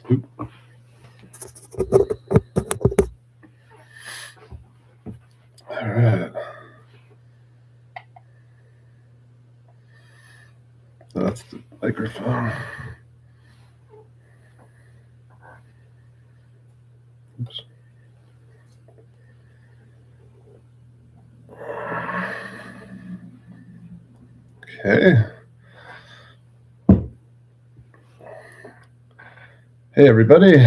Oop. All right. That's the microphone. Oops. Okay. Hey, everybody.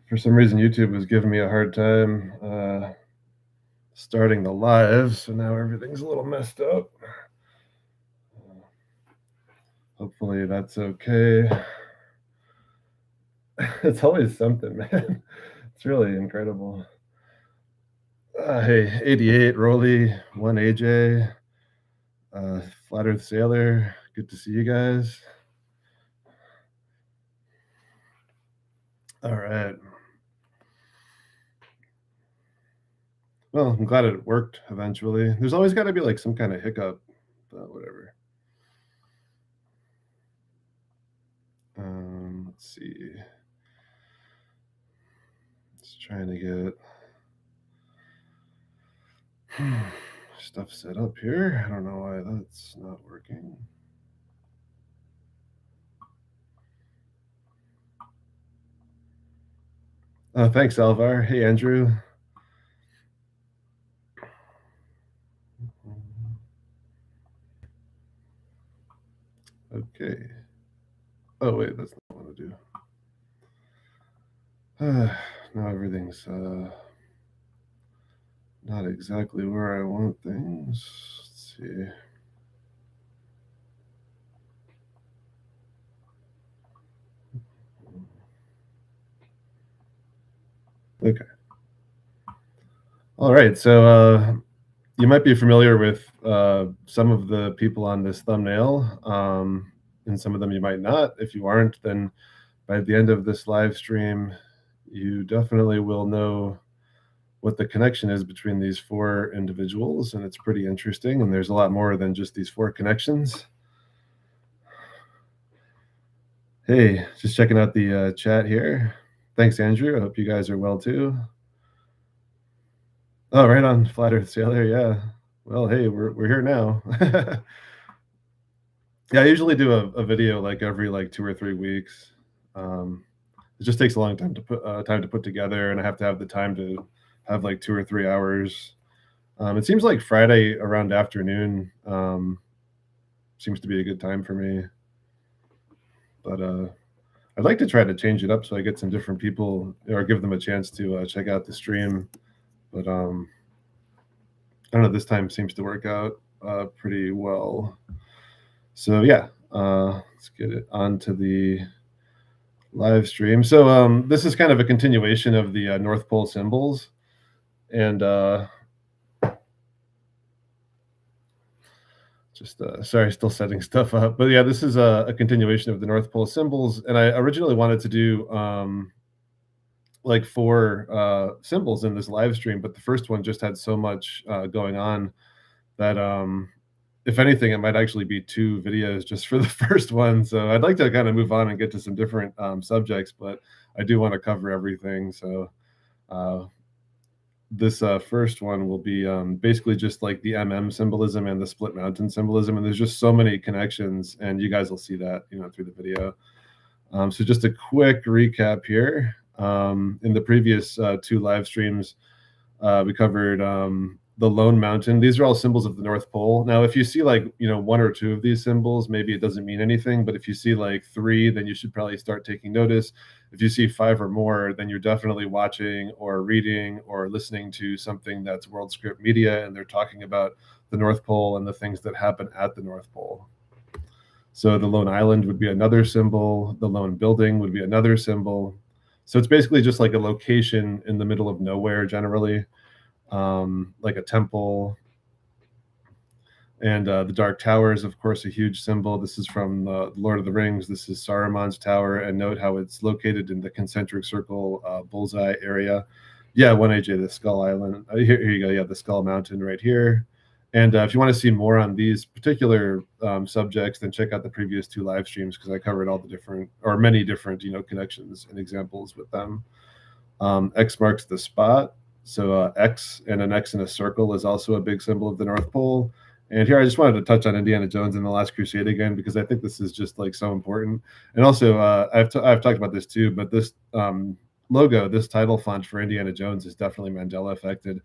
For some reason, YouTube was giving me a hard time starting the live, so now everything's a little messed up. Hopefully that's okay. It's always something, man. It's really incredible. Hey, 88, Rolly, 1 AJ, Flat Earth Sailor, good to see you guys. All right. Well, I'm glad it worked eventually. There's always got to be like some kind of hiccup, but whatever. Let's see. Just trying to get stuff set up here. I don't know why that's not working. Thanks, Alvar. Hey, Andrew. Okay. Oh, wait, that's not what I want to do. Now everything's not exactly where I want things. Let's see. Okay. All right. So you might be familiar with some of the people on this thumbnail, and some of them you might not. If you aren't, then by the end of this live stream, you definitely will know what the connection is between these 4 individuals, and it's pretty interesting. And there's a lot more than just these 4 connections. Hey, just checking out the chat here. Thanks, Andrew. I hope you guys are well too. Oh, right on, Flat Earth Sailor. Yeah. Well, hey, we're here now. Yeah, I usually do a video like every 2 or 3 weeks. It just takes a long time to put together, and I have to have the time to have 2 or 3 hours. It seems like Friday around afternoon seems to be a good time for me. But I'd like to try to change it up so I get some different people or give them a chance to check out the stream. But I don't know, this time seems to work out pretty well. So yeah, let's get it onto the live stream. So this is kind of a continuation of the North Pole symbols, and just sorry, still setting stuff up. But yeah, this is a continuation of the North Pole symbols, and I originally wanted to do 4 symbols in this live stream, but the first one just had so much going on that if anything, it might actually be 2 videos just for the first one. So I'd like to kind of move on and get to some different subjects, but I do want to cover everything. So this first one will be basically just like the symbolism and the split mountain symbolism. And there's just so many connections, and you guys will see that, through the video. So just a quick recap here. In the previous 2 live streams, we covered the Lone Mountain. These are all symbols of the North Pole. Now, if you see 1 or 2 of these symbols, maybe it doesn't mean anything, but if you see 3, then you should probably start taking notice. If you see 5 or more, then you're definitely watching or reading or listening to something that's World Script Media, and they're talking about the North Pole and the things that happen at the North Pole. So the Lone Island would be another symbol. The Lone Building would be another symbol. So it's basically just like a location in the middle of nowhere generally. Like a temple. And the Dark Tower is, of course, a huge symbol. This is from Lord of the Rings. This is Saruman's tower, and note how it's located in the concentric circle bullseye area. Yeah, 1AJ, the Skull Island. Here you go. Yeah, the Skull Mountain right here. And if you want to see more on these particular subjects, then check out the previous 2 live streams, because I covered all the different, or many different, connections and examples with them. X marks the spot. So X and an X in a circle is also a big symbol of the North Pole. And here I just wanted to touch on Indiana Jones and the Last Crusade again, because I think this is just like so important. And also, I've talked about this too, but this logo, this title font for Indiana Jones is definitely Mandela affected.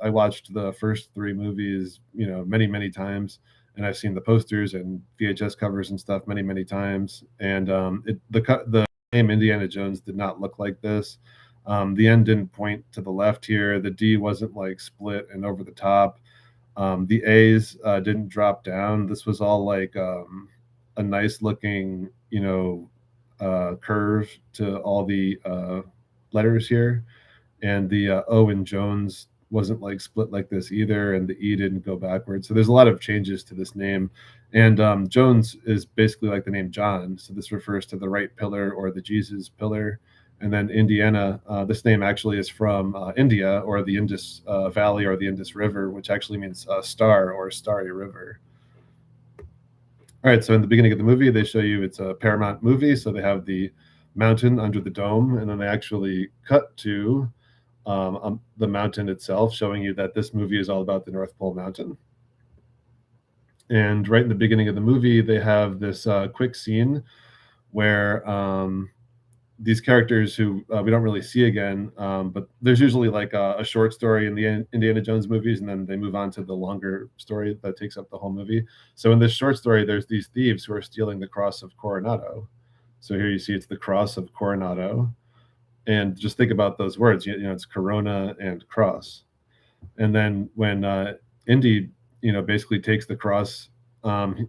I watched the first 3 movies, many, many times, and I've seen the posters and VHS covers and stuff many, many times. And the name Indiana Jones did not look like this. The N didn't point to the left here. The D wasn't like split and over the top. The A's didn't drop down. This was all like a nice looking, curve to all the letters here. And the O in Jones wasn't like split like this either, and the E didn't go backwards. So there's a lot of changes to this name. And Jones is basically like the name John. So this refers to the right pillar or the Jesus pillar. And then Indiana, this name actually is from India, or the Indus Valley, or the Indus River, which actually means star or starry river. All right, so in the beginning of the movie, they show you it's a Paramount movie. So they have the mountain under the dome, and then they actually cut to the mountain itself, showing you that this movie is all about the North Pole Mountain. And right in the beginning of the movie, they have this quick scene where these characters who we don't really see again, but there's usually like a short story in the Indiana Jones movies, and then they move on to the longer story that takes up the whole movie. So in this short story, there's these thieves who are stealing the cross of Coronado. So here you see it's the cross of Coronado. And just think about those words, it's Corona and cross. And then when Indy, basically takes the cross,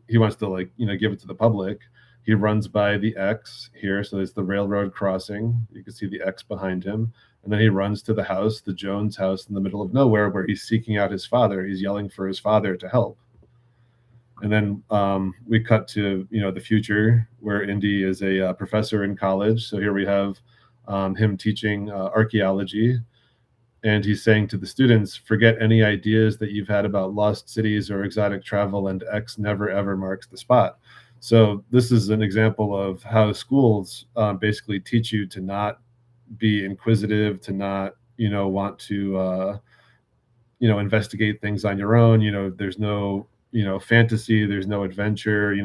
he wants to give it to the public. He runs by the X here. So there's the railroad crossing. You can see the X behind him. And then he runs to the house, the Jones house in the middle of nowhere, where he's seeking out his father. He's yelling for his father to help. And then we cut to, the future, where Indy is a professor in college. So here we have him teaching archaeology, and he's saying to the students, forget any ideas that you've had about lost cities or exotic travel, and X never ever marks the spot. So this is an example of how schools basically teach you to not be inquisitive, to not want to investigate things on your own. There's no fantasy, there's no adventure.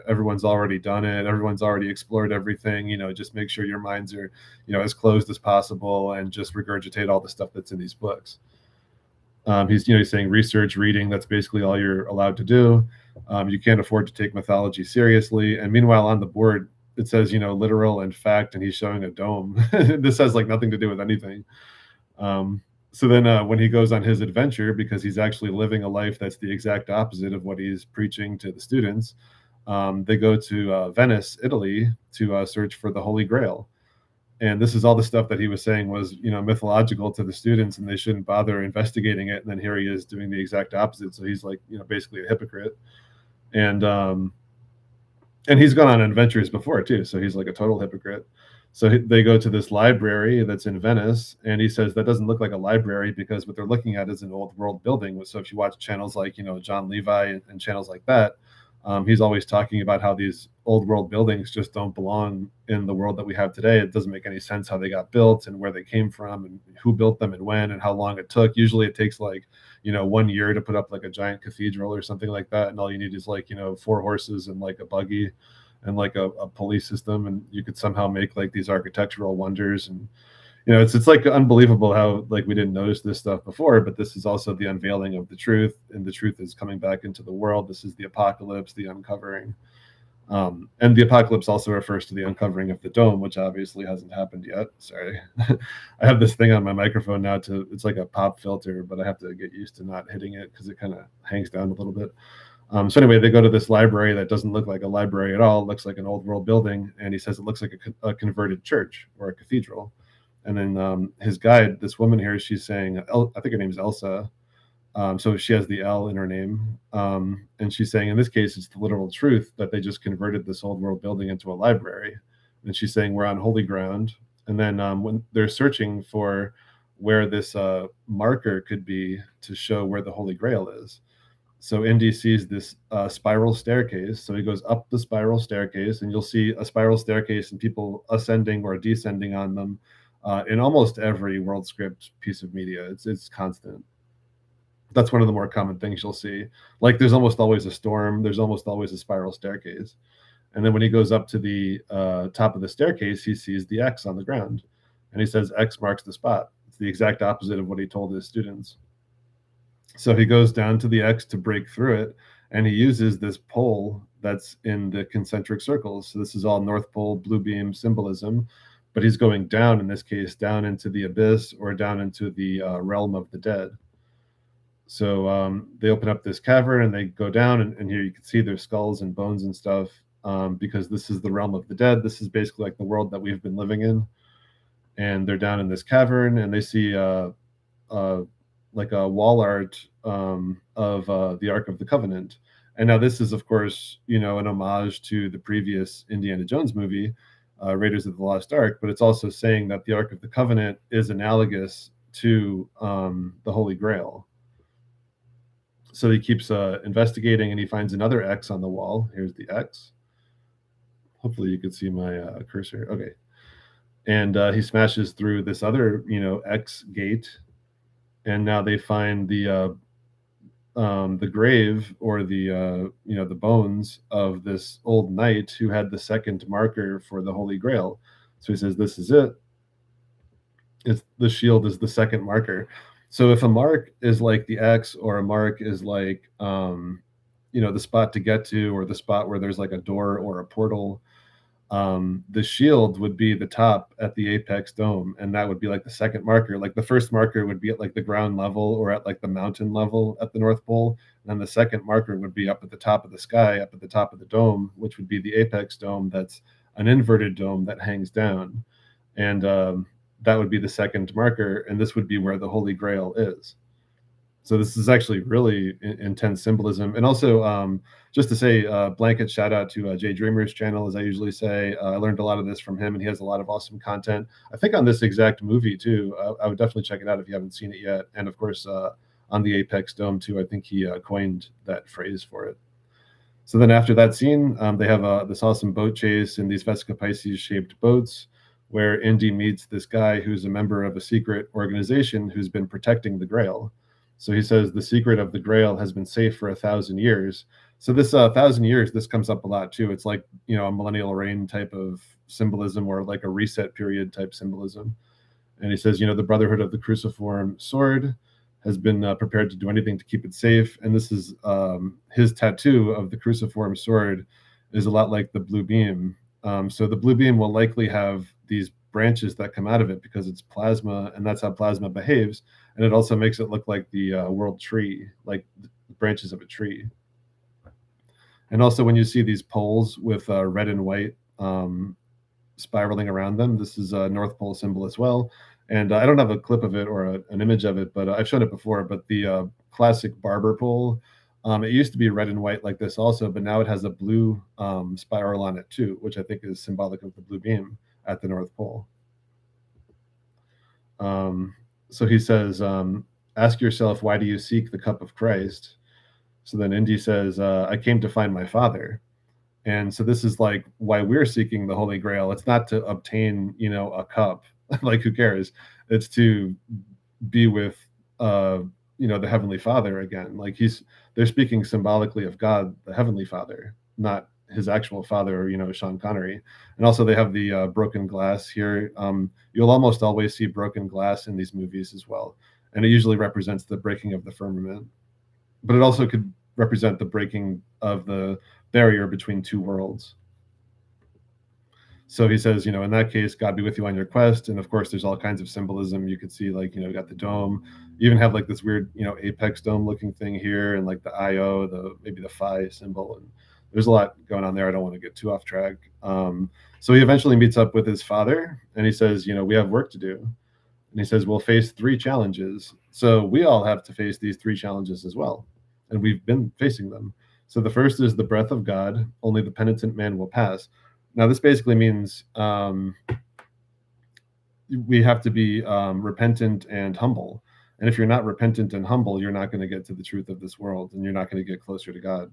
Everyone's already done it, everyone's already explored everything. Just make sure your minds are as closed as possible, and just regurgitate all the stuff that's in these books. He's saying research, reading, that's basically all you're allowed to do. You can't afford to take mythology seriously. And meanwhile, on the board it says literal and fact, and he's showing a dome. This has like nothing to do with anything. So then when he goes on his adventure, because he's actually living a life that's the exact opposite of what he's preaching to the students, they go to Venice, Italy, to search for the Holy Grail. And this is all the stuff that he was saying was, mythological to the students, and they shouldn't bother investigating it. And then here he is doing the exact opposite. So he's like, basically a hypocrite. And he's gone on adventures before too. So he's like a total hypocrite. So they go to this library that's in Venice, and he says that doesn't look like a library, because what they're looking at is an old world building. So if you watch channels like, John Levi and channels like that, he's always talking about how these old world buildings just don't belong in the world that we have today. It doesn't make any sense how they got built and where they came from and who built them and when and how long it took. Usually it takes like, 1 year to put up like a giant cathedral or something like that. And all you need is like, 4 horses and like a buggy and like a police system, and you could somehow make like these architectural wonders. And it's like unbelievable how like we didn't notice this stuff before, but this is also the unveiling of the truth, and the truth is coming back into the world. This is the apocalypse, the uncovering. And the apocalypse also refers to the uncovering of the dome, which obviously hasn't happened yet. Sorry. I have this thing on my microphone now it's like a pop filter, but I have to get used to not hitting it because it kind of hangs down a little bit. So anyway, they go to this library that doesn't look like a library at all. It looks like an old world building. And he says it looks like a converted church or a cathedral. And then his guide, this woman here, she's saying, I think her name is Elsa. So she has the L in her name. And she's saying, in this case, it's the literal truth that they just converted this old world building into a library. And she's saying, we're on holy ground. And then when they're searching for where this marker could be to show where the Holy Grail is. So Indy sees this spiral staircase. So he goes up the spiral staircase, and you'll see a spiral staircase and people ascending or descending on them in almost every World Script piece of media. It's constant. That's one of the more common things you'll see. Like there's almost always a storm. There's almost always a spiral staircase. And then when he goes up to the top of the staircase, he sees the X on the ground. And he says, X marks the spot. It's the exact opposite of what he told his students. So he goes down to the X to break through it, and he uses this pole that's in the concentric circles. So this is all North Pole blue beam symbolism, but he's going down, in this case, down into the abyss or down into the realm of the dead. So they open up this cavern and they go down, and here you can see their skulls and bones and stuff, because this is the realm of the dead. This is basically like the world that we've been living in. And they're down in this cavern, and they see like a wall art of the Ark of the Covenant. And now this is, of course, an homage to the previous Indiana Jones movie, Raiders of the Lost Ark, but it's also saying that the Ark of the Covenant is analogous to the Holy Grail. So he keeps investigating, and he finds another X on the wall. Here's the X. Hopefully you can see my cursor. Okay. And he smashes through this other, X gate, and now they find the grave, or the bones of this old knight who had the second marker for the Holy Grail. So he says, "This is it. The shield is the second marker." So if a mark is like the X, or a mark is like the spot to get to, or the spot where there's like a door or a portal, the shield would be the top at the apex dome, and that would be like the second marker. Like the first marker would be at like the ground level or at like the mountain level at the North Pole, and then the second marker would be up at the top of the sky, up at the top of the dome, which would be the apex dome. That's an inverted dome that hangs down, and that would be the second marker, and this would be where the Holy Grail is. So this is actually really intense symbolism. And also, just to say, blanket shout out to Jay Dreamer's channel, as I usually say. I learned a lot of this from him, and he has a lot of awesome content, I think, on this exact movie too. I would definitely check it out if you haven't seen it yet. And of course, on the Apex Dome too. I think he coined that phrase for it. So then after that scene, they have this awesome boat chase in these Vesica Pisces shaped boats, where Indy meets this guy who's a member of a secret organization who's been protecting the Grail. So he says the secret of the Grail has been safe for 1,000 years. So this 1,000 years, this comes up a lot too. It's like, a millennial reign type of symbolism, or like a reset period type symbolism. And he says, the Brotherhood of the Cruciform Sword has been prepared to do anything to keep it safe. And this is his tattoo of the Cruciform Sword is a lot like the blue beam. So the blue beam will likely have these branches that come out of it because it's plasma, and that's how plasma behaves. And it also makes it look like the world tree, like the branches of a tree. And also when you see these poles with red and white spiraling around them, this is a North Pole symbol as well. And I don't have a clip of it or an image of it, but I've shown it before. But the classic barber pole, it used to be red and white like this also, but now it has a blue spiral on it too, which I think is symbolic of the blue beam at the North Pole. So he says, ask yourself, why do you seek the cup of Christ? So then Indy says, I came to find my Father. And so this is like why we're seeking the Holy Grail. It's not to obtain, a cup. Like, who cares? It's to be with, the Heavenly Father again. Like they're speaking symbolically of God, the Heavenly Father, not his actual father, Sean Connery. And also they have the broken glass here. You'll almost always see broken glass in these movies as well. And it usually represents the breaking of the firmament. But it also could represent the breaking of the barrier between two worlds. So he says, in that case, God be with you on your quest. And of course, there's all kinds of symbolism. You could see, like, you got the dome. You even have like this weird, apex dome looking thing here, and like the IO, maybe the phi symbol. And there's a lot going on there. I don't want to get too off track. So he eventually meets up with his father, and he says, we have work to do. And he says, we'll face 3 challenges. So we all have to face these 3 challenges as well. And we've been facing them. So the first is the breath of God. Only the penitent man will pass. Now, this basically means we have to be repentant and humble. And if you're not repentant and humble, you're not going to get to the truth of this world, and you're not going to get closer to God.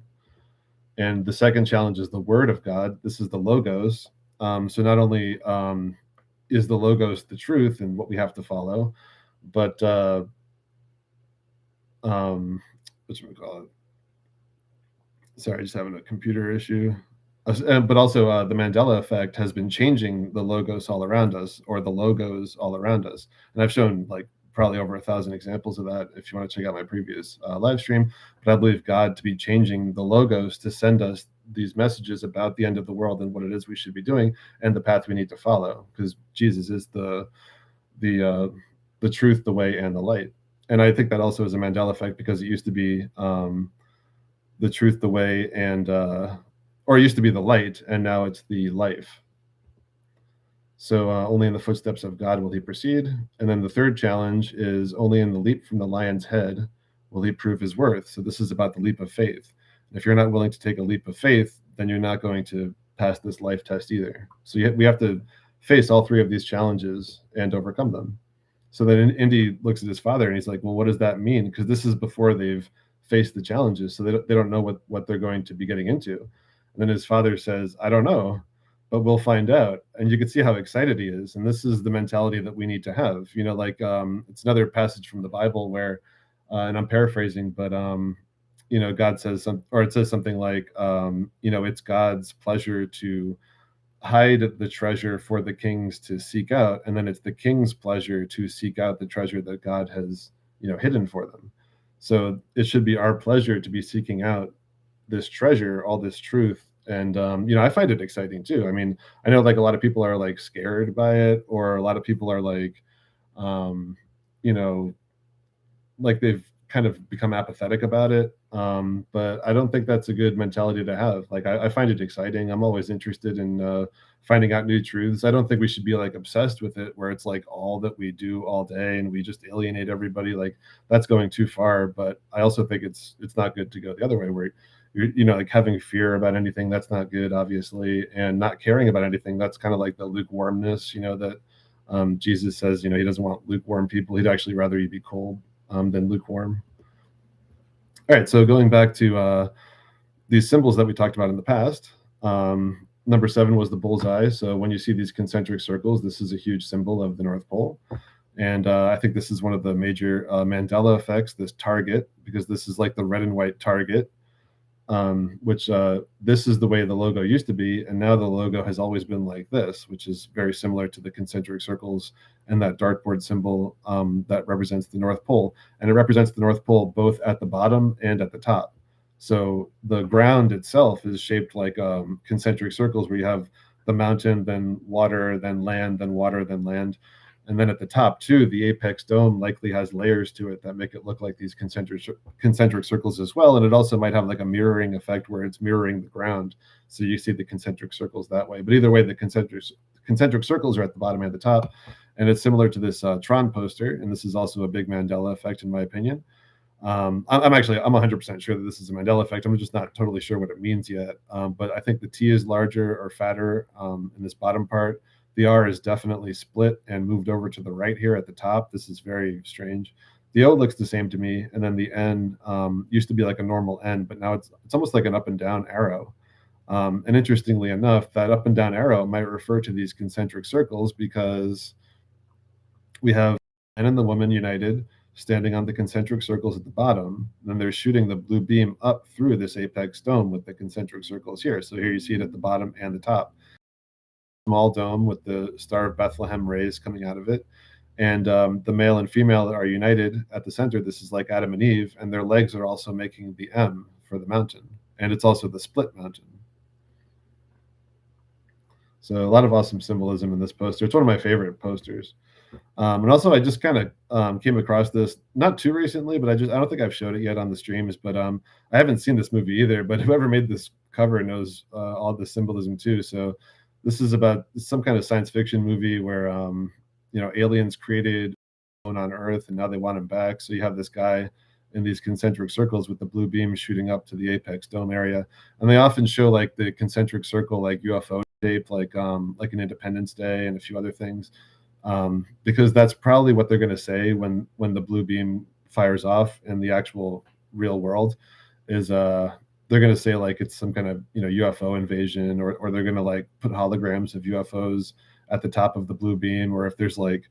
And the second challenge is the word of God. This is the logos. So not only is the logos the truth and what we have to follow, but whatchamacallit? Sorry, just having a computer issue. But also the Mandela effect has been changing the logos all around us, or the logos all around us. And I've shown like probably over 1,000 examples of that if you want to check out my previous live stream. But I believe God to be changing the logos to send us these messages about the end of the world and what it is we should be doing and the path we need to follow, because Jesus is the truth, the way, and the light. And I think that also is a Mandela effect, because it used to be the truth, the way, and or it used to be the light, and now it's the life. So only in the footsteps of God will he proceed. And then the third challenge is only in the leap from the lion's head will he prove his worth. So this is about the leap of faith. And if you're not willing to take a leap of faith, then you're not going to pass this life test either. So we have to face all three of these challenges and overcome them. So then Indy looks at his father and he's like, well, what does that mean? Because this is before they've faced the challenges. So they don't know what they're going to be getting into. And then his father says, I don't know, but we'll find out. And you can see how excited he is. And this is the mentality that we need to have. You know, like it's another passage from the Bible where, and I'm paraphrasing, but you know, God says it says something like, you know, it's God's pleasure to hide the treasure for the kings to seek out, and then it's the king's pleasure to seek out the treasure that God has, you know, hidden for them. So it should be our pleasure to be seeking out this treasure, all this truth. And you know, I find it exciting too. I mean, I know like a lot of people are like scared by it, or a lot of people are like you know, like they've kind of become apathetic about it. But I don't think that's a good mentality to have. Like I find it exciting. I'm always interested in finding out new truths. I don't think we should be like obsessed with it, where it's like all that we do all day and we just alienate everybody. Like that's going too far. But I also think it's not good to go the other way, where you're, you know, like having fear about anything, that's not good, obviously, and not caring about anything, that's kind of like the lukewarmness, you know, that Jesus says, you know, he doesn't want lukewarm people. He'd actually rather you be cold than lukewarm. All right, so going back to these symbols that we talked about in the past, number 7 was the bullseye. So when you see these concentric circles, this is a huge symbol of the North Pole. And I think this is one of the major Mandela effects, this target, because this is like the red and white target, which this is the way the logo used to be. And now the logo has always been like this, which is very similar to the concentric circles and that dartboard symbol that represents the North Pole. And it represents the North Pole both at the bottom and at the top. So the ground itself is shaped like concentric circles, where you have the mountain, then water, then land, then water, then land. And then at the top too, the apex dome likely has layers to it that make it look like these concentric circles as well. And it also might have like a mirroring effect where it's mirroring the ground. So you see the concentric circles that way. But either way, the concentric circles are at the bottom and the top. And it's similar to this Tron poster. And this is also a big Mandela effect, in my opinion. I'm 100% sure that this is a Mandela effect. I'm just not totally sure what it means yet. But I think the T is larger or fatter in this bottom part. The R is definitely split and moved over to the right here at the top. This is very strange. The O looks the same to me. And then the N used to be like a normal N, but now it's almost like an up and down arrow. And interestingly enough, that up and down arrow might refer to these concentric circles, because we have man and the woman united standing on the concentric circles at the bottom. Then they're shooting the blue beam up through this apex dome with the concentric circles here. So here you see it at the bottom and the top. Small dome with the Star of Bethlehem rays coming out of it. And the male and female are united at the center. This is like Adam and Eve, and their legs are also making the M for the mountain. And it's also the split mountain. So a lot of awesome symbolism in this poster. It's one of my favorite posters. And also, I just kind of came across this not too recently, but I don't think I've showed it yet on the streams. But I haven't seen this movie either. But whoever made this cover knows all the symbolism too. So this is about some kind of science fiction movie where you know, aliens created on Earth, and now they want him back. So you have this guy in these concentric circles with the blue beam shooting up to the apex dome area, and they often show like the concentric circle like UFO shape, like an Independence Day and a few other things. because that's probably what they're going to say when the blue beam fires off in the actual real world. Is they're going to say like it's some kind of UFO invasion, or they're going to like put holograms of UFOs at the top of the blue beam, or if there's like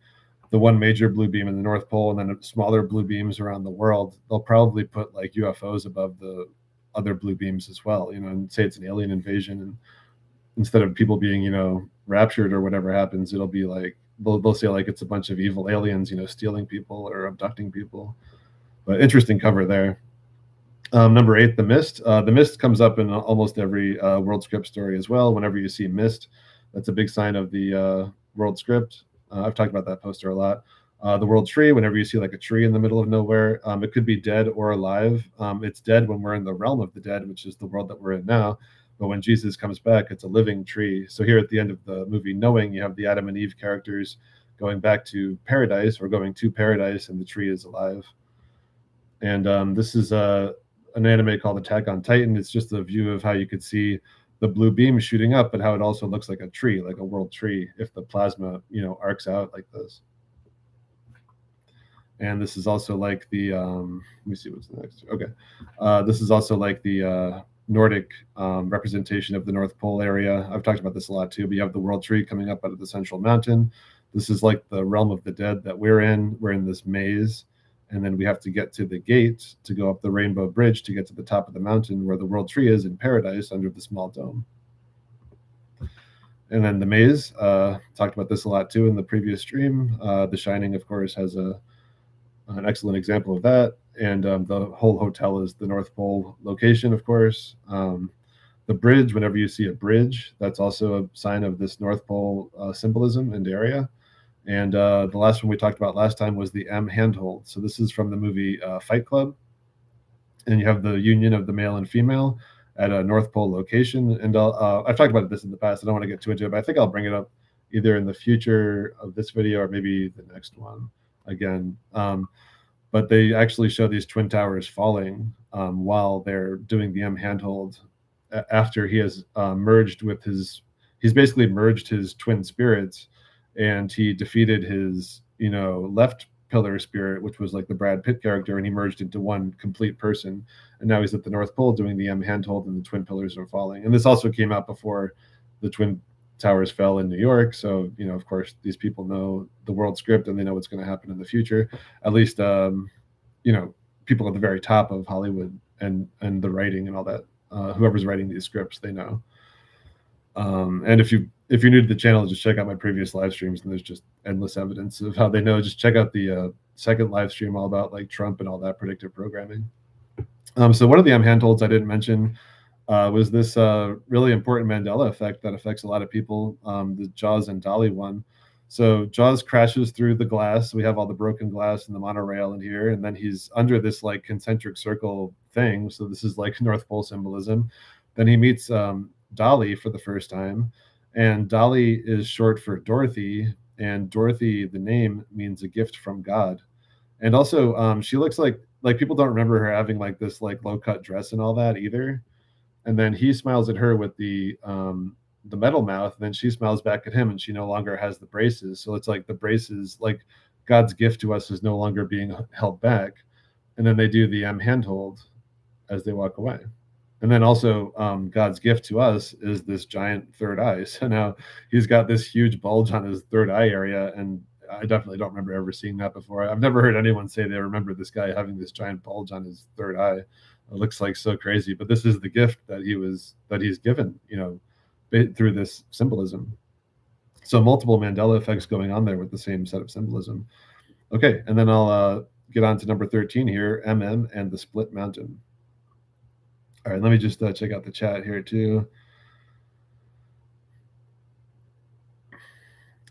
the one major blue beam in the North Pole and then smaller blue beams around the world, they'll probably put like UFOs above the other blue beams as well, and say it's an alien invasion. And instead of people being, raptured or whatever happens, it'll be like they'll say like it's a bunch of evil aliens, stealing people or abducting people. But interesting cover there. Number 8, The Mist. The Mist comes up in almost every world script story as well. Whenever you see mist, that's a big sign of the world script. I've talked about that poster a lot. The world tree, whenever you see like a tree in the middle of nowhere, it could be dead or alive. It's dead when we're in the realm of the dead, which is the world that we're in now. But when Jesus comes back, it's a living tree. So here at the end of the movie Knowing, you have the Adam and Eve characters going back to paradise, or going to paradise, and the tree is alive. And this is an anime called Attack on Titan. It's just a view of how you could see the blue beam shooting up, but how it also looks like a tree, like a world tree, if the plasma, arcs out like this. And this is also like the, let me see what's next. Okay. This is also like the Nordic representation of the North Pole area. I've talked about this a lot too, but you have the world tree coming up out of the central mountain. This is like the realm of the dead that we're in. We're in this maze. And then we have to get to the gate to go up the Rainbow Bridge to get to the top of the mountain where the world tree is in paradise under the small dome. And then the maze, talked about this a lot too in the previous stream. The Shining, of course, has an excellent example of that. And the whole hotel is the North Pole location, of course. The bridge, whenever you see a bridge, that's also a sign of this North Pole symbolism and area. And the last one we talked about last time was the M handhold. So this is from the movie Fight Club. And you have the union of the male and female at a North Pole location. And I've talked about this in the past. I don't want to get too into it, but I think I'll bring it up either in the future of this video or maybe the next one again. But they actually show these twin towers falling while they're doing the M handhold after he has merged with he's basically merged his twin spirits, and he defeated his, left pillar spirit, which was like the Brad Pitt character, and he merged into one complete person. And now he's at the North Pole doing the M handhold, and the twin pillars are falling. And this also came out before the twin towers fell in New York. So, of course, these people know the world script and they know what's going to happen in the future. At least, people at the very top of Hollywood and the writing and all that, whoever's writing these scripts, they know. And if you're new to the channel, just check out my previous live streams, and there's just endless evidence of how they know. Just check out the second live stream all about like Trump and all that predictive programming. So one of the M handholds I didn't mention was this really important Mandela effect that affects a lot of people, the Jaws and Dolly one. So Jaws crashes through the glass. We have all the broken glass and the monorail in here, and then he's under this like concentric circle thing. So this is like North Pole symbolism. Then he meets Dolly for the first time, and Dolly is short for Dorothy, and Dorothy, the name, means a gift from God. And also she looks like people don't remember her having like this like low cut dress and all that either. And then he smiles at her with the metal mouth, and then she smiles back at him, and she no longer has the braces. So it's like the braces, like God's gift to us, is no longer being held back. And then they do the M handhold as they walk away. And then also God's gift to us is this giant third eye. So now he's got this huge bulge on his third eye area, and I definitely don't remember ever seeing that before. I've never heard anyone say they remember this guy having this giant bulge on his third eye. It looks like so crazy, but this is the gift that he's given, through this symbolism. So multiple Mandela effects going on there with the same set of symbolism. Okay, and then I'll get on to number 13 here, MM and the Split Mountain. All right, let me just check out the chat here too.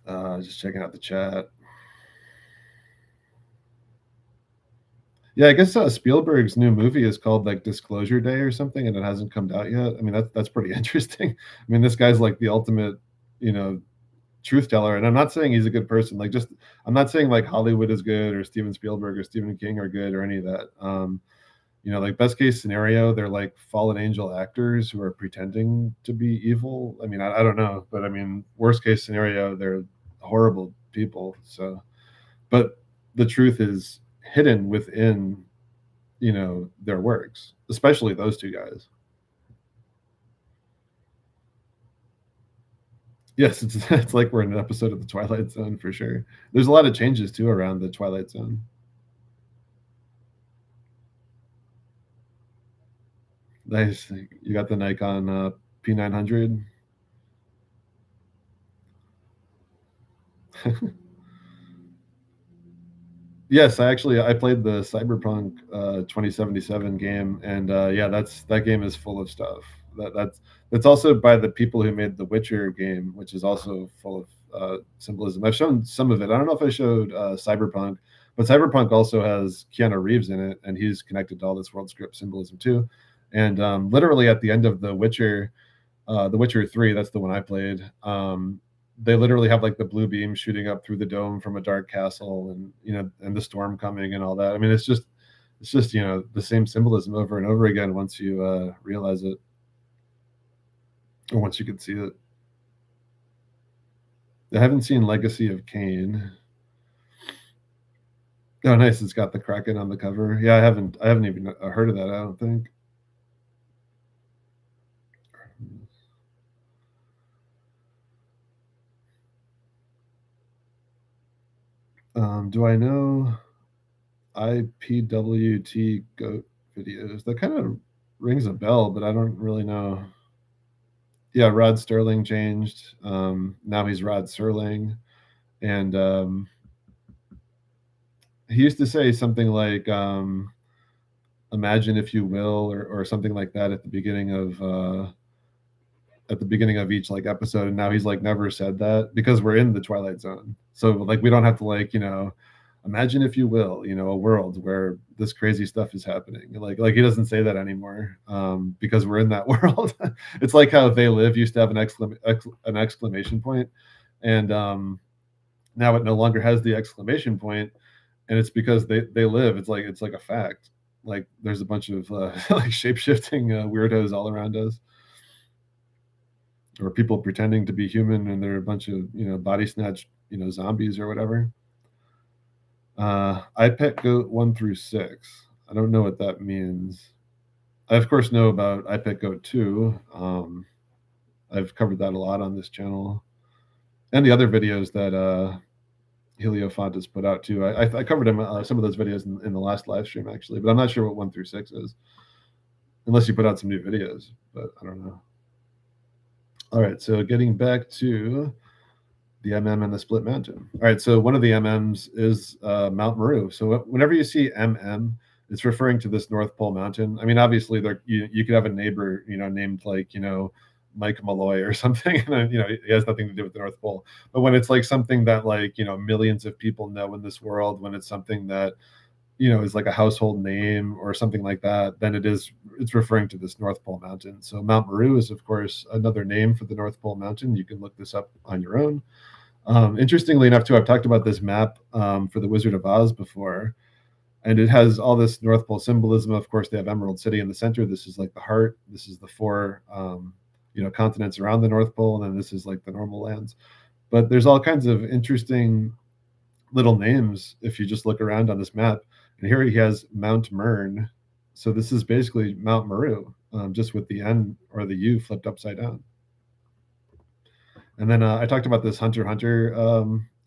Just checking out the chat. Yeah, I guess Spielberg's new movie is called like Disclosure Day or something, and it hasn't come out yet. I mean, that's pretty interesting. I mean, this guy's like the ultimate, truth teller. And I'm not saying he's a good person. Like, I'm not saying like Hollywood is good or Steven Spielberg or Stephen King are good or any of that. Like best case scenario, they're like fallen angel actors who are pretending to be evil. I mean, I don't know, but I mean, worst case scenario, they're horrible people. So, but the truth is hidden within, their works, especially those two guys. Yes, it's it's like we're in an episode of the Twilight Zone for sure. There's a lot of changes too around the Twilight Zone. Nice. You got the Nikon P900. Yes, I played the Cyberpunk 2077 game, and yeah, that game is full of stuff. That's also by the people who made the Witcher game, which is also full of symbolism. I've shown some of it. I don't know if I showed Cyberpunk, but Cyberpunk also has Keanu Reeves in it, and he's connected to all this world script symbolism too. And literally at the end of the Witcher 3, that's the one I played. They literally have like the blue beam shooting up through the dome from a dark castle, and and the storm coming and all that. I mean, it's just the same symbolism over and over again once you realize it, or once you can see it. I haven't seen Legacy of Kain. Oh, nice! It's got the Kraken on the cover. Yeah, I haven't even heard of that. I don't think. Do I know IPWT goat videos? That kind of rings a bell, but I don't really know. Yeah, Rod Sterling changed. Now he's Rod Serling, and he used to say something like "Imagine if you will," or something like that at the beginning of each like episode. And now he's like never said that because we're in the Twilight Zone, so like we don't have to like imagine if you will, a world where this crazy stuff is happening. Like he doesn't say that anymore because we're in that world. It's like how They Live used to have an exclamation point, and now it no longer has the exclamation point, and it's because they live. It's like a fact. Like there's a bunch of like shape shifting weirdos all around us, or people pretending to be human, and they're a bunch of body snatch zombies or whatever. I pet goat 1 through 6. I don't know what that means. I of course know about I pet goat 2. I've covered that a lot on this channel, and the other videos that Helio Fontes put out too. I covered him some of those videos in the last live stream actually, but I'm not sure what 1 through 6 is, unless you put out some new videos. But I don't know. All right, so getting back to the MM and the Split Mountain. All right, so one of the MMs is Mount Meru. So whenever you see MM, it's referring to this North Pole mountain. I mean, obviously, you could have a neighbor, named like Mike Malloy or something, and he has nothing to do with the North Pole. But when it's like something that like millions of people know in this world, when it's something that is like a household name or something like that, then it's referring to this North Pole mountain. So Mount Meru is of course another name for the North Pole mountain. You can look this up on your own. Interestingly enough, too, I've talked about this map for the Wizard of Oz before, and it has all this North Pole symbolism. Of course, they have Emerald City in the center. This is like the heart. This is the four, continents around the North Pole, and then this is like the normal lands. But there's all kinds of interesting little names if you just look around on this map. And here he has Mount Mern. So this is basically Mount Meru, just with the N or the U flipped upside down. And then I talked about this Hunter x Hunter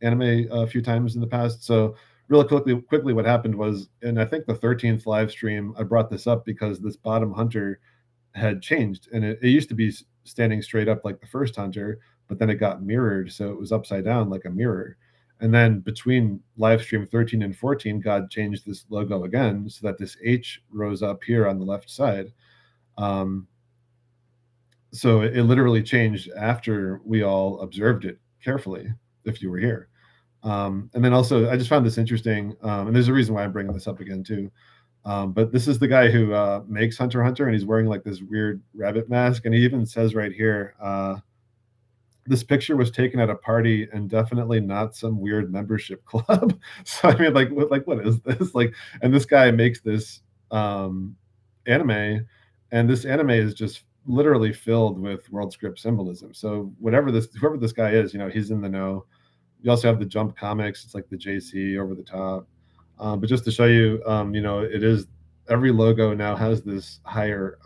anime a few times in the past. So really quickly, what happened was, and I think the 13th live stream, I brought this up because this bottom Hunter had changed, and it used to be standing straight up like the first Hunter, but then it got mirrored, so it was upside down like a mirror. And then between live stream 13 and 14, God changed this logo again so that this H rose up here on the left side. So it literally changed after we all observed it carefully, if you were here. And then also, I just found this interesting, and there's a reason why I'm bringing this up again too. But this is the guy who makes Hunter x Hunter, and he's wearing like this weird rabbit mask, and he even says right here, this picture was taken at a party and definitely not some weird membership club. So I mean, like what is this? Like, and this guy makes this anime, and this anime is just literally filled with world script symbolism. So whoever this guy is, he's in the know. You also have the Jump comics. It's like the JC over the top. But just to show you, it is every logo now has this higher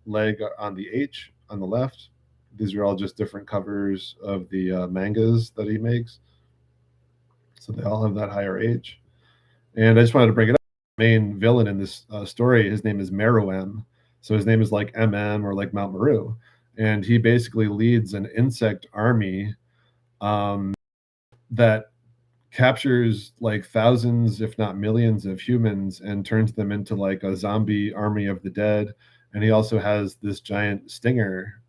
leg on the H on the left. These are all just different covers of the mangas that he makes. So they all have that higher H. And I just wanted to bring it up. The main villain in this story, his name is Meruem. So his name is like MM or like Mount Meru. And he basically leads an insect army that captures like thousands, if not millions, of humans and turns them into like a zombie army of the dead. And he also has this giant stinger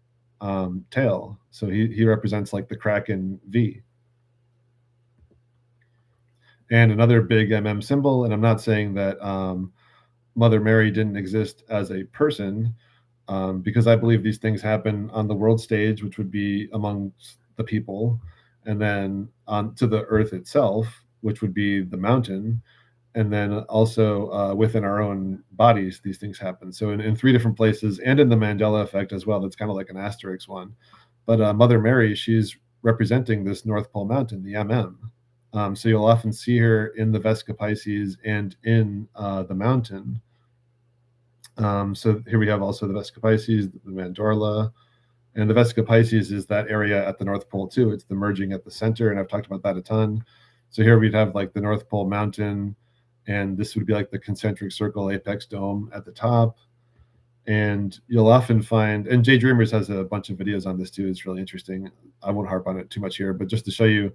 tail. So he represents like the Kraken V. And another big MM symbol, and I'm not saying that Mother Mary didn't exist as a person, because I believe these things happen on the world stage, which would be amongst the people, and then onto the earth itself, which would be the mountain, and then also within our own bodies, these things happen. So in three different places, and in the Mandela effect as well, that's kind of like an asterisk one. But Mother Mary, she's representing this North Pole mountain, the MM. So you'll often see her in the Vesica Pisces and in the mountain. So here we have also the Vesica Pisces, the Mandorla, and the Vesica Pisces is that area at the North Pole too. It's the merging at the center, and I've talked about that a ton. So here we'd have like the North Pole mountain, and this would be like the concentric circle apex dome at the top. And you'll often find, and Jay Dreamers has a bunch of videos on this too. It's really interesting. I won't harp on it too much here, but just to show you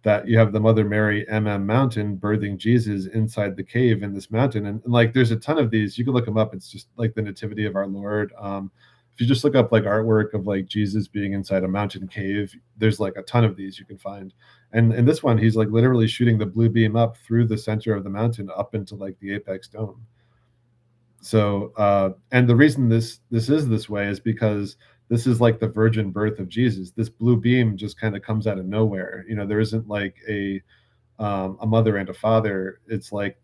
that you have the Mother Mary MM mountain birthing Jesus inside the cave in this mountain. And like, there's a ton of these. You can look them up. It's just like the Nativity of our Lord. If you just look up like artwork of like Jesus being inside a mountain cave, there's like a ton of these you can find. And in this one, he's like literally shooting the blue beam up through the center of the mountain up into like the apex dome. So, and the reason this is this way is because this is like the virgin birth of Jesus. This blue beam just kind of comes out of nowhere. There isn't like a mother and a father. It's like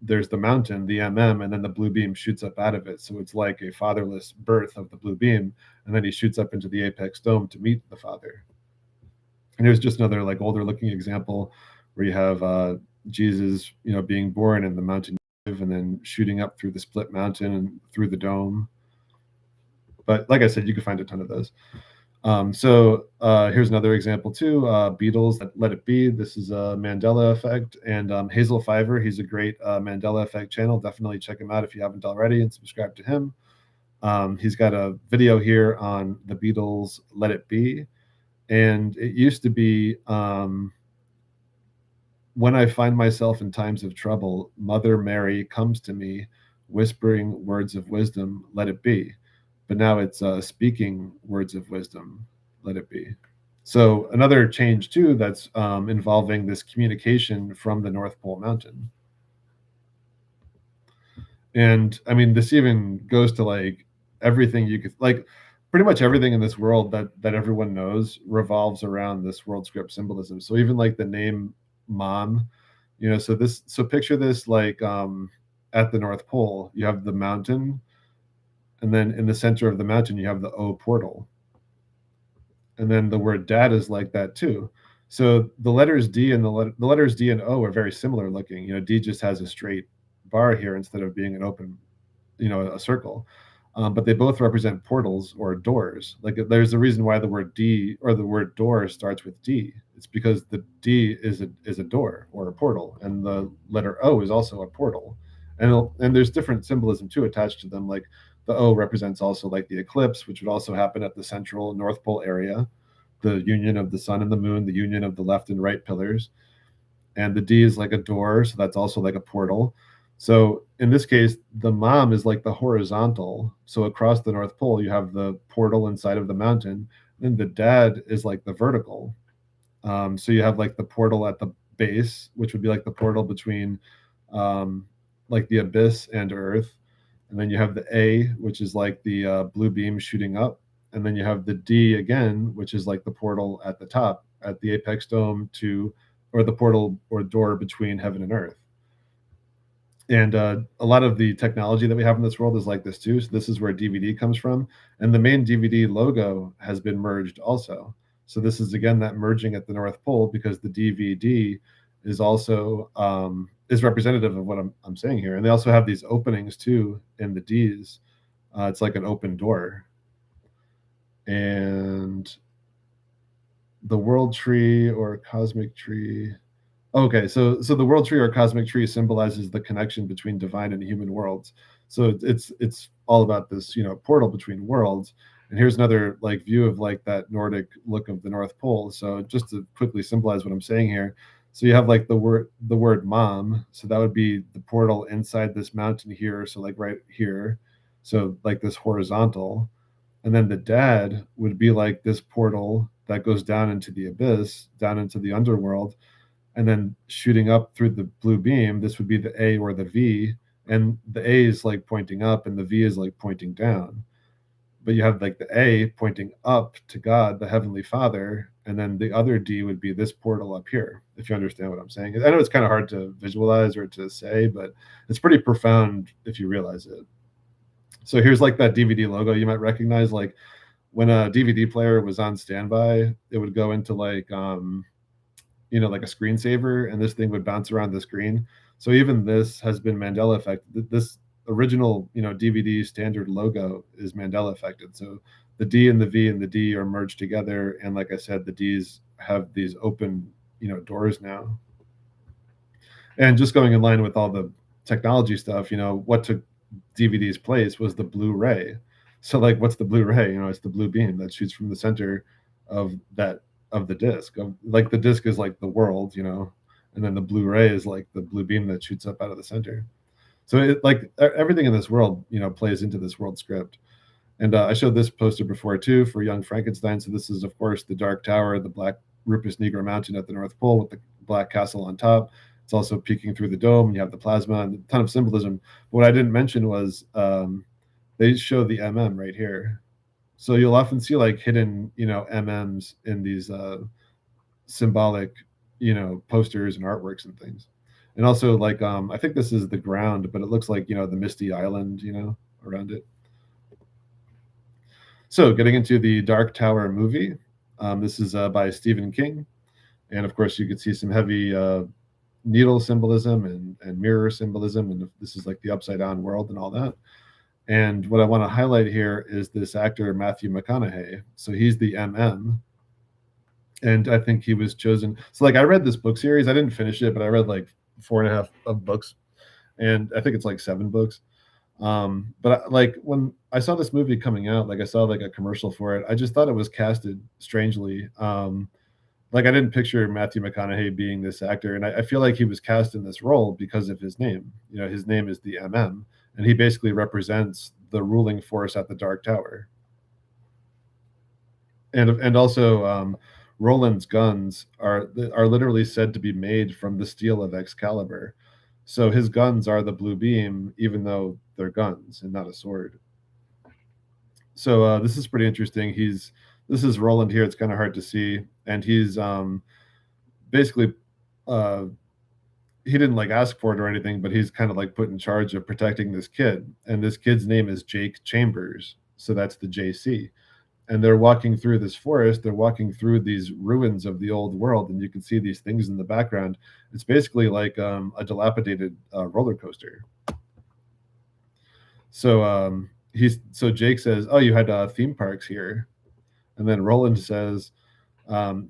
there's the mountain, the MM, and then the blue beam shoots up out of it. So it's like a fatherless birth of the blue beam, and then he shoots up into the apex dome to meet the father. And there's just another like older looking example where you have Jesus, being born in the mountain and then shooting up through the split mountain and through the dome. But like I said, you can find a ton of those. So here's another example too. Beatles, Let It Be. This is a Mandela Effect. And Hazel Fiver, he's a great Mandela Effect channel. Definitely check him out if you haven't already and subscribe to him. He's got a video here on the Beatles, Let It Be. And it used to be, when I find myself in times of trouble, Mother Mary comes to me, whispering words of wisdom, let it be. But now it's speaking words of wisdom, let it be. So another change too that's involving this communication from the North Pole mountain. And I mean, this even goes to like everything you could, like pretty much everything in this world that everyone knows revolves around this world script symbolism. So even like the name Mom, so picture this like at the North Pole, you have the mountain, and then in the center of the mountain, you have the O portal. And then the word dad is like that too. So the letters D and the letters D and O are very similar looking. D just has a straight bar here instead of being an open, a circle. But they both represent portals or doors. Like there's a reason why the word D or the word door starts with D. It's because the D is a door or a portal, and the letter O is also a portal. And there's different symbolism too attached to them. Like the O represents also like the eclipse, which would also happen at the central North Pole area, the union of the sun and the moon, the union of the left and right pillars. And the D is like a door, so that's also like a portal. So in this case, the Mom is like the horizontal. So across the North Pole, you have the portal inside of the mountain. Then the dad is like the vertical. So you have like the portal at the base, which would be like the portal between like the abyss and earth. And then you have the A, which is like the blue beam shooting up. And then you have the D again, which is like the portal at the top, at the apex dome or the portal or door between heaven and earth. And a lot of the technology that we have in this world is like this too. So this is where DVD comes from. And the main DVD logo has been merged also. So this is again that merging at the North Pole, because the DVD is also is representative of what I'm saying here. And they also have these openings too in the Ds. It's like an open door. And the world tree or cosmic tree. Okay, so the world tree or cosmic tree symbolizes the connection between divine and human worlds. So it's all about this, portal between worlds. And here's another like view of like that Nordic look of the North Pole. So just to quickly symbolize what I'm saying here. So you have like the word mom. So that would be the portal inside this mountain here. So like right here. So like this horizontal. And then the dad would be like this portal that goes down into the abyss, down into the underworld, and then shooting up through the blue beam. This would be the A or the V, and the A is like pointing up and the V is like pointing down. But you have like the A pointing up to God, the Heavenly Father, and then the other D would be this portal up here, if you understand what I'm saying. I know it's kind of hard to visualize or to say, but it's pretty profound if you realize it. So here's like that DVD logo you might recognize. Like when a DVD player was on standby, it would go into like like a screensaver, and this thing would bounce around the screen. So even this has been Mandela affected. This original DVD standard logo is Mandela affected. So the D and the V and the D are merged together, and like I said, the D's have these open doors now. And just going in line with all the technology stuff, what took DVD's place was the Blu-ray. So like, what's the Blu-ray? It's the blue beam that shoots from the center of the disc. Like the disc is like the world, and then the Blu-ray is like the blue beam that shoots up out of the center. So it like everything in this world, plays into this world script. And I showed this poster before too for Young Frankenstein. So this is of course the Dark Tower, the Black Rupus Nigra Mountain at the North Pole with the Black Castle on top. It's also peeking through the dome. You have the plasma and a ton of symbolism. What I didn't mention was they show the MM right here. So you'll often see like hidden, MMs in these symbolic, posters and artworks and things. And also like I think this is the ground, but it looks like, the misty island, around it. So getting into the Dark Tower movie. This is by Stephen King. And of course you could see some heavy needle symbolism and mirror symbolism, and this is like the upside down world and all that. And what I want to highlight here is this actor Matthew McConaughey. So he's the MM, and I think he was chosen. So like I read this book series. I didn't finish it, but I read like 4.5 of books, and I think it's like 7 books. But like when I saw this movie coming out, like I saw like a commercial for it, I just thought it was casted strangely. Like I didn't picture Matthew McConaughey being this actor, and I feel like he was cast in this role because of his name. His name is the MM, and he basically represents the ruling force at the Dark Tower. And also, Roland's guns are literally said to be made from the steel of Excalibur. So his guns are the blue beam, even though they're guns and not a sword. So this is pretty interesting. This is Roland here. It's kind of hard to see, and he's basically he didn't like ask for it or anything, but he's kind of like put in charge of protecting this kid, and this kid's name is Jake Chambers. So that's the JC. And they're walking through this forest. They're walking through these ruins of the old world, and you can see these things in the background. It's basically like a dilapidated roller coaster. So Jake says, "Oh, you had theme parks here," and then Roland says,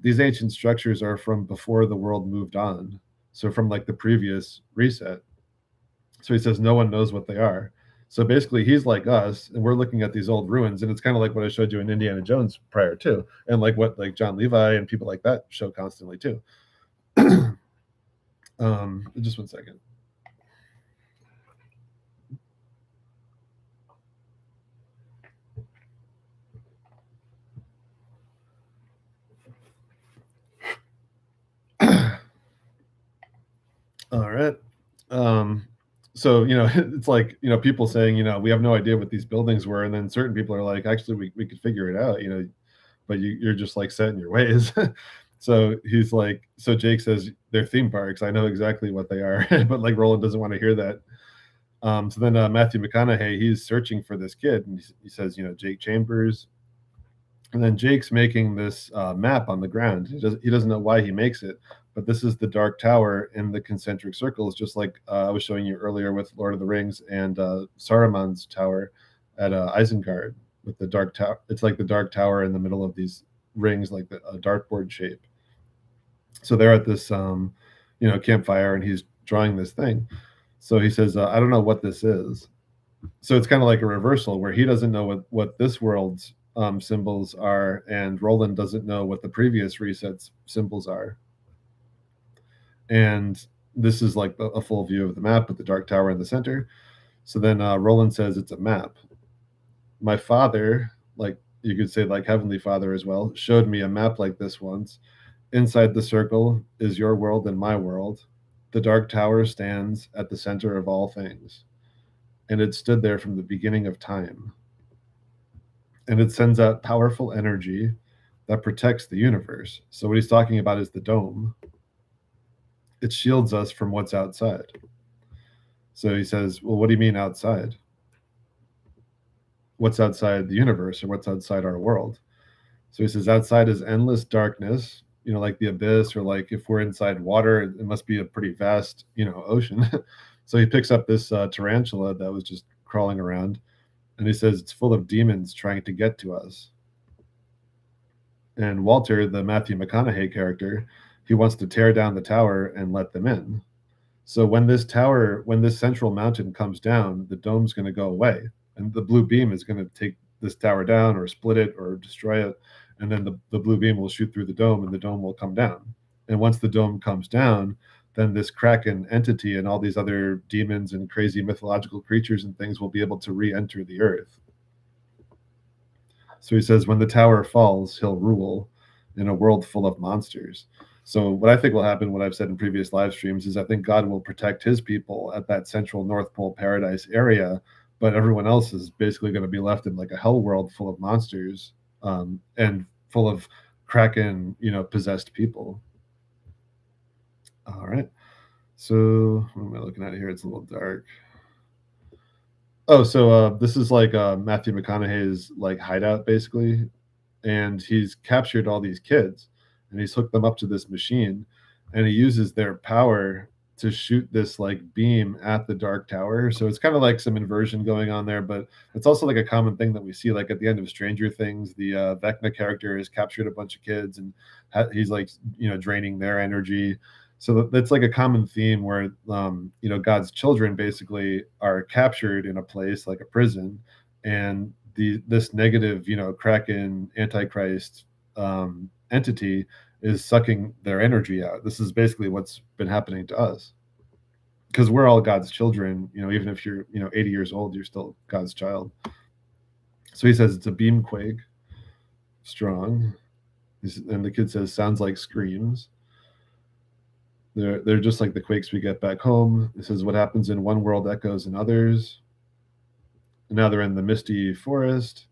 "These ancient structures are from before the world moved on, so from like the previous reset." So he says, "No one knows what they are." So basically, he's like us, and we're looking at these old ruins, and it's kind of like what I showed you in Indiana Jones prior to, and like what like John Levi and people like that show constantly too. Just one second. All right. So it's like people saying we have no idea what these buildings were, and then certain people are like, actually we could figure it out, but you're just like set in your ways. So he's like, so Jake says they're theme parks. I know exactly what they are, but like Roland doesn't want to hear that. So then Matthew McConaughey, he's searching for this kid, and he says, Jake Chambers. And then Jake's making this map on the ground. He doesn't know why he makes it, but this is the Dark Tower in the concentric circles, just like I was showing you earlier with Lord of the Rings and Saruman's tower at Isengard with the Dark Tower. It's like the Dark Tower in the middle of these rings, like a dartboard shape. So they're at this, campfire, and he's drawing this thing. So he says, "I don't know what this is." So it's kind of like a reversal where he doesn't know what this world's symbols are, and Roland doesn't know what the previous reset's symbols are. And this is like a full view of the map with the Dark Tower in the center. So then Roland says it's a map. My father, like you could say like Heavenly Father as well, showed me a map like this once. Inside the circle is your world and my world. The Dark Tower stands at the center of all things, and it stood there from the beginning of time. And it sends out powerful energy that protects the universe. So what he's talking about is the dome. It shields us from what's outside. So he says, well, what do you mean outside? What's outside the universe, or what's outside our world? So he says outside is endless darkness, like the abyss, or like if we're inside water, it must be a pretty vast, ocean. So he picks up this tarantula that was just crawling around, and he says it's full of demons trying to get to us. And Walter, the Matthew McConaughey character, he wants to tear down the tower and let them in. So when this central mountain comes down, the dome's going to go away, and the blue beam is going to take this tower down or split it or destroy it. And then the blue beam will shoot through the dome, and the dome will come down. And once the dome comes down, then this Kraken entity and all these other demons and crazy mythological creatures and things will be able to re-enter the earth. So he says, when the tower falls, he'll rule in a world full of monsters. So what I think will happen, what I've said in previous live streams, is I think God will protect his people at that central North Pole paradise area, but everyone else is basically going to be left in like a hell world full of monsters and full of Kraken, possessed people. All right. So what am I looking at here? It's a little dark. Oh, so this is like Matthew McConaughey's like hideout basically, and he's captured all these kids, and he's hooked them up to this machine, and he uses their power to shoot this like beam at the Dark Tower. So it's kind of like some inversion going on there, but it's also like a common thing that we see like at the end of Stranger Things. The Vecna character has captured a bunch of kids, and he's like draining their energy. So that's like a common theme where God's children basically are captured in a place like a prison, and this negative Kraken Antichrist entity is sucking their energy out. This is basically what's been happening to us, because we're all God's children. Even if you're 80 years old, you're still God's child. So he says it's a beam quake, strong, and the kid says sounds like screams. They're just like the quakes we get back home. This is what happens in one world echoes in others. And now they're in the misty forest,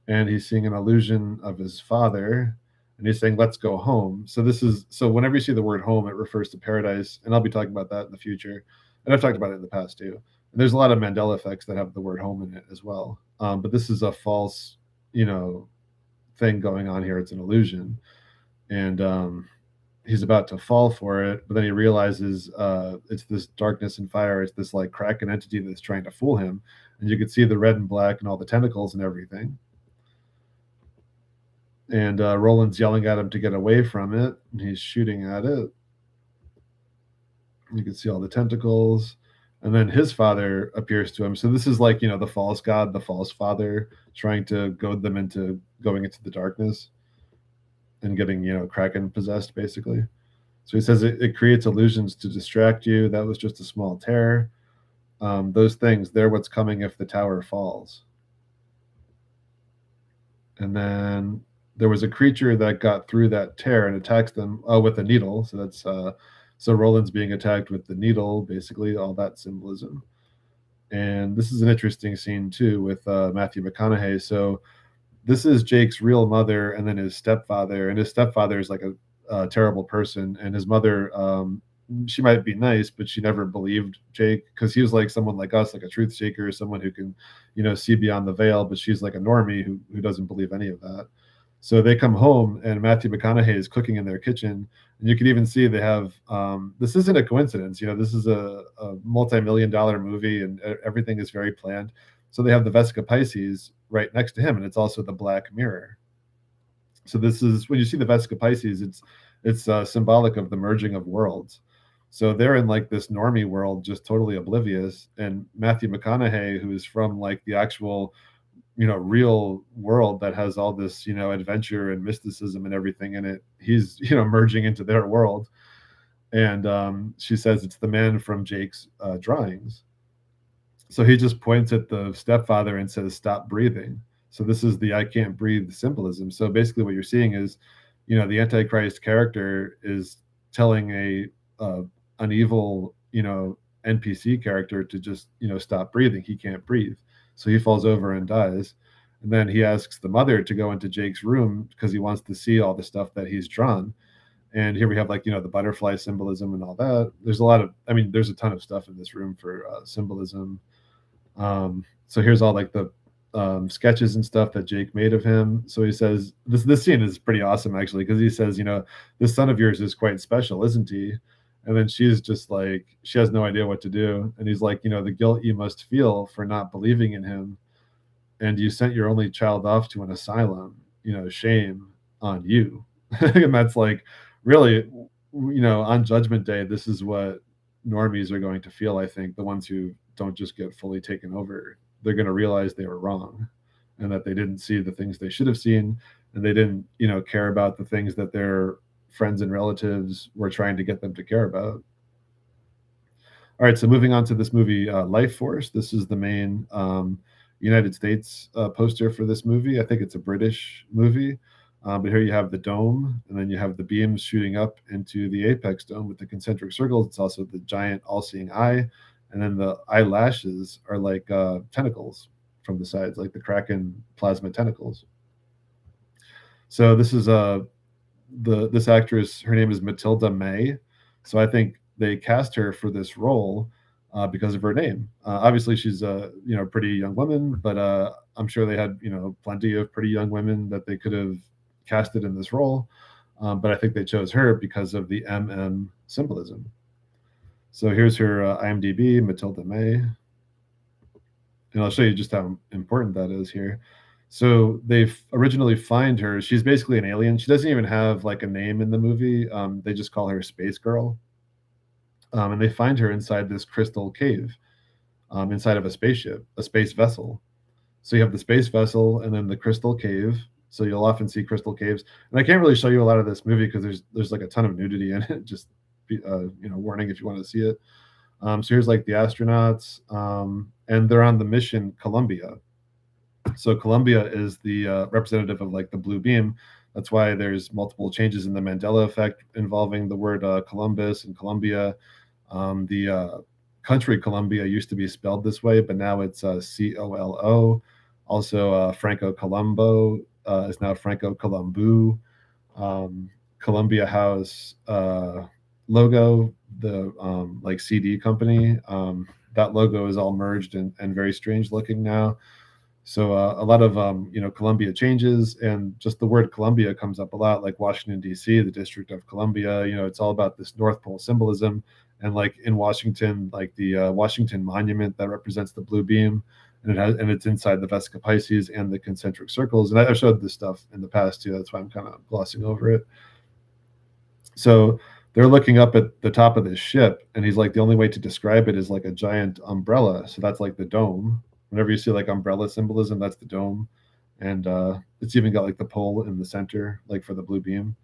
and he's seeing an illusion of his father, and he's saying, let's go home. So whenever you see the word home, it refers to paradise, and I'll be talking about that in the future. And I've talked about it in the past too. And there's a lot of Mandela effects that have the word home in it as well. But this is a false, thing going on here. It's an illusion. And he's about to fall for it, but then he realizes it's this darkness and fire. It's this like Kraken entity that's trying to fool him, and you can see the red and black and all the tentacles and everything. And Roland's yelling at him to get away from it, and he's shooting at it. You can see all the tentacles, and then his father appears to him. So this is like the false god, the false father, trying to goad them into going into the darkness and getting Kraken possessed basically. So he says it creates illusions to distract you. That was just a small tear. Those things, they're what's coming if the tower falls. And then there was a creature that got through that tear and attacks them with a needle. So that's so Roland's being attacked with the needle, basically all that symbolism. And this is an interesting scene too with Matthew McConaughey. So this is Jake's real mother, and then his stepfather. And his stepfather is like a terrible person, and his mother, she might be nice, but she never believed Jake, because he was like someone like us, like a truth seeker, someone who can see beyond the veil. But she's like a normie who doesn't believe any of that. So they come home and Matthew McConaughey is cooking in their kitchen, and you can even see they have this isn't a coincidence. This is a multi-million-dollar movie, and everything is very planned. So they have the Vesica Pisces right next to him, and it's also the Black Mirror. So this is when you see the Vesica Pisces, it's symbolic of the merging of worlds. So they're in like this normie world, just totally oblivious, and Matthew McConaughey, who is from like the actual real world that has all this adventure and mysticism and everything in it, he's merging into their world. And she says it's the man from Jake's drawings. So he just points at the stepfather and says, "Stop breathing." So this is the "I can't breathe" symbolism. So basically what you're seeing is the Antichrist character is telling an evil NPC character to just stop breathing. He can't breathe, so he falls over and dies. And then he asks the mother to go into Jake's room because he wants to see all the stuff that he's drawn. And here we have like the butterfly symbolism and all that. There's a lot of, there's a ton of stuff in this room for symbolism. So here's all like the sketches and stuff that Jake made of him. So he says this scene is pretty awesome actually, because he says, "This son of yours is quite special, isn't he?" And then she's just like, she has no idea what to do. And he's like, "The guilt you must feel for not believing in him, and you sent your only child off to an asylum. Shame on you." And that's like, really, on Judgment Day, this is what normies are going to feel. I think the ones who don't just get fully taken over, they're going to realize they were wrong, and that they didn't see the things they should have seen, and they didn't care about the things that their friends and relatives were trying to get them to care about. All right, so moving on to this movie, Life Force. This is the main United States poster for this movie. I think it's a British movie. But here you have the dome, and then you have the beams shooting up into the apex dome with the concentric circles. It's also the giant all-seeing eye, and then the eyelashes are like tentacles from the sides, like the Kraken plasma tentacles. So this is this actress. Her name is Matilda May. So I think they cast her for this role because of her name. Obviously, she's a pretty young woman, but I'm sure they had plenty of pretty young women that they could have casted in this role, but I think they chose her because of the MM symbolism. So here's her IMDb, Matilda May, and I'll show you just how important that is here. So they originally find her. She's basically an alien. She doesn't even have like a name in the movie. They just call her Space Girl, and they find her inside this crystal cave, inside of a spaceship, a space vessel. So you have the space vessel and then the crystal cave. So you'll often see crystal caves, and I can't really show you a lot of this movie because there's like a ton of nudity in it. Just warning if you want to see it. So here's like the astronauts, and they're on the mission Columbia. So Columbia is the representative of like the blue beam. That's why there's multiple changes in the Mandela effect involving the word Columbus and Columbia. The country Colombia used to be spelled this way, but now it's COLO. Also, Franco Colombo is now Franco Colombu. Columbia House logo, the like CD company, that logo is all merged and very strange looking now. So a lot of Columbia changes, and just the word Columbia comes up a lot, like Washington D.C., the District of Columbia. It's all about this North Pole symbolism, and like in Washington, like the Washington Monument that represents the blue beam, and it's inside the Vesica Pisces and the concentric circles. And I've showed this stuff in the past too. That's why I'm kind of glossing over it. So they're looking up at the top of this ship, and he's like, the only way to describe it is like a giant umbrella. So that's like the dome. Whenever you see like umbrella symbolism, that's the dome. And it's even got like the pole in the center, like for the blue beam.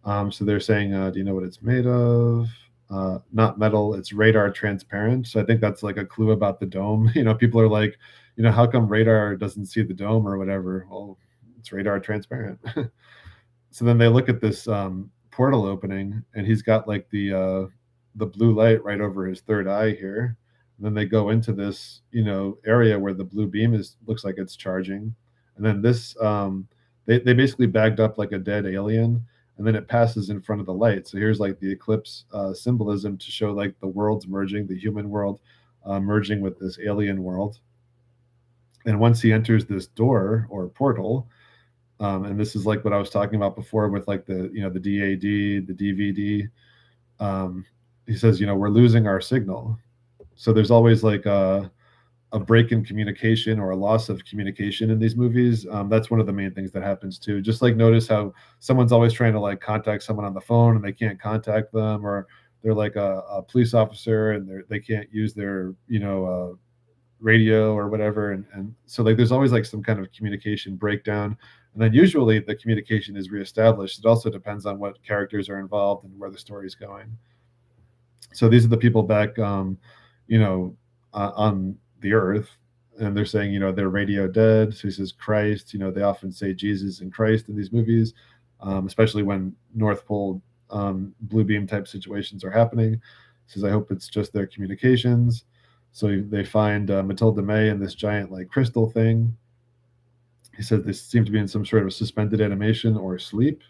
So they're saying, do you know what it's made of? Not metal, it's radar transparent. So I think that's like a clue about the dome. People are like, how come radar doesn't see the dome or whatever? Well, it's radar transparent. So then they look at this portal opening, and he's got like the blue light right over his third eye here. And then they go into this area where the blue beam looks like it's charging, and then this they basically bagged up like a dead alien, and then it passes in front of the light. So here's like the eclipse symbolism to show like the worlds merging, the human world merging with this alien world. And once he enters this door or portal, And this is like what I was talking about before with like the the DAD, the DVD. He says, we're losing our signal. So there's always like a break in communication or a loss of communication in these movies. That's one of the main things that happens too. Just like notice how someone's always trying to like contact someone on the phone and they can't contact them, or they're like a police officer and they can't use their radio or whatever, and so like there's always like some kind of communication breakdown, and then usually the communication is reestablished. It also depends on what characters are involved and where the story is going. So these are the people back on the earth, and they're saying they're radio dead. So he says Christ. They often say Jesus and Christ in these movies, especially when North Pole blue beam type situations are happening. He says I hope it's just their communications. So they find Matilda May in this giant like crystal thing. He says they seem to be in some sort of suspended animation or sleep.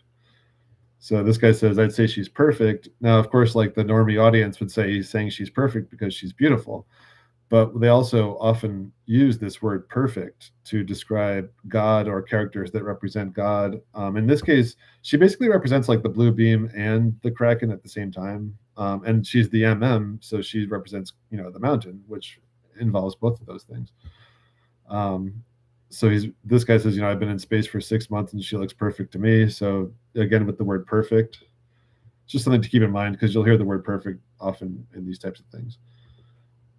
So this guy says, I'd say she's perfect. Now, of course, like the normie audience would say he's saying she's perfect because she's beautiful. But they also often use this word perfect to describe God or characters that represent God. In this case, she basically represents like the blue beam and the Kraken at the same time. And she's the so she represents, the mountain, which involves both of those things. So this guy says, I've been in space for 6 months and she looks perfect to me. So again, with the word perfect, it's just something to keep in mind because you'll hear the word perfect often in these types of things.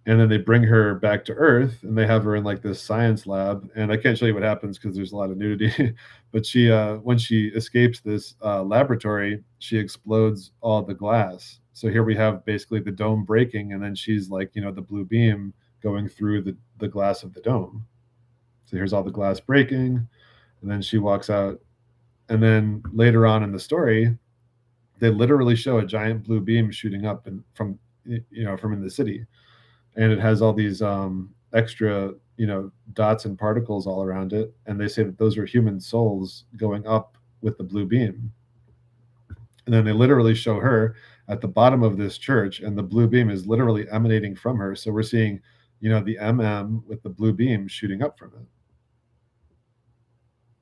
And then they bring her back to Earth and they have her in like this science lab. And I can't show you what happens because there's a lot of nudity, but she, when she escapes this laboratory, she explodes all the glass. So here we have basically the dome breaking, and then she's like, the blue beam going through the glass of the dome. So here's all the glass breaking, and then she walks out. And then later on in the story, they literally show a giant blue beam shooting up from in the city. And it has all these extra, dots and particles all around it. And they say that those are human souls going up with the blue beam. And then they literally show her at the bottom of this church, and the blue beam is literally emanating from her. So we're seeing, the with the blue beam shooting up from it.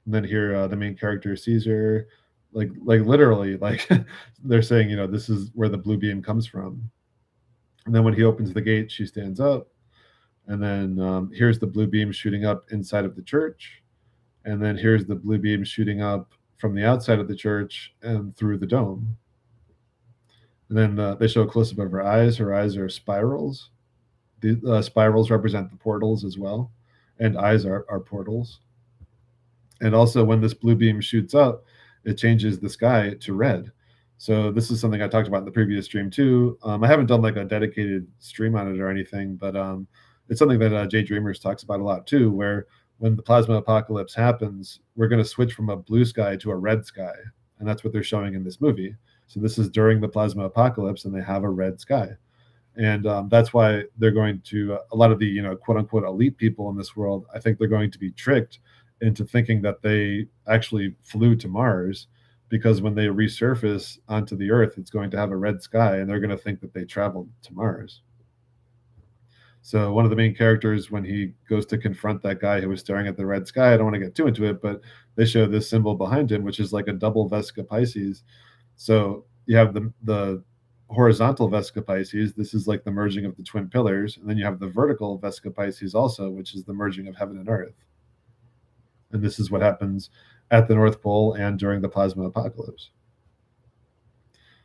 And then here, the main character sees her, like literally, like they're saying, this is where the blue beam comes from. And then when he opens the gate, she stands up. And then here's the blue beam shooting up inside of the church. And then here's the blue beam shooting up from the outside of the church and through the dome. And then they show a close-up of her eyes. Her eyes are spirals. The spirals represent the portals as well. And eyes are portals. And also when this blue beam shoots up, it changes the sky to red. So this is something I talked about in the previous stream too. I haven't done like a dedicated stream on it or anything, but it's something that Jay Dreamers talks about a lot too, where when the plasma apocalypse happens, we're going to switch from a blue sky to a red sky. And that's what they're showing in this movie. So this is during the plasma apocalypse and they have a red sky. And that's why they're going to, a lot of the, quote unquote, elite people in this world, I think they're going to be tricked into thinking that they actually flew to Mars, because when they resurface onto the Earth, it's going to have a red sky, and they're going to think that they traveled to Mars. So one of the main characters, when he goes to confront that guy who was staring at the red sky, I don't want to get too into it, but they show this symbol behind him, which is like a double Vesica Pisces. So you have the horizontal Vesica Pisces. This is like the merging of the twin pillars. And then you have the vertical Vesica Pisces also, which is the merging of heaven and earth. And this is what happens at the North Pole and during the plasma apocalypse.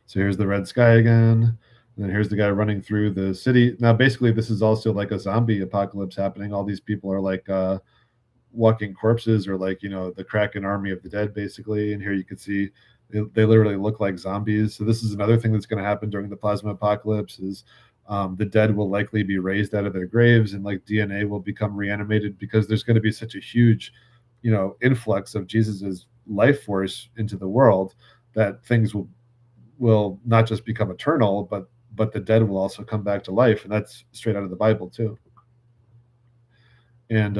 So here's the red sky again. And then here's the guy running through the city. Now, basically, this is also like a zombie apocalypse happening. All these people are like walking corpses, or like, the Kraken army of the dead, basically. And here you can see they literally look like zombies. So this is another thing that's going to happen during the plasma apocalypse is the dead will likely be raised out of their graves, and like DNA will become reanimated, because there's going to be such a huge influx of Jesus's life force into the world that things will not just become eternal, but the dead will also come back to life. And that's straight out of the Bible too. And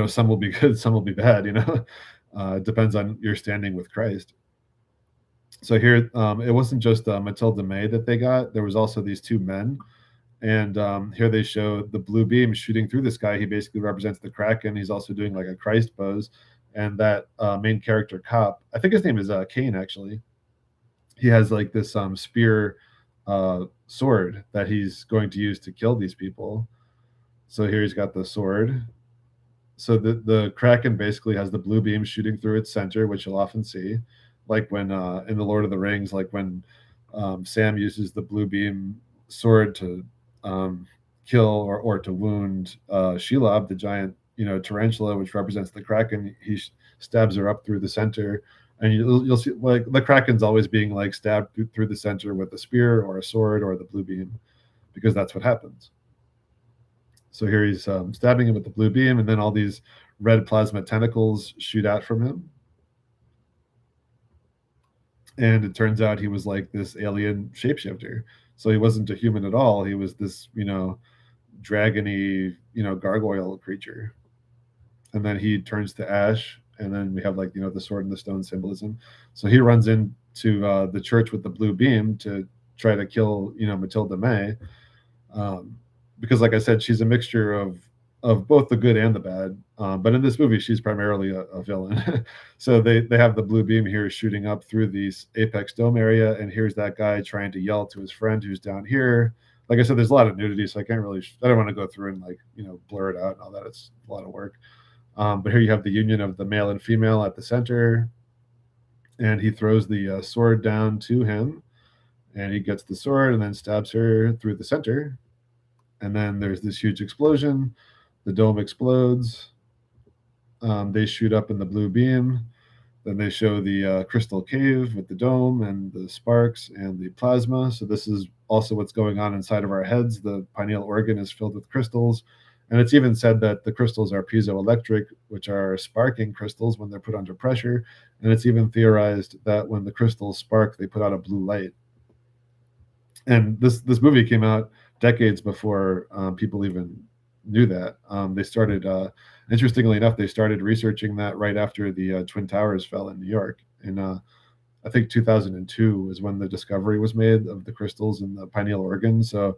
some will be good, some will be bad, it depends on your standing with Christ. So here, it wasn't just Matilda May that they got. There was also these two men. And here they show the blue beam shooting through the sky. He basically represents the Kraken. He's also doing like a Christ pose. And that main character cop, I think his name is Kane actually. He has like this spear sword that he's going to use to kill these people. So here he's got the sword. So the Kraken basically has the blue beam shooting through its center, which you'll often see, like when in the Lord of the Rings, like when Sam uses the blue beam sword to um, kill or to wound Shelob, the giant tarantula, which represents the Kraken. He stabs her up through the center, and you'll see like the Kraken's always being like stabbed through the center with a spear or a sword or the blue beam, because that's what happens. So here he's stabbing him with the blue beam, and then all these red plasma tentacles shoot out from him. And it turns out he was like this alien shapeshifter. So he wasn't a human at all. He was this, dragony, gargoyle creature. And then he turns to ash, and then we have like, the sword and the stone symbolism. So he runs into the church with the blue beam to try to kill, Matilda May. Because like I said, she's a mixture of both the good and the bad. But in this movie, she's primarily a villain. So they have the blue beam here shooting up through the Apex Dome area, and here's that guy trying to yell to his friend who's down here. Like I said, there's a lot of nudity, so I can't really. I don't want to go through and like blur it out and all that. It's a lot of work. But here you have the union of the male and female at the center, and he throws the sword down to him, and he gets the sword and then stabs her through the center. And then there's this huge explosion. The dome explodes. They shoot up in the blue beam. Then they show the crystal cave with the dome and the sparks and the plasma. So this is also what's going on inside of our heads. The pineal organ is filled with crystals. And it's even said that the crystals are piezoelectric, which are sparking crystals when they're put under pressure. And it's even theorized that when the crystals spark, they put out a blue light. And this movie came out decades before people even knew that. They started, interestingly enough, they started researching that right after the Twin Towers fell in New York. And I think 2002 was when the discovery was made of the crystals in the pineal organ. So,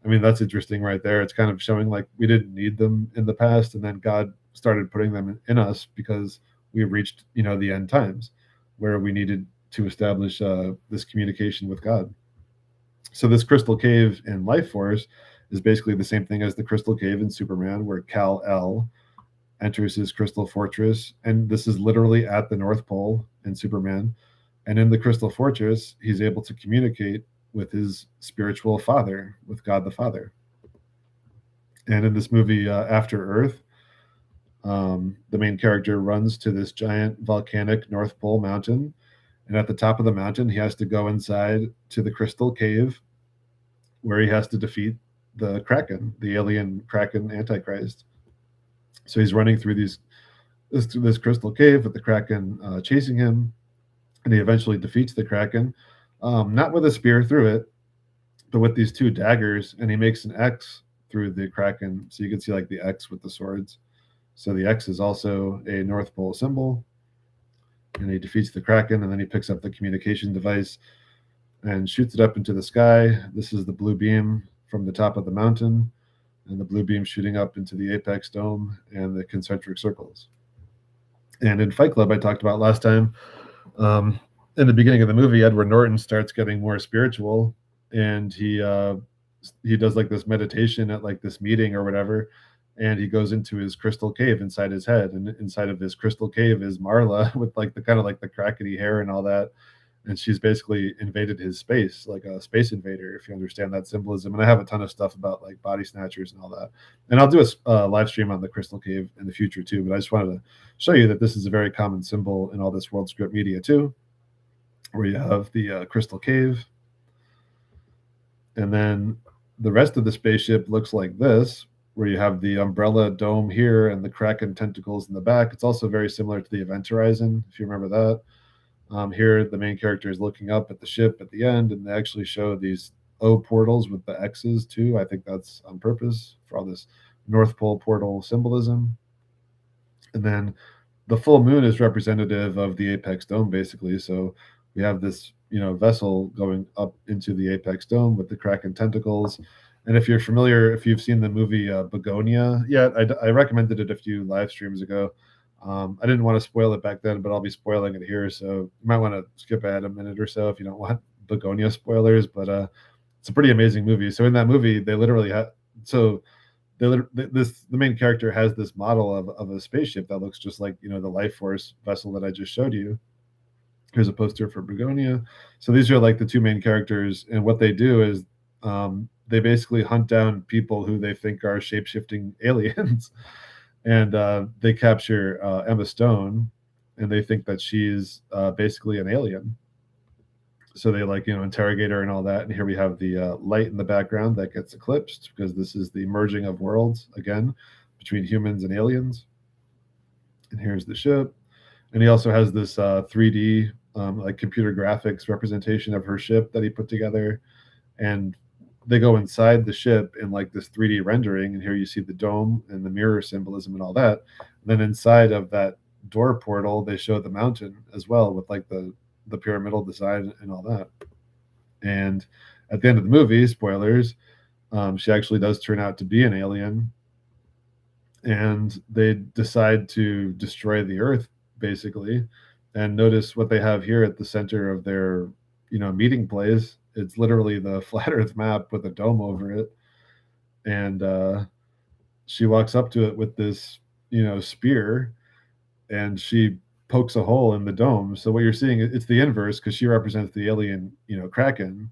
I mean, that's interesting right there. It's kind of showing like we didn't need them in the past, and then God started putting them in us because we reached, the end times where we needed to establish this communication with God. So this crystal cave in Life Force is basically the same thing as the crystal cave in Superman, where Kal-El enters his crystal fortress. And this is literally at the North Pole in Superman. And in the crystal fortress, he's able to communicate with his spiritual father, with God the Father. And in this movie, After Earth, the main character runs to this giant volcanic North Pole mountain. And at the top of the mountain, he has to go inside to the crystal cave where he has to defeat the Kraken, the alien Kraken Antichrist. So he's running through this crystal cave with the Kraken chasing him, and he eventually defeats the Kraken, not with a spear through it, but with these two daggers, and he makes an X through the Kraken. So you can see like the X with the swords. So the X is also a North Pole symbol. And he defeats the Kraken, and then he picks up the communication device and shoots it up into the sky. This is the blue beam from the top of the mountain, and the blue beam shooting up into the Apex Dome and the concentric circles. And in Fight Club, I talked about last time, in the beginning of the movie, Edward Norton starts getting more spiritual, and he does like this meditation at like this meeting or whatever, and he goes into his crystal cave inside his head, and inside of this crystal cave is Marla with like the kind of like the crackety hair and all that, and she's basically invaded his space like a space invader, if you understand that symbolism. And I have a ton of stuff about like body snatchers and all that, and I'll do a live stream on the crystal cave in the future too, but I just wanted to show you that this is a very common symbol in all this world script media too, where you have the crystal cave, and then the rest of the spaceship looks like this, where you have the umbrella dome here and the Kraken tentacles in the back. It's also very similar to the Event Horizon, if you remember that. Here, the main character is looking up at the ship at the end, and they actually show these O portals with the X's too. I think that's on purpose for all this North Pole portal symbolism. And then the full moon is representative of the Apex Dome, basically. So we have this, vessel going up into the Apex Dome with the Kraken tentacles. And if you're familiar, if you've seen the movie Begonia yet, I recommended it a few live streams ago. I didn't want to spoil it back then, but I'll be spoiling it here. So you might want to skip ahead a minute or so if you don't want Begonia spoilers. But it's a pretty amazing movie. So in that movie, they literally had so the main character has this model of a spaceship that looks just like the Life Force vessel that I just showed you. Here's a poster for Begonia. So these are like the two main characters, and what they do is they basically hunt down people who they think are shape-shifting aliens, and they capture Emma Stone, and they think that she's basically an alien. So they interrogate her and all that. And here we have the light in the background that gets eclipsed because this is the merging of worlds again between humans and aliens. And here's the ship. And he also has this 3D like computer graphics representation of her ship that he put together. And they go inside the ship in like this 3D rendering. And here you see the dome and the mirror symbolism and all that. And then inside of that door portal, they show the mountain as well with like the pyramidal design and all that. And at the end of the movie, spoilers, she actually does turn out to be an alien. And they decide to destroy the Earth, basically. And notice what they have here at the center of their, meeting place. It's literally the flat Earth map with a dome over it. And she walks up to it with this, spear, and she pokes a hole in the dome. So what you're seeing, it's the inverse because she represents the alien, Kraken.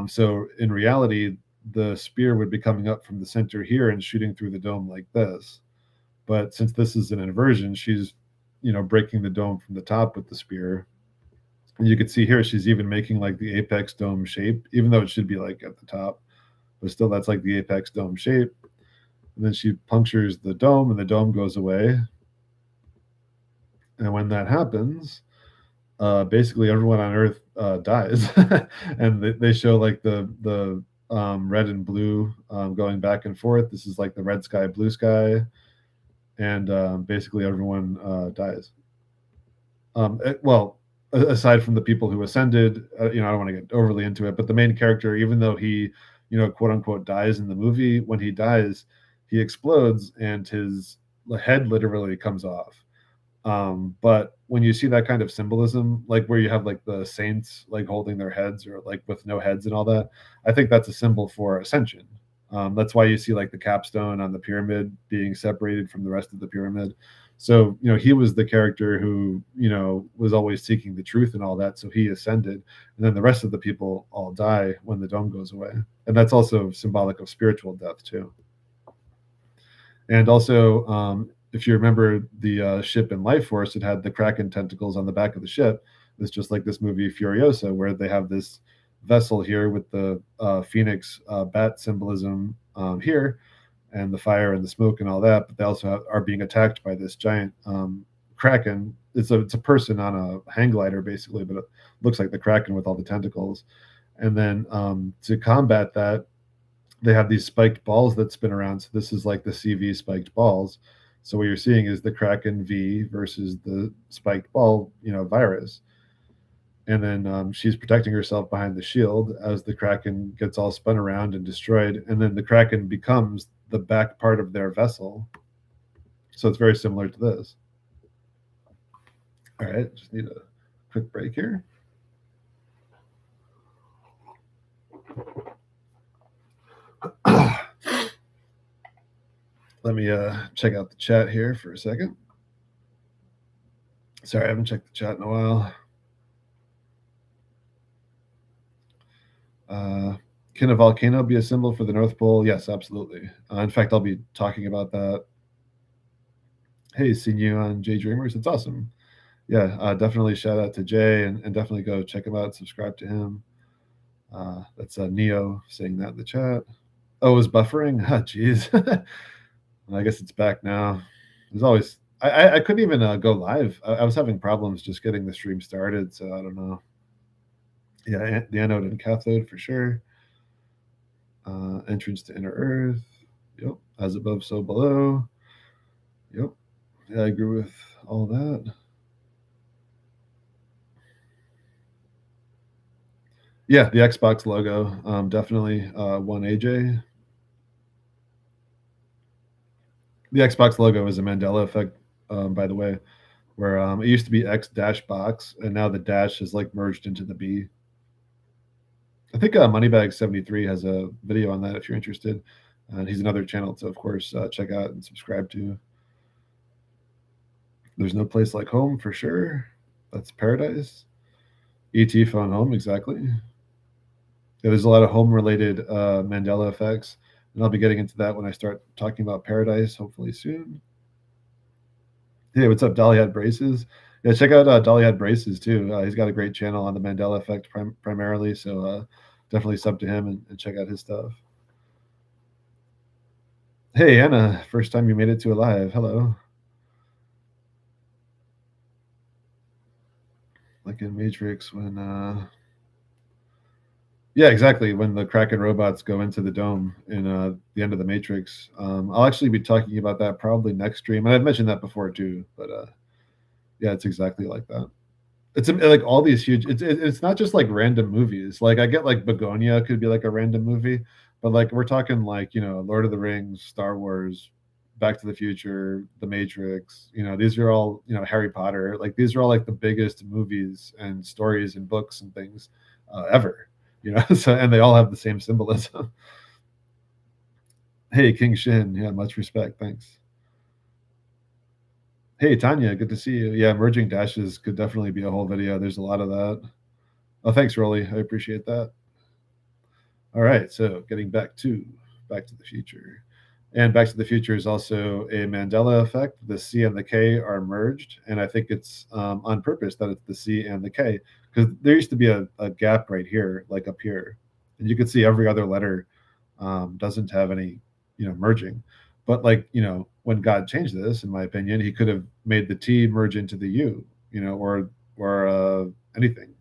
So in reality, the spear would be coming up from the center here and shooting through the dome like this. But since this is an inversion, she's, breaking the dome from the top with the spear. And you can see here, she's even making like the apex dome shape, even though it should be like at the top. But still, that's like the apex dome shape. And then she punctures the dome and the dome goes away. And when that happens, basically everyone on Earth dies, and they show like the red and blue going back and forth. This is like the red sky, blue sky, and basically everyone dies. Well, aside from the people who ascended, I don't want to get overly into it, but the main character, even though he, quote unquote, dies in the movie, when he dies, he explodes and his head literally comes off. But when you see that kind of symbolism, like where you have like the saints like holding their heads or like with no heads and all that, I think that's a symbol for ascension. That's why you see like the capstone on the pyramid being separated from the rest of the pyramid. So, he was the character who, was always seeking the truth and all that. So he ascended, and then the rest of the people all die when the dome goes away. And that's also symbolic of spiritual death too. And also, if you remember the ship in Life Force, it had the Kraken tentacles on the back of the ship. It's just like this movie Furiosa, where they have this vessel here with the phoenix bat symbolism here, and the fire and the smoke and all that. But they also are being attacked by this giant Kraken. It's a person on a hang glider, basically, but it looks like the Kraken with all the tentacles. And then to combat that, they have these spiked balls that spin around. So this is like the CV spiked balls. So what you're seeing is the Kraken V versus the spiked ball, virus. And then she's protecting herself behind the shield as the Kraken gets all spun around and destroyed. And then the Kraken becomes the back part of their vessel. So it's very similar to this. All right, just need a quick break here. Let me check out the chat here for a second. Sorry, I haven't checked the chat in a while. Can a volcano be a symbol for the North Pole? Yes, absolutely. In fact, I'll be talking about that. Hey, seeing you on Jay Dreamers. It's awesome. Yeah, definitely shout out to Jay, and definitely go check him out, subscribe to him. That's Neo saying that in the chat. Oh, it was buffering? Ah, geez. I guess it's back now. There's always I couldn't even go live. I was having problems just getting the stream started, so I don't know. Yeah, the anode and cathode for sure. Entrance to inner Earth. Yep. As above, so below. Yep. Yeah, I agree with all that. Yeah, the Xbox logo. Definitely one AJ. The Xbox logo is a Mandela effect by the way, where it used to be X dash box, and now the dash is like merged into the B. I think Moneybag73 has a video on that if you're interested. And he's another channel to, of course, check out and subscribe to. There's no place like home for sure. That's paradise. ET phone home, exactly. Yeah, there's a lot of home-related Mandela effects, and I'll be getting into that when I start talking about paradise, hopefully soon. Hey, what's up, Dollyhead Braces? Yeah, check out Dollyhead Braces too. He's got a great channel on the Mandela effect primarily, so definitely sub to him and check out his stuff. Hey, Anna, first time you made it to a live. Hello. Like in Matrix when yeah, exactly. When the Kraken robots go into the dome in the end of the Matrix. I'll actually be talking about that probably next stream. And I've mentioned that before too, but yeah, it's exactly like that. It's like all these huge. It's not just like random movies. Like I get like Begonia could be like a random movie, but like we're talking like Lord of the Rings, Star Wars, Back to the Future, The Matrix. These are all Harry Potter. Like these are all like the biggest movies and stories and books and things ever. So and they all have the same symbolism. Hey, King Shin, yeah, much respect. Thanks. Hey, Tanya, good to see you. Yeah, merging dashes could definitely be a whole video. There's a lot of that. Oh, thanks, Rolly. I appreciate that. All right, so getting back to the Future. And Back to the Future is also a Mandela effect. The C and the K are merged, and I think it's on purpose that it's the C and the K, because there used to be a gap right here, like up here, and you could see every other letter doesn't have any, merging. But like, when God changed this, in my opinion, he could have made the T merge into the U, or anything.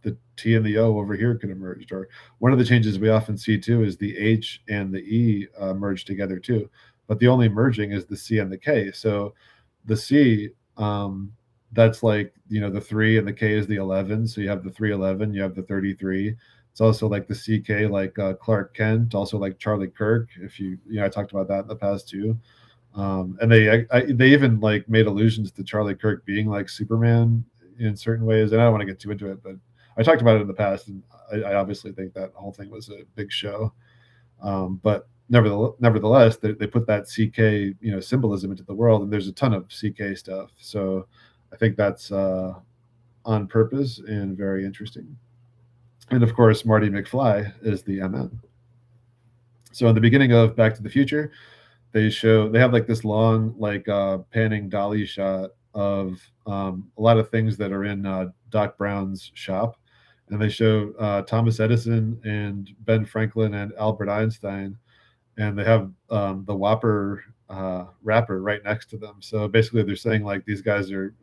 The T and the O over here could have merged. Or one of the changes we often see too is the H and the E merge together too. But the only merging is the C and the K. So the C, that's like, the 3 and the K is the 11. So you have the 311, you have the 33. It's also like the CK, like Clark Kent, also like Charlie Kirk. If I talked about that in the past too. And they even like made allusions to Charlie Kirk being like Superman in certain ways. And I don't want to get too into it, but I talked about it in the past, and I obviously think that whole thing was a big show. But nevertheless, they put that CK symbolism into the world, and there's a ton of CK stuff. So I think that's on purpose and very interesting. And of course, Marty McFly is the MM. So in the beginning of Back to the Future, they have like this long like panning dolly shot of a lot of things that are in Doc Brown's shop, and they show Thomas Edison and Ben Franklin and Albert Einstein, and they have the Whopper wrapper right next to them. So basically, they're saying like these guys are,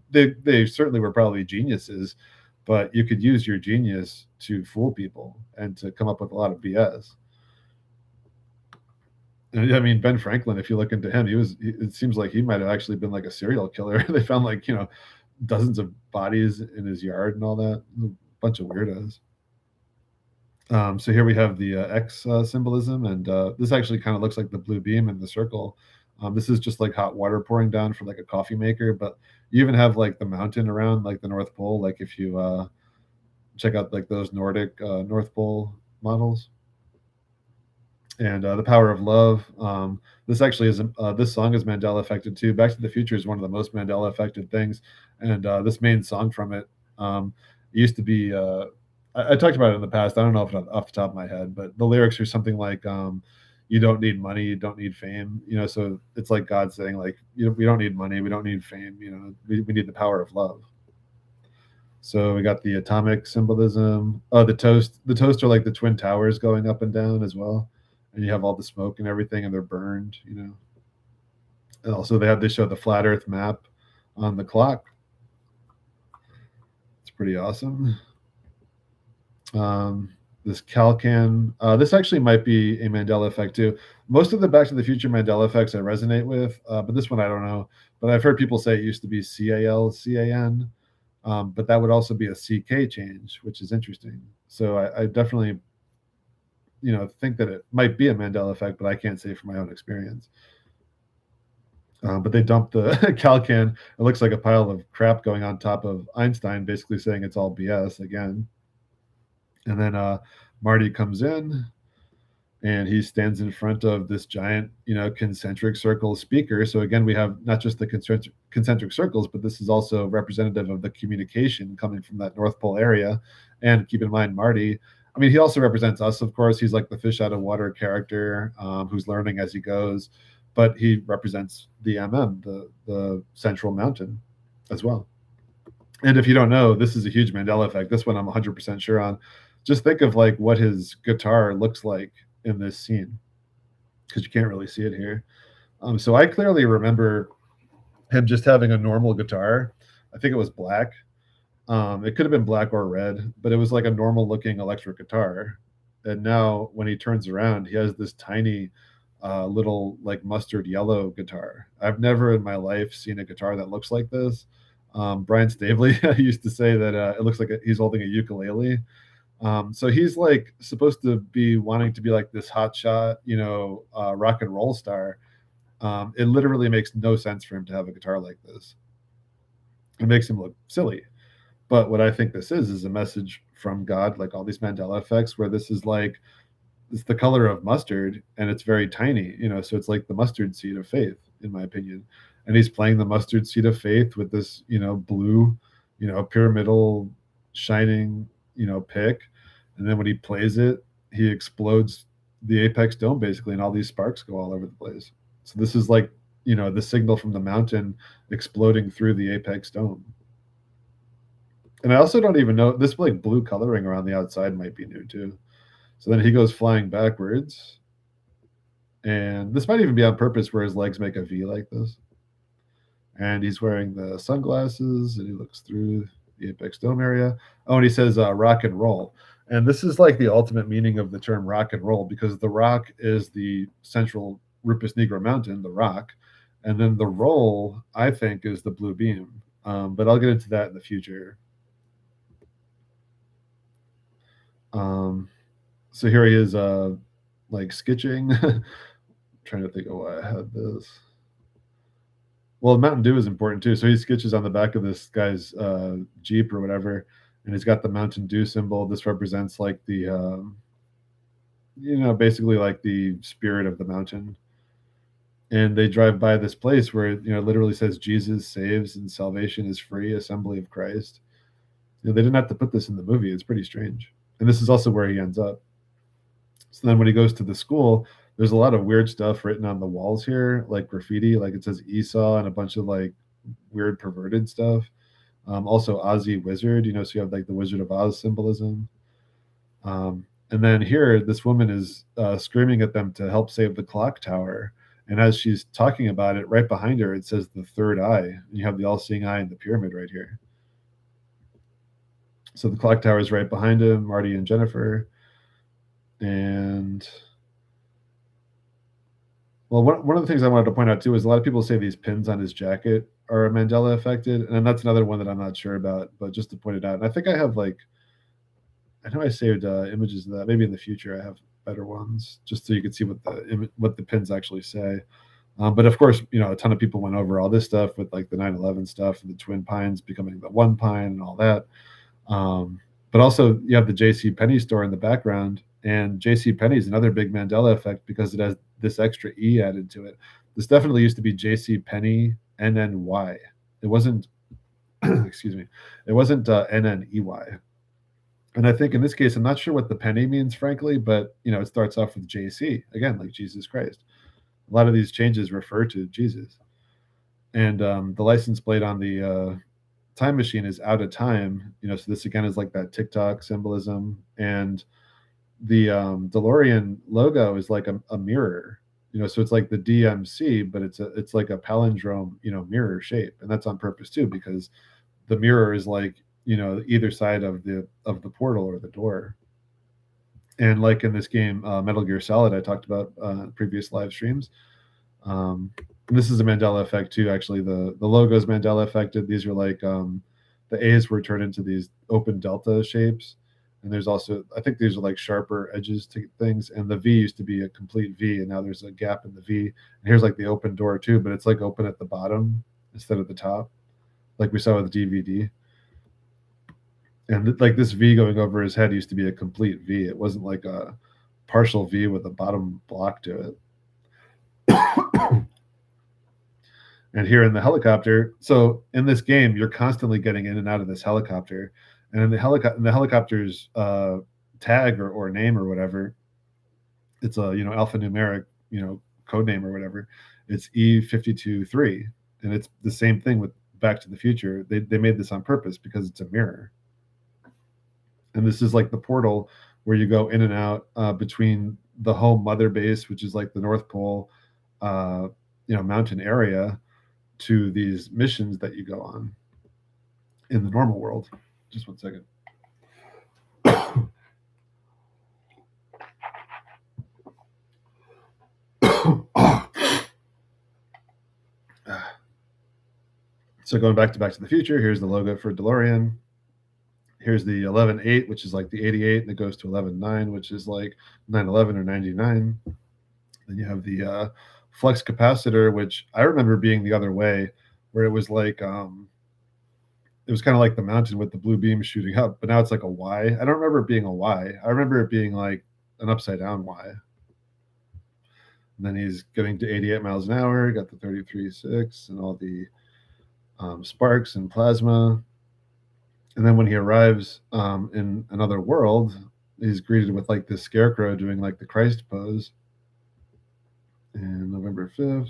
they certainly were probably geniuses, but you could use your genius to fool people and to come up with a lot of BS. I mean, Ben Franklin, if you look into him, it seems like he might have actually been like a serial killer. They found like, dozens of bodies in his yard and all that. A bunch of weirdos. So here we have the X symbolism, and this actually kind of looks like the blue beam in the circle. This is just like hot water pouring down from like a coffee maker, but you even have like the mountain around like the North Pole. Like if you check out like those Nordic North Pole models. And The Power of Love. This actually is this song is Mandela affected too. Back to the Future is one of the most Mandela affected things, and this main song from it used to be. I talked about it in the past. I don't know if off the top of my head, but the lyrics are something like, "You don't need money, you don't need fame." So it's like God saying, like, we don't need money, we don't need fame. We need the power of love. So we got the atomic symbolism. Oh, the toast. The toast are like the twin towers going up and down as well, and you have all the smoke and everything, and they're burned. And also they show the flat Earth map on the clock. It's pretty awesome. This Calcan. This actually might be a Mandela effect too. Most of the Back to the Future Mandela effects I resonate with, but this one I don't know. But I've heard people say it used to be CALCAN. But that would also be a CK change, which is interesting. So I definitely, think that it might be a Mandela effect, but I can't say from my own experience. But they dumped the Calcan. It looks like a pile of crap going on top of Einstein, basically saying it's all BS again. And then Marty comes in, and he stands in front of this giant, concentric circle speaker. So again, we have not just the concentric circles, but this is also representative of the communication coming from that North Pole area. And keep in mind, Marty, I mean, he also represents us, of course. He's like the fish out of water character who's learning as he goes, but he represents the the central mountain as well. And if you don't know, this is a huge Mandela effect. This one I'm 100% sure on. Just think of like what his guitar looks like in this scene, because you can't really see it here. So I clearly remember him just having a normal guitar. I think it was black. It could have been black or red, but it was like a normal looking electric guitar. And now when he turns around, he has this tiny little like mustard yellow guitar. I've never in my life seen a guitar that looks like this. Brian Staveley used to say that it looks like he's holding a ukulele. So he's like supposed to be wanting to be like this hotshot, rock and roll star. It literally makes no sense for him to have a guitar like this. It makes him look silly. But what I think this is a message from God, like all these Mandela effects, where this is like, it's the color of mustard and it's very tiny, so it's like the mustard seed of faith, in my opinion. And he's playing the mustard seed of faith with this, blue, pyramidal shining, pick. And then when he plays it, he explodes the apex dome basically, and all these sparks go all over the place. So this is like, the signal from the mountain exploding through the apex dome. And I also don't even know, this like blue coloring around the outside might be new too. So then he goes flying backwards. And this might even be on purpose where his legs make a V like this. And he's wearing the sunglasses and he looks through the apex dome area. Oh, and he says rock and roll. And this is like the ultimate meaning of the term rock and roll, because the rock is the central Rupes Negro mountain, the rock. And then the roll, I think, is the blue beam. But I'll get into that in the future. So here he is, like sketching. Trying to think of why I had this. Well, Mountain Dew is important too. So he sketches on the back of this guy's Jeep or whatever, and he's got the Mountain Dew symbol. This represents like the, basically like the spirit of the mountain. And they drive by this place where it, literally says Jesus saves and salvation is free, Assembly of Christ. They didn't have to put this in the movie. It's pretty strange. And this is also where he ends up. So then when he goes to the school, there's a lot of weird stuff written on the walls here, like graffiti, like it says Esau and a bunch of like weird perverted stuff. Also Ozzy Wizard, so you have like the Wizard of Oz symbolism. And then here, this woman is screaming at them to help save the clock tower. And as she's talking about it, right behind her, it says the third eye. And you have the all-seeing eye in the pyramid right here. So the clock tower is right behind him, Marty and Jennifer. And well, one of the things I wanted to point out too is a lot of people say these pins on his jacket are Mandela affected, and that's another one that I'm not sure about, but just to point it out. And I think I have like, I know I saved images of that. Maybe in the future I have better ones, just so you can see what the pins actually say. But of course, a ton of people went over all this stuff with like the 9/11 stuff and the Twin Pines becoming the One Pine and all that. But also you have the J.C. Penney store in the background, and J.C. Penney is another big Mandela effect because it has this extra E added to it. This definitely used to be J.C. Penney NNY. It wasn't, excuse me, it wasn't NNEY. And I think in this case, I'm not sure what the penny means, frankly, but it starts off with JC, again, like Jesus Christ. A lot of these changes refer to Jesus. And the license plate on the time machine is out of time, so this again is like that TikTok symbolism. And the DeLorean logo is like a mirror, so it's like the DMC, but it's like a palindrome, mirror shape. And that's on purpose too, because the mirror is like, either side of the portal or the door. And like in this game, Metal Gear Solid, I talked about previous live streams. This is a Mandela effect too. Actually, the logo is Mandela affected. These are like the A's were turned into these open delta shapes, And there's also, I think these are like sharper edges to things. And the V used to be a complete V, and now there's a gap in the V. And here's like the open door too, but it's like open at the bottom instead of the top, like we saw with the DVD. And like this V going over his head used to be a complete V. It wasn't like a partial V with a bottom block to it. And here in the helicopter, so in this game, you're constantly getting in and out of this helicopter, and in the helicopter's tag or name or whatever, it's a alphanumeric code name or whatever. It's E523, and it's the same thing with Back to the Future. They made this on purpose because it's a mirror, and this is like the portal where you go in and out between the home mother base, which is like the North Pole, mountain area, to these missions that you go on in the normal world. Just one second. So going back to the Future, here's the logo for DeLorean. Here's the 11.8, which is like the 88, and it goes to 11.9, which is like 911 or 99. Then you have the flux capacitor, which I remember being the other way, where it was like it was kind of like the mountain with the blue beam shooting up, but now it's like a Y. I don't remember it being a Y. I remember it being like an upside down Y. And then he's getting to 88 miles an hour, got the 33.6 and all the sparks and plasma. And then when he arrives in another world, he's greeted with like this scarecrow doing like the Christ pose. And November 5th.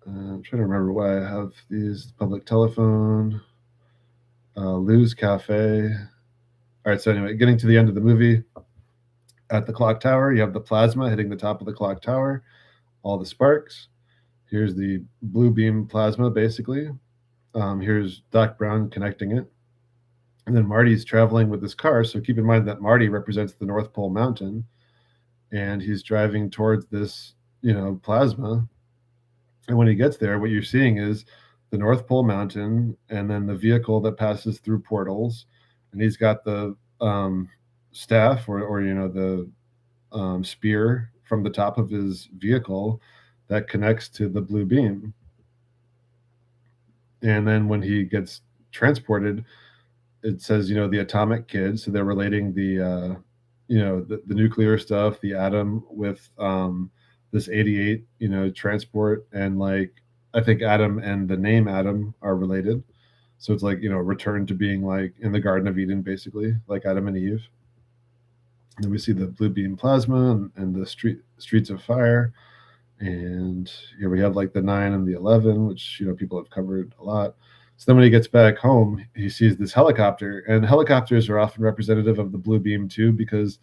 I'm trying to remember why I have these. Public telephone, Lou's Cafe. All right, so anyway, getting to the end of the movie, at the clock tower, you have the plasma hitting the top of the clock tower, all the sparks. Here's the blue beam plasma, basically. Here's Doc Brown connecting it. And then Marty's traveling with this car. So keep in mind that Marty represents the North Pole Mountain, and he's driving towards this, plasma. And when he gets there, what you're seeing is the North Pole Mountain, and then the vehicle that passes through portals. And he's got the staff or the spear from the top of his vehicle that connects to the blue beam. And then when he gets transported, it says, the atomic kid. So they're relating the nuclear stuff, the atom with this 88, transport. And like, I think Adam and the name Adam are related. So it's like, return to being like in the Garden of Eden, basically, like Adam and Eve. And then we see the blue beam plasma and the streets of fire. And here we have like the 9 and the 11, which, people have covered a lot. So then when he gets back home, he sees this helicopter, and helicopters are often representative of the blue beam too, because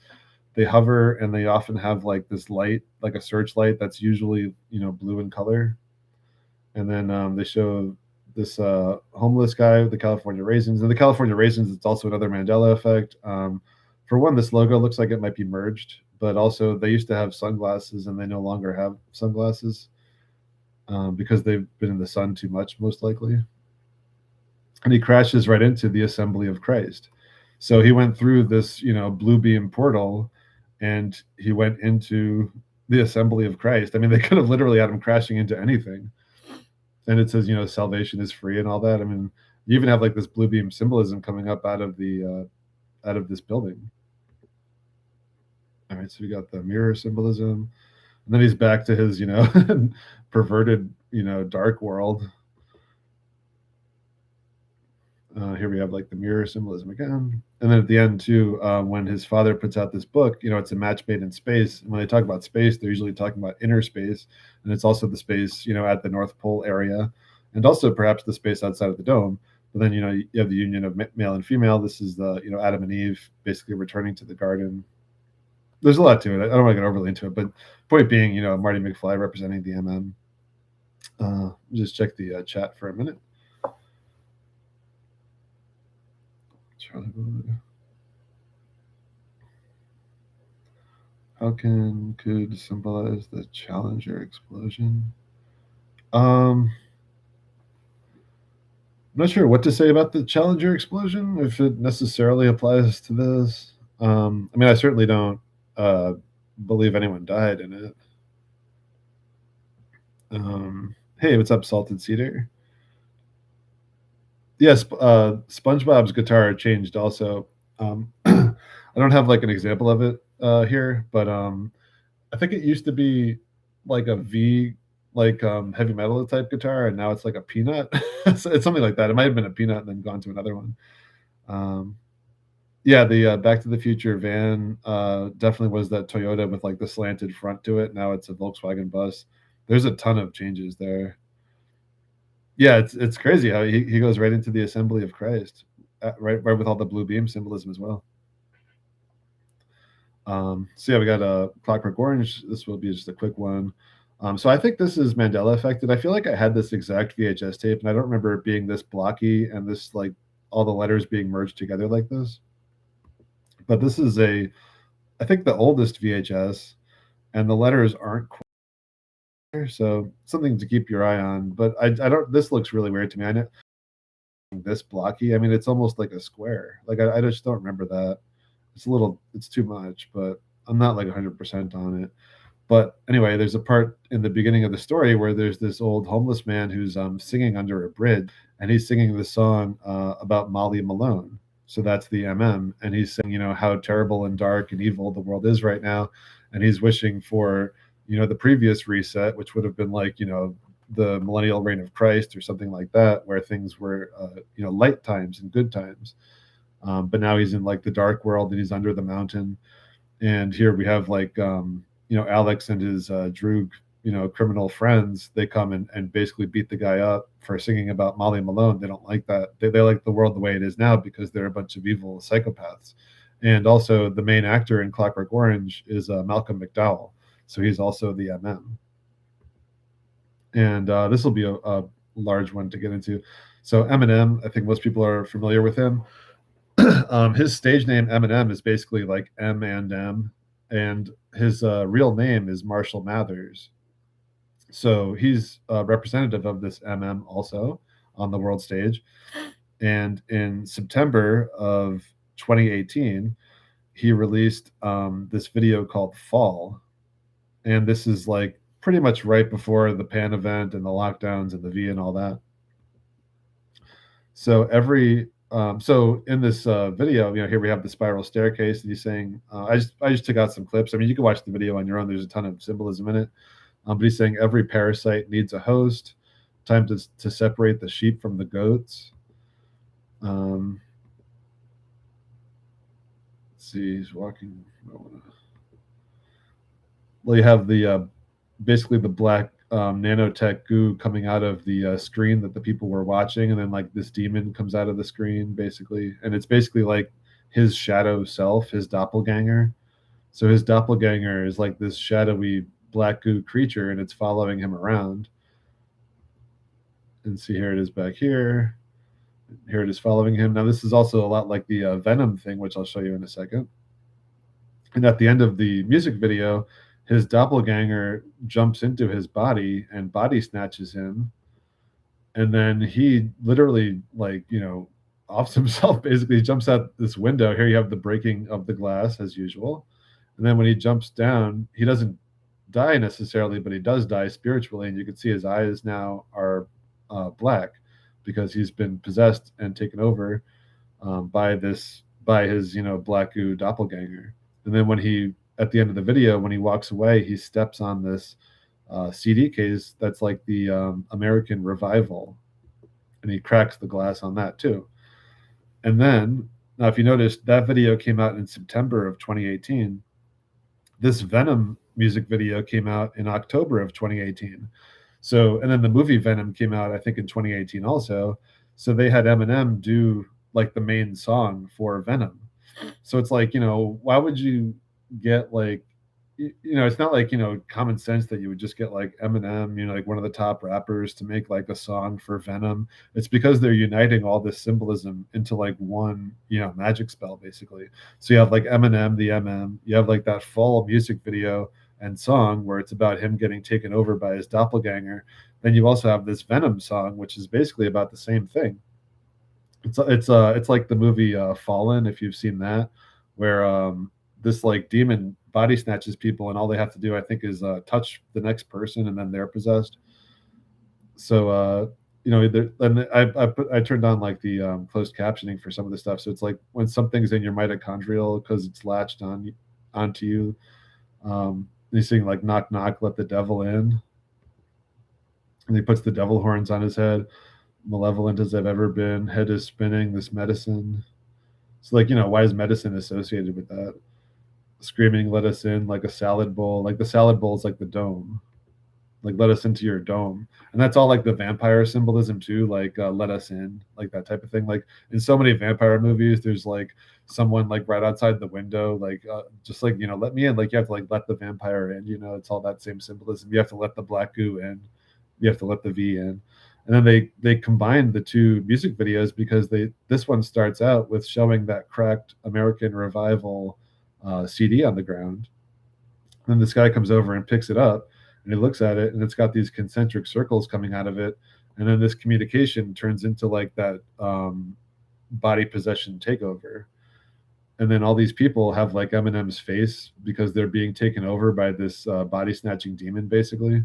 they hover and they often have like this light, like a searchlight that's usually, blue in color. And then they show this homeless guy with the California raisins. And the California raisins, it's also another Mandela effect. For one, this logo looks like it might be merged, but also they used to have sunglasses and they no longer have sunglasses because they've been in the sun too much, most likely. And he crashes right into the Assembly of Christ. So he went through this, blue beam portal, and he went into the Assembly of Christ. I mean, they could have literally had him crashing into anything. And it says, salvation is free and all that. I mean, you even have like this blue beam symbolism coming up out of this building. All right, so we got the mirror symbolism, and then he's back to his, perverted, dark world. Here we have like the mirror symbolism again. And then at the end too, when his father puts out this book, it's a match made in space. And when they talk about space, they're usually talking about inner space. And it's also the space, at the North Pole area, and also perhaps the space outside of the dome. But then, you have the union of male and female. This is the, Adam and Eve basically returning to the garden. There's a lot to it. I don't want to get overly into it, but point being, Marty McFly representing the MM. Just check the chat for a minute. How could symbolize the Challenger explosion? not sure what to say about the Challenger explosion, if it necessarily applies to this. I mean, I certainly don't uh, believe anyone died in it. Hey, what's up, Salted Cedar? Yes, SpongeBob's guitar changed also. I don't have like an example of it here, but I think it used to be like a V, like heavy metal type guitar, and now it's like a peanut. It's something like that. It might have been a peanut and then gone to another one. Um, yeah, the Back to the Future van definitely was that Toyota with like the slanted front to it. Now it's a Volkswagen bus. There's a ton of changes there. Yeah, it's crazy how he goes right into the assembly of Christ, right with all the blue beam symbolism as well. So yeah, we got a Clockwork Orange. This will be just a quick one. So I think this is Mandela affected. I feel like I had this exact VHS tape, and I don't remember it being this blocky and this like all the letters being merged together like this. But this is I think the oldest VHS, and the letters aren't quite there, so something to keep your eye on. But I don't. This looks really weird to me. I know this blocky. I mean, it's almost like a square. Like I just don't remember that. It's too much, but I'm not like 100% on it. But anyway, there's a part in the beginning of the story where there's this old homeless man who's singing under a bridge, and he's singing the song about Molly Malone. So that's the MM, and he's saying, how terrible and dark and evil the world is right now, and he's wishing for, the previous reset, which would have been like, the millennial reign of Christ or something like that, where things were, light times and good times. But now he's in like the dark world, and he's under the mountain. And here we have like Alex and his Droog, criminal friends. They come and basically beat the guy up for singing about Molly Malone. They don't like that. They like the world the way it is now because they're a bunch of evil psychopaths. And also the main actor in Clockwork Orange is Malcolm McDowell, so he's also the MM. And this will be a large one to get into. So Eminem, I think most people are familiar with him. His stage name Eminem is basically like M and M, and his real name is Marshall Mathers. So he's a representative of this MM also on the world stage. And in September of 2018, he released this video called Fall. And this is like pretty much right before the Pan event and the lockdowns and the V and all that. So so in this video, here we have the spiral staircase, and he's saying, I just took out some clips. I mean, you can watch the video on your own. There's a ton of symbolism in it. But he's saying every parasite needs a host. Time to separate the sheep from the goats. Let's see, he's walking. Well, you have the basically the black nanotech goo coming out of the screen that the people were watching, and then like this demon comes out of the screen basically, and it's basically like his shadow self, his doppelganger. So his doppelganger is like this shadowy black goo creature, and it's following him around. And see, here it is back here. Here it is following him. Now this is also a lot like the Venom thing, which I'll show you in a second. And at the end of the music video, his doppelganger jumps into his body and body snatches him, and then he literally offs himself. Basically, he jumps out this window. Here you have the breaking of the glass as usual, and then when he jumps down, he doesn't die necessarily, but he does die spiritually, and you can see his eyes now are black because he's been possessed and taken over by his black goo doppelganger. And then when he at the end of the video, when he walks away, he steps on this CD case that's like the American Revival, and he cracks the glass on that too. And then, now if you notice, that video came out in September of 2018. This Venom music video came out in October of 2018. So, and then the movie Venom came out, I think, in 2018 also. So they had Eminem do like the main song for Venom. So it's like, why would you get like, it's not like, common sense that you would just get like Eminem, like one of the top rappers to make like a song for Venom. It's because they're uniting all this symbolism into like one, magic spell basically. So you have like Eminem, the MM, you have like that Fall music video and song where it's about him getting taken over by his doppelganger. Then you also have this Venom song, which is basically about the same thing. It's like the movie Fallen, if you've seen that, where this like demon body snatches people, and all they have to do, I think, is touch the next person, and then they're possessed. So and I turned on like the closed captioning for some of the stuff. So it's like when something's in your mitochondrial because it's latched onto you. And he's saying like knock knock, let the devil in, and he puts the devil horns on his head. Malevolent as I've ever been, head is spinning. This medicine. So like why is medicine associated with that? Screaming, let us in, like a salad bowl. Like the salad bowl is like the dome. Like let us into your dome, and that's all like the vampire symbolism too, like let us in, like that type of thing. Like in so many vampire movies there's like someone like right outside the window, like just like let me in, like you have to like let the vampire in, it's all that same symbolism. You have to let the black goo in, you have to let the V in. And then they combined the two music videos because this one starts out with showing that cracked American Revival CD on the ground. Then this guy comes over and picks it up, and he looks at it, and it's got these concentric circles coming out of it. And then this communication turns into like that body possession takeover. And then all these people have like Eminem's face because they're being taken over by this body snatching demon, basically.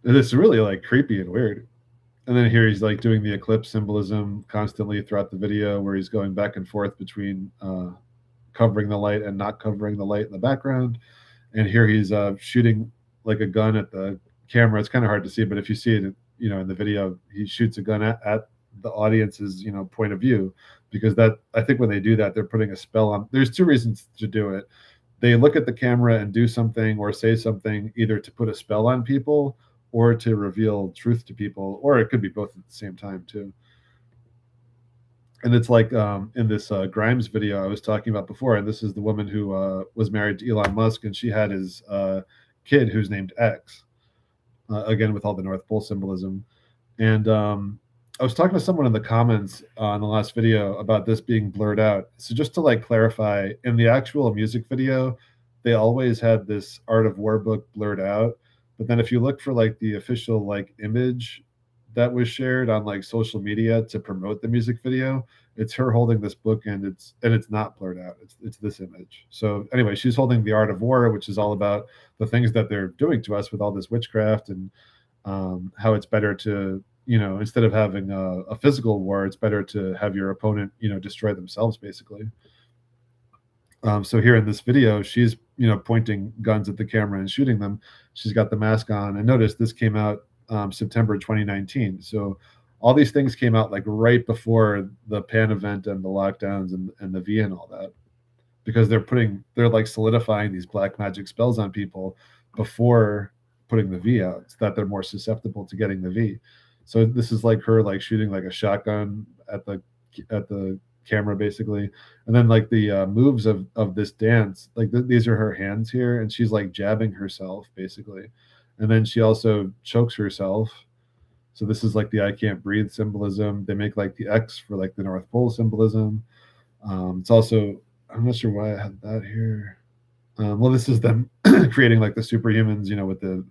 And it's really like creepy and weird. And then here he's like doing the eclipse symbolism constantly throughout the video, where he's going back and forth between covering the light and not covering the light in the background. And here he's shooting like a gun at the camera. It's kind of hard to see, but if you see it, in the video, he shoots a gun at the audience's, point of view, because that, I think when they do that, they're putting a spell on. There's two reasons to do it. They look at the camera and do something or say something either to put a spell on people or to reveal truth to people, or it could be both at the same time too. And it's like in this Grimes video I was talking about before, and this is the woman who was married to Elon Musk, and she had his kid who's named X, again with all the North Pole symbolism. And I was talking to someone in the comments on the last video about this being blurred out. So just to like clarify, in the actual music video, they always had this Art of War book blurred out. But then if you look for like the official like image that was shared on like social media to promote the music video, it's her holding this book, and it's not blurred out. It's this image. So anyway, she's holding the Art of War, which is all about the things that they're doing to us with all this witchcraft, and how it's better to, instead of having a physical war, it's better to have your opponent destroy themselves, basically. So here in this video, she's pointing guns at the camera and shooting them. She's got the mask on, and notice this came out September 2019. So all these things came out like right before the Pan event and the lockdowns and the V and all that, because they're like solidifying these black magic spells on people before putting the V out, so that they're more susceptible to getting the V. So this is like her like shooting like a shotgun at the camera, basically. And then like the moves of this dance, like these are her hands here, and she's like jabbing herself, basically. And then she also chokes herself. So this is like the I can't breathe symbolism. They make like the X for like the North Pole symbolism. It's also, I'm not sure why I had that here. Well, this is them creating like the superhumans, with the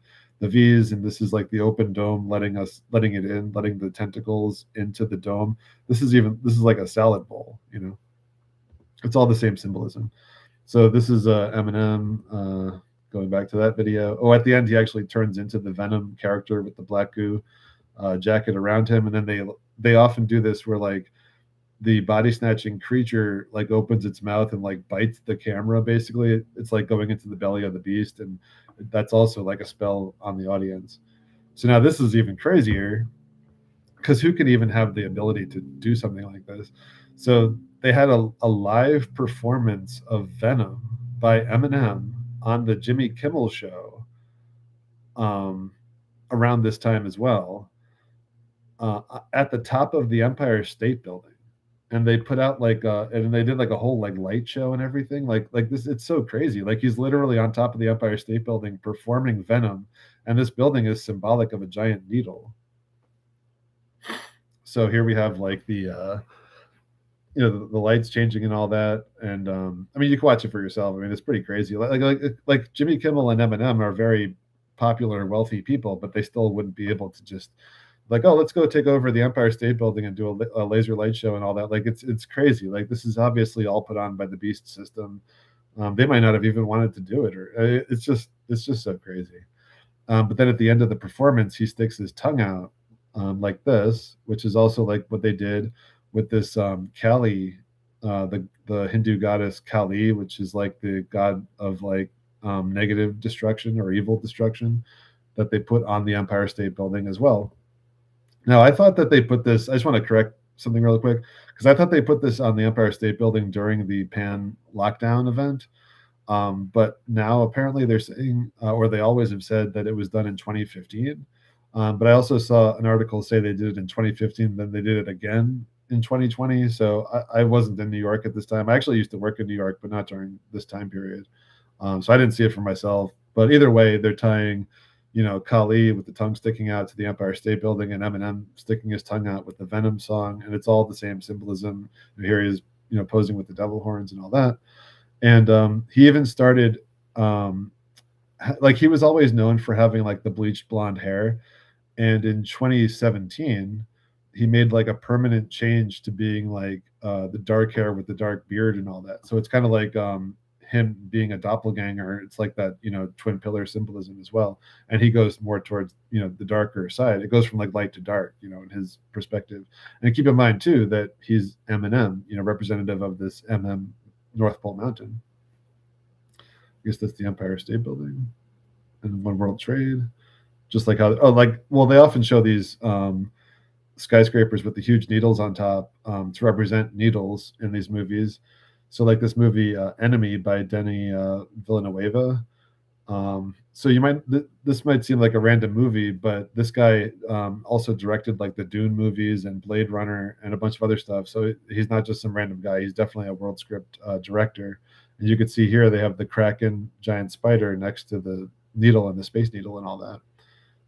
V's, and this is like the open dome, letting it in, letting the tentacles into the dome. This is like a salad bowl, It's all the same symbolism. So this is Eminem, going back to that video. Oh, at the end, he actually turns into the Venom character with the black goo jacket around him, and then they often do this where like the body snatching creature like opens its mouth and like bites the camera, basically. It's like going into the belly of the beast, and that's also like a spell on the audience. So now this is even crazier, because who could even have the ability to do something like this? So they had a live performance of Venom by Eminem on the Jimmy Kimmel show around this time as well, at the top of the Empire State Building. And they put out like and they did like a whole like light show and everything, like this. It's so crazy. Like he's literally on top of the Empire State Building performing Venom, and this building is symbolic of a giant needle. So here we have like the the lights changing and all that. And I mean, you can watch it for yourself. I mean, it's pretty crazy. Like Jimmy Kimmel and Eminem are very popular, wealthy people, but they still wouldn't be able to just like, oh, let's go take over the Empire State Building and do a laser light show and all that. Like it's crazy. Like this is obviously all put on by the Beast system. They might not have even wanted to do it, or it's just so crazy. But then at the end of the performance, he sticks his tongue out like this, which is also like what they did with this Kali, the Hindu goddess Kali, which is like the god of like negative destruction or evil destruction that they put on the Empire State Building as well. Now, I thought that they put this. I just want to correct something real quick because I thought they put this on the Empire State Building during the Pan lockdown event. But now apparently they're saying, or they always have said, that it was done in 2015. But I also saw an article say they did it in 2015, then they did it again in 2020. So I wasn't in New York at this time. I actually used to work in New York, but not during this time period. So I didn't see it for myself. But either way, they're tying, Kali with the tongue sticking out to the Empire State Building, and Eminem sticking his tongue out with the Venom song, and it's all the same symbolism. And here he is, posing with the devil horns and all that. And he even started, like he was always known for having like the bleached blonde hair, and in 2017, he made like a permanent change to being like the dark hair with the dark beard and all that. So it's kind of like him being a doppelganger. It's like that, twin pillar symbolism as well. And he goes more towards, the darker side. It goes from like light to dark, in his perspective. And keep in mind too that he's Eminem, representative of this North Pole Mountain. I guess that's the Empire State Building and One World Trade. Just like how, they often show these skyscrapers with the huge needles on top to represent needles in these movies. So like this movie Enemy by Denny Villanueva. So this might seem like a random movie, but this guy also directed like the Dune movies and Blade Runner and a bunch of other stuff. So he's not just some random guy. He's definitely a world script director. And you can see here they have the Kraken giant spider next to the needle and the Space Needle and all that.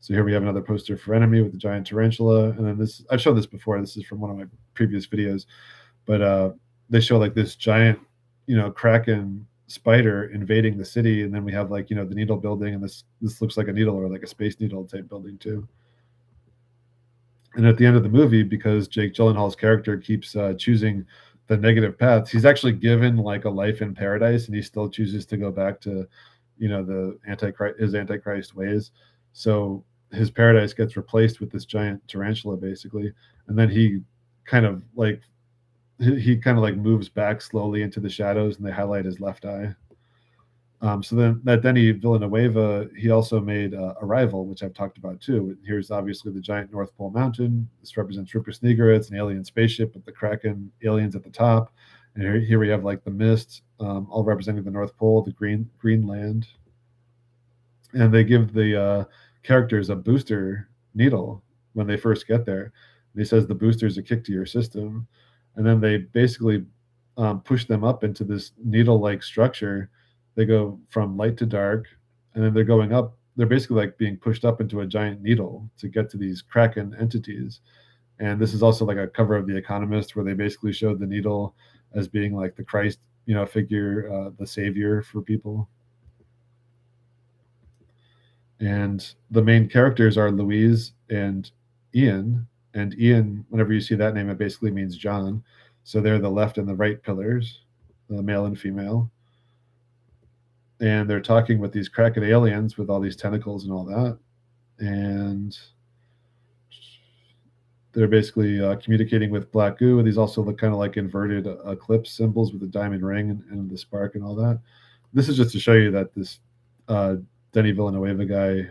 So here we have another poster for Enemy with the giant tarantula. And then this, I've shown this before. This is from one of my previous videos, but they show like this giant, Kraken spider invading the city. And then we have like, the needle building, and this looks like a needle or like a Space Needle type building too. And at the end of the movie, because Jake Gyllenhaal's character keeps choosing the negative paths, he's actually given like a life in paradise, and he still chooses to go back to, the Antichrist ways. So his paradise gets replaced with this giant tarantula basically, and then he kind of like moves back slowly into the shadows, and they highlight his left eye. So then that Denny Villanueva, he also made Arrival, which I've talked about too. Here's obviously the giant North Pole Mountain. This represents Rupert Sneger. It's an alien spaceship with the Kraken aliens at the top. And here we have like the mist, all representing the North Pole, the Greenland. And they give the characters a booster needle when they first get there. And he says the booster is a kick to your system. And then they basically push them up into this needle-like structure. They go from light to dark, and then they're going up. They're basically like being pushed up into a giant needle to get to these Kraken entities. And this is also like a cover of The Economist, where they basically showed the needle as being like the Christ, figure, the savior for people. And the main characters are Louise and Ian. And Ian, whenever you see that name, it basically means John. So they're the left and the right pillars, the male and female. And they're talking with these Kraken aliens with all these tentacles and all that. And they're basically communicating with Black Goo. And these also look kind of like inverted eclipse symbols with the diamond ring and the spark and all that. This is just to show you that this Denny Villanueva guy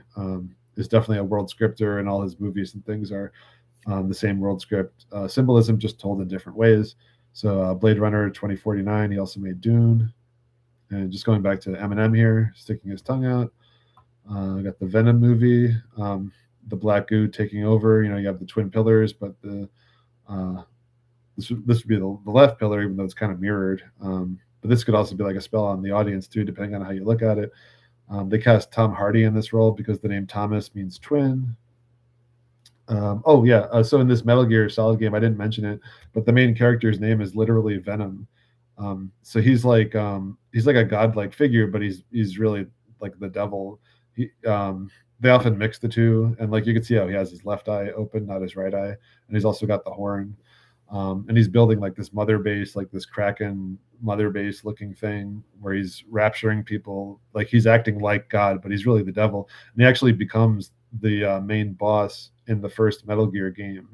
is definitely a world scripter, and all his movies and things are the same world script. Symbolism just told in different ways. So Blade Runner 2049, he also made Dune. And just going back to Eminem here, sticking his tongue out. We got the Venom movie, the Black Goo taking over. You have the twin pillars, but this would be the left pillar, even though it's kind of mirrored. But this could also be like a spell on the audience too, depending on how you look at it. They cast Tom Hardy in this role because the name Thomas means twin. So in this Metal Gear Solid game, I didn't mention it, but the main character's name is literally Venom. So he's like a godlike figure, but he's really like the devil. they often mix the two, and like you can see how he has his left eye open, not his right eye, and he's also got the horn. And he's building like this mother base, like this Kraken mother base looking thing, where he's rapturing people. Like he's acting like God, but he's really the devil. And he actually becomes the main boss in the first Metal Gear game,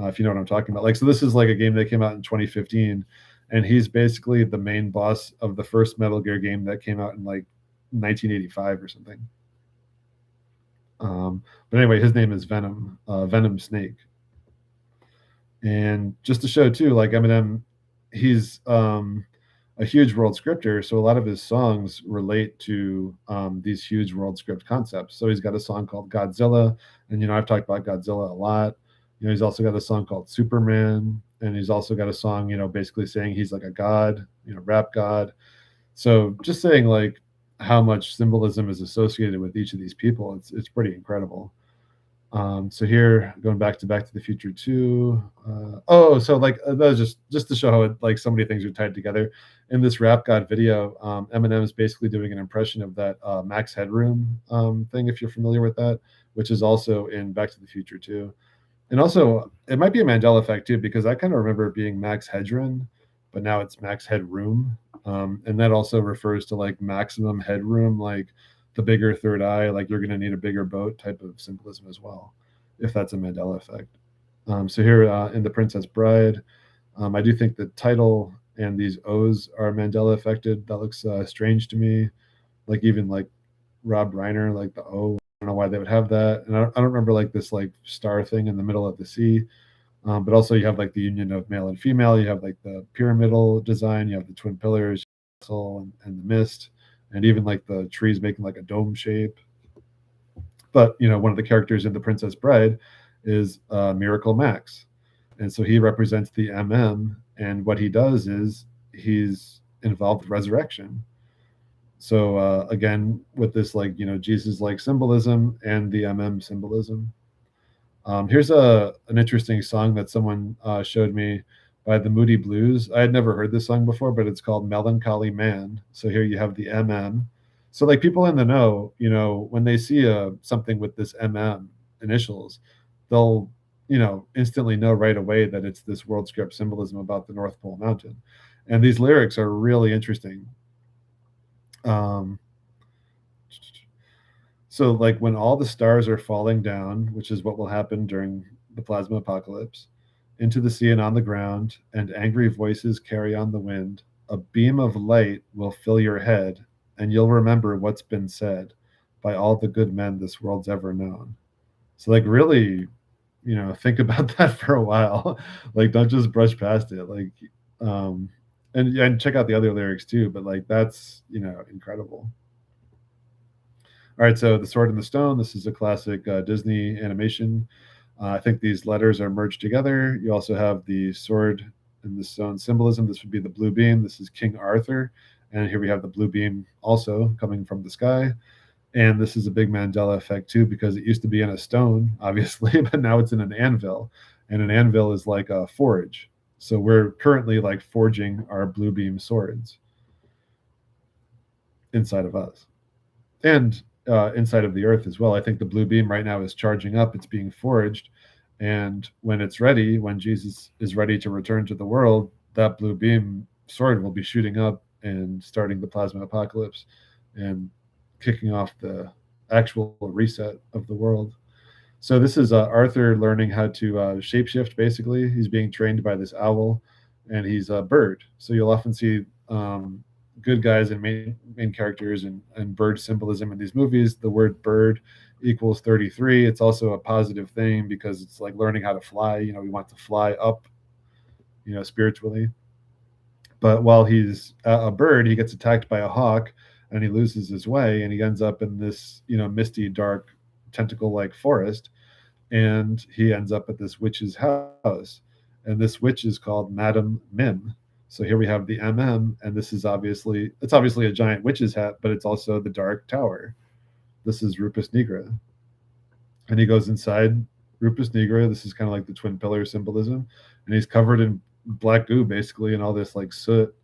if you know what I'm talking about. Like, so this is like a game that came out in 2015, and he's basically the main boss of the first Metal Gear game that came out in like 1985 or something. But anyway, his name is Venom, Venom Snake. And just to show too, like Eminem, he's a huge world scripter, so a lot of his songs relate to these huge world script concepts. So he's got a song called Godzilla, and I've talked about Godzilla a lot. He's also got a song called Superman, and he's also got a song, basically saying he's like a god, rap god. So just saying like how much symbolism is associated with each of these people, it's pretty incredible. So here, going back to the Future 2. So like that was just to show how like so many things are tied together. In this Rap God video, Eminem is basically doing an impression of that Max Headroom thing, if you're familiar with that, which is also in Back to the Future 2. And also, it might be a Mandela effect too, because I kind of remember it being Max Headroom, but now it's Max Headroom. And that also refers to like maximum headroom, like the bigger third eye, like you're going to need a bigger boat type of symbolism as well, if that's a Mandela effect. So here in The Princess Bride, I do think the title and these O's are Mandela affected. That looks strange to me. Like even like Rob Reiner, like the O, I don't know why they would have that. And I don't remember like this like star thing in the middle of the sea. But also you have like the union of male and female. You have like the pyramidal design. You have the twin pillars, and the mist, and even like the trees making like a dome shape. But one of the characters in The Princess Bride is Miracle Max, and so he represents the and what he does is he's involved with resurrection. So again, with this like Jesus like symbolism and the symbolism. Here's an interesting song that someone showed me by the Moody Blues. I had never heard this song before, but it's called Melancholy Man. So here you have the So like people in the know, when they see something with this initials, they'll instantly know right away that it's this world script symbolism about the North Pole Mountain. And these lyrics are really interesting. So like when all the stars are falling down, which is what will happen during the plasma apocalypse, into the sea and on the ground, and angry voices carry on the wind, a beam of light will fill your head, and you'll remember what's been said by all the good men this world's ever known. So like really, think about that for a while. Like don't just brush past it. Like and check out the other lyrics too, but like that's incredible. All right, so The Sword and the Stone. This is a classic Disney animation. I think these letters are merged together. You also have the sword and the stone symbolism. This would be the blue beam. This is King Arthur. And here we have the blue beam also coming from the sky. And this is a big Mandela effect too, because it used to be in a stone, obviously, but now it's in an anvil. And an anvil is like a forge. So we're currently like forging our blue beam swords inside of us. And inside of the earth as well. I think the blue beam right now is charging up. It's being forged. And when it's ready, when Jesus is ready to return to the world, that blue beam sword will be shooting up and starting the plasma apocalypse and kicking off the actual reset of the world. So this is Arthur learning how to shapeshift, basically. He's being trained by this owl, and he's a bird. So you'll often see good guys and main characters and bird symbolism in these movies. The word bird equals 33. It's also a positive thing because it's like learning how to fly. We want to fly up, spiritually. But while he's a bird, he gets attacked by a hawk and he loses his way and he ends up in this, misty, dark, tentacle-like forest. And he ends up at this witch's house. And this witch is called Madame Mim. So here we have the and this is obviously a giant witch's hat, but it's also the Dark Tower. This is Rupus Nigra. And he goes inside Rupus Nigra. This is kind of like the twin pillar symbolism. And he's covered in black goo, basically, and all this like soot.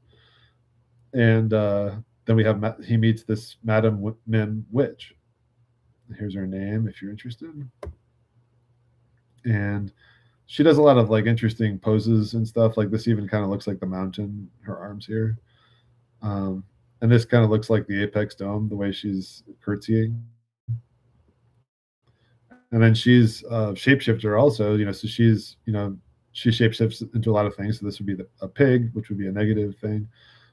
And then he meets this Madame Mim witch. Here's her name if you're interested. And she does a lot of like interesting poses and stuff. Like this even kind of looks like the mountain, her arms here. Um, and this kind of looks like the apex dome, the way she's curtsying. And then she's a shapeshifter also, so she's, she shapeshifts into a lot of things. So this would be a pig, which would be a negative thing.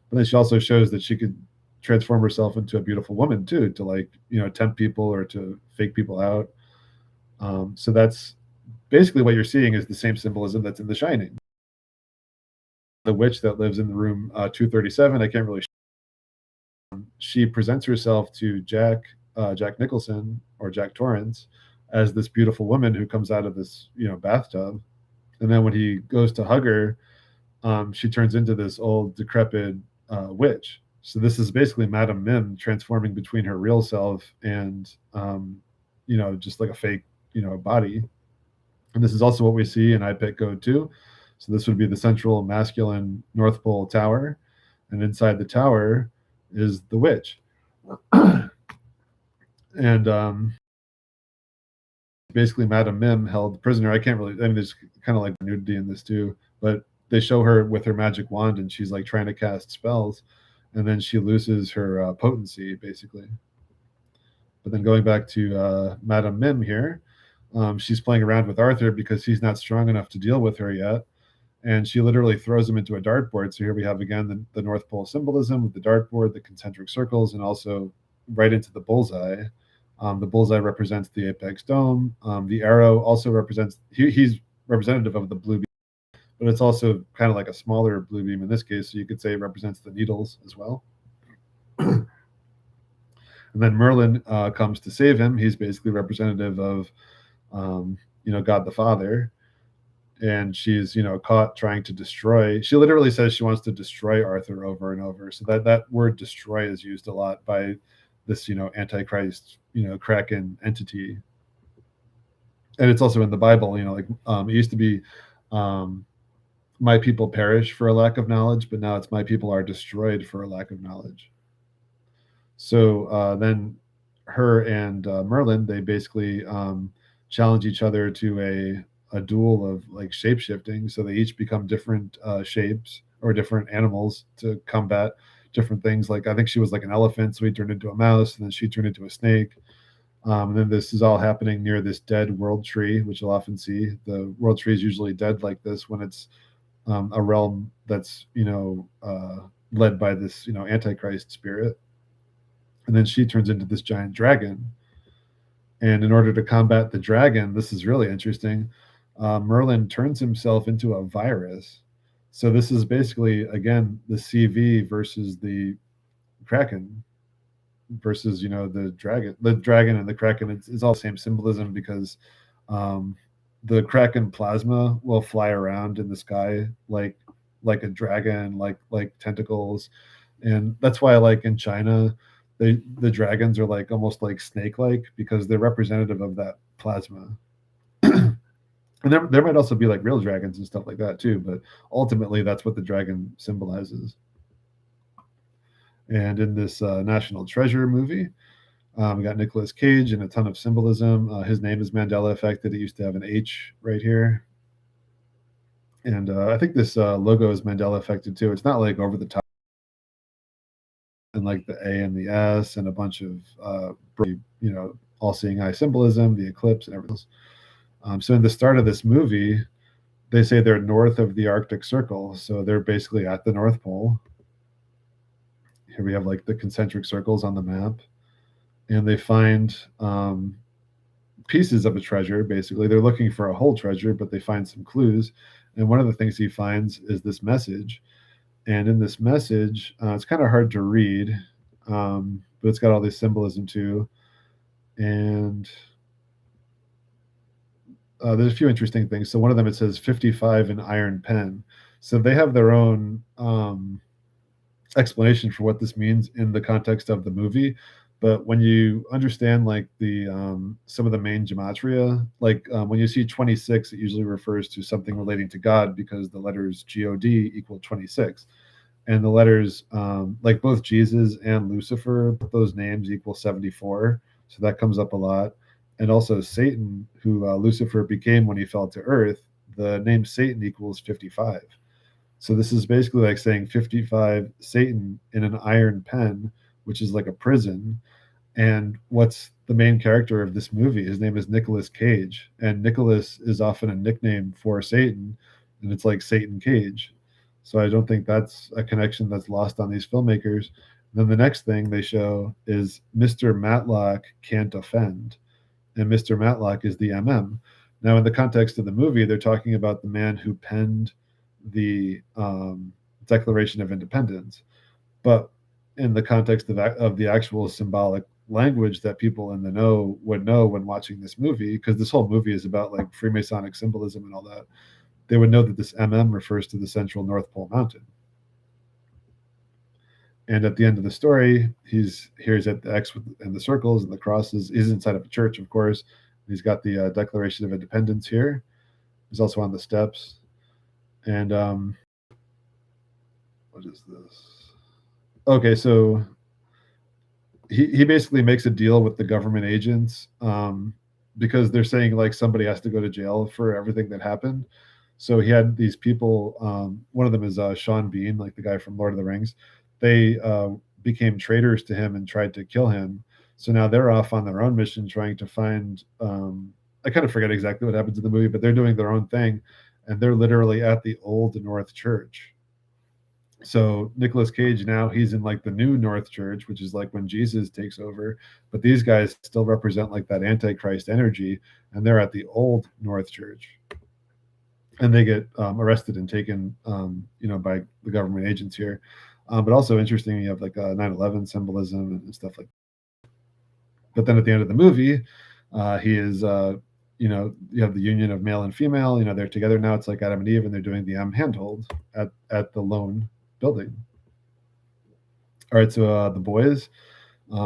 But then she also shows that she could transform herself into a beautiful woman too, to like, tempt people or to fake people out. So that's basically what you're seeing is the same symbolism that's in The Shining. The witch that lives in the room 237, I can't really. She presents herself to Jack Nicholson or Jack Torrance as this beautiful woman who comes out of this, bathtub, and then when he goes to hug her, she turns into this old decrepit witch. So this is basically Madame Mim transforming between her real self and, just like a fake, body. And this is also what we see in IPEC Code 2. So this would be the central masculine North Pole tower, and inside the tower is the witch. And basically Madame Mim held prisoner. I mean, there's kind of like nudity in this too, but they show her with her magic wand and she's like trying to cast spells, and then she loses her potency basically. But then going back to Madame Mim here, she's playing around with Arthur because he's not strong enough to deal with her yet. And she literally throws him into a dartboard. So here we have again the North Pole symbolism with the dartboard, the concentric circles, and also right into the bullseye. The bullseye represents the apex dome. The arrow also represents, he's representative of the blue beam, but it's also kind of like a smaller blue beam in this case. So you could say it represents the needles as well. And then Merlin comes to save him. He's basically representative of, God the Father. And she's, caught trying to destroy. She literally says she wants to destroy Arthur over and over. So that word destroy is used a lot by this, Antichrist, Kraken entity. And it's also in the Bible, like it used to be my people perish for a lack of knowledge, but now it's my people are destroyed for a lack of knowledge. So then her and Merlin, they basically challenge each other to a duel of like shape shifting. So they each become different shapes or different animals to combat different things. Like I think she was like an elephant, so he turned into a mouse, and then she turned into a snake. And then this is all happening near this dead world tree, which you'll often see. The world tree is usually dead like this when it's a realm that's led by this Antichrist spirit. And then she turns into this giant dragon. And in order to combat the dragon, this is really interesting. Merlin turns himself into a virus. So this is basically, again, the CV versus the Kraken versus, the dragon. The dragon and the Kraken, it's all the same symbolism because the Kraken plasma will fly around in the sky like a dragon, like tentacles. And that's why, like in China, the dragons are like almost like snake-like because they're representative of that plasma. And there might also be like real dragons and stuff like that too, but ultimately that's what the dragon symbolizes. And in this National Treasure movie, we got Nicolas Cage and a ton of symbolism. His name is Mandela affected. It used to have an H right here. And I think this logo is Mandela affected too. It's not like over the top and like the A and the S and a bunch of all-seeing eye symbolism, the eclipse and everything else. So in the start of this movie, they say they're north of the Arctic Circle. So they're basically at the North Pole. Here we have like the concentric circles on the map. And they find pieces of a treasure, basically. They're looking for a whole treasure, but they find some clues. And one of the things he finds is this message. And in this message, it's kind of hard to read, but it's got all this symbolism too. And there's a few interesting things. So one of them, it says 55 in iron pen. So they have their own explanation for what this means in the context of the movie. But when you understand like the some of the main gematria, like when you see 26, it usually refers to something relating to God because the letters God equal 26. And the letters like both Jesus and Lucifer, those names equal 74. So that comes up a lot. And also Satan, who Lucifer became when he fell to earth, the name Satan equals 55. So this is basically like saying 55 Satan in an iron pen, which is like a prison. And what's the main character of this movie? His name is Nicolas Cage, and Nicolas is often a nickname for Satan, and it's like Satan Cage. So I don't think that's a connection that's lost on these filmmakers. Then the next thing they show is Mr. Matlock can't offend, and Mr. Matlock is the MM. Now, in the context of the movie, they're talking about the man who penned the Declaration of Independence, but in the context of the actual symbolic language that people in the know would know when watching this movie, because this whole movie is about like Freemasonic symbolism and all that, they would know that this MM refers to the central North Pole Mountain. And at the end of the story, he's at the X and the circles and the crosses. He's inside of a church, of course. He's got the Declaration of Independence here. He's also on the steps. And what is this? Okay, so he basically makes a deal with the government agents because they're saying like somebody has to go to jail for everything that happened. So he had these people. One of them is Sean Bean, like the guy from Lord of the Rings. They became traitors to him and tried to kill him. So now they're off on their own mission trying to find. I kind of forget exactly what happens in the movie, but they're doing their own thing, and they're literally at the old North Church. So Nicolas Cage now he's in like the new North Church, which is like when Jesus takes over, but these guys still represent like that Antichrist energy, and they're at the old North Church, and they get arrested and taken, by the government agents here. But also interesting, you have like 9/11 symbolism and stuff like. But then at the end of the movie, he is. You have the union of male and female. They're together now. It's like Adam and Eve, and they're doing the handhold at the lone building. All right, so The Boys.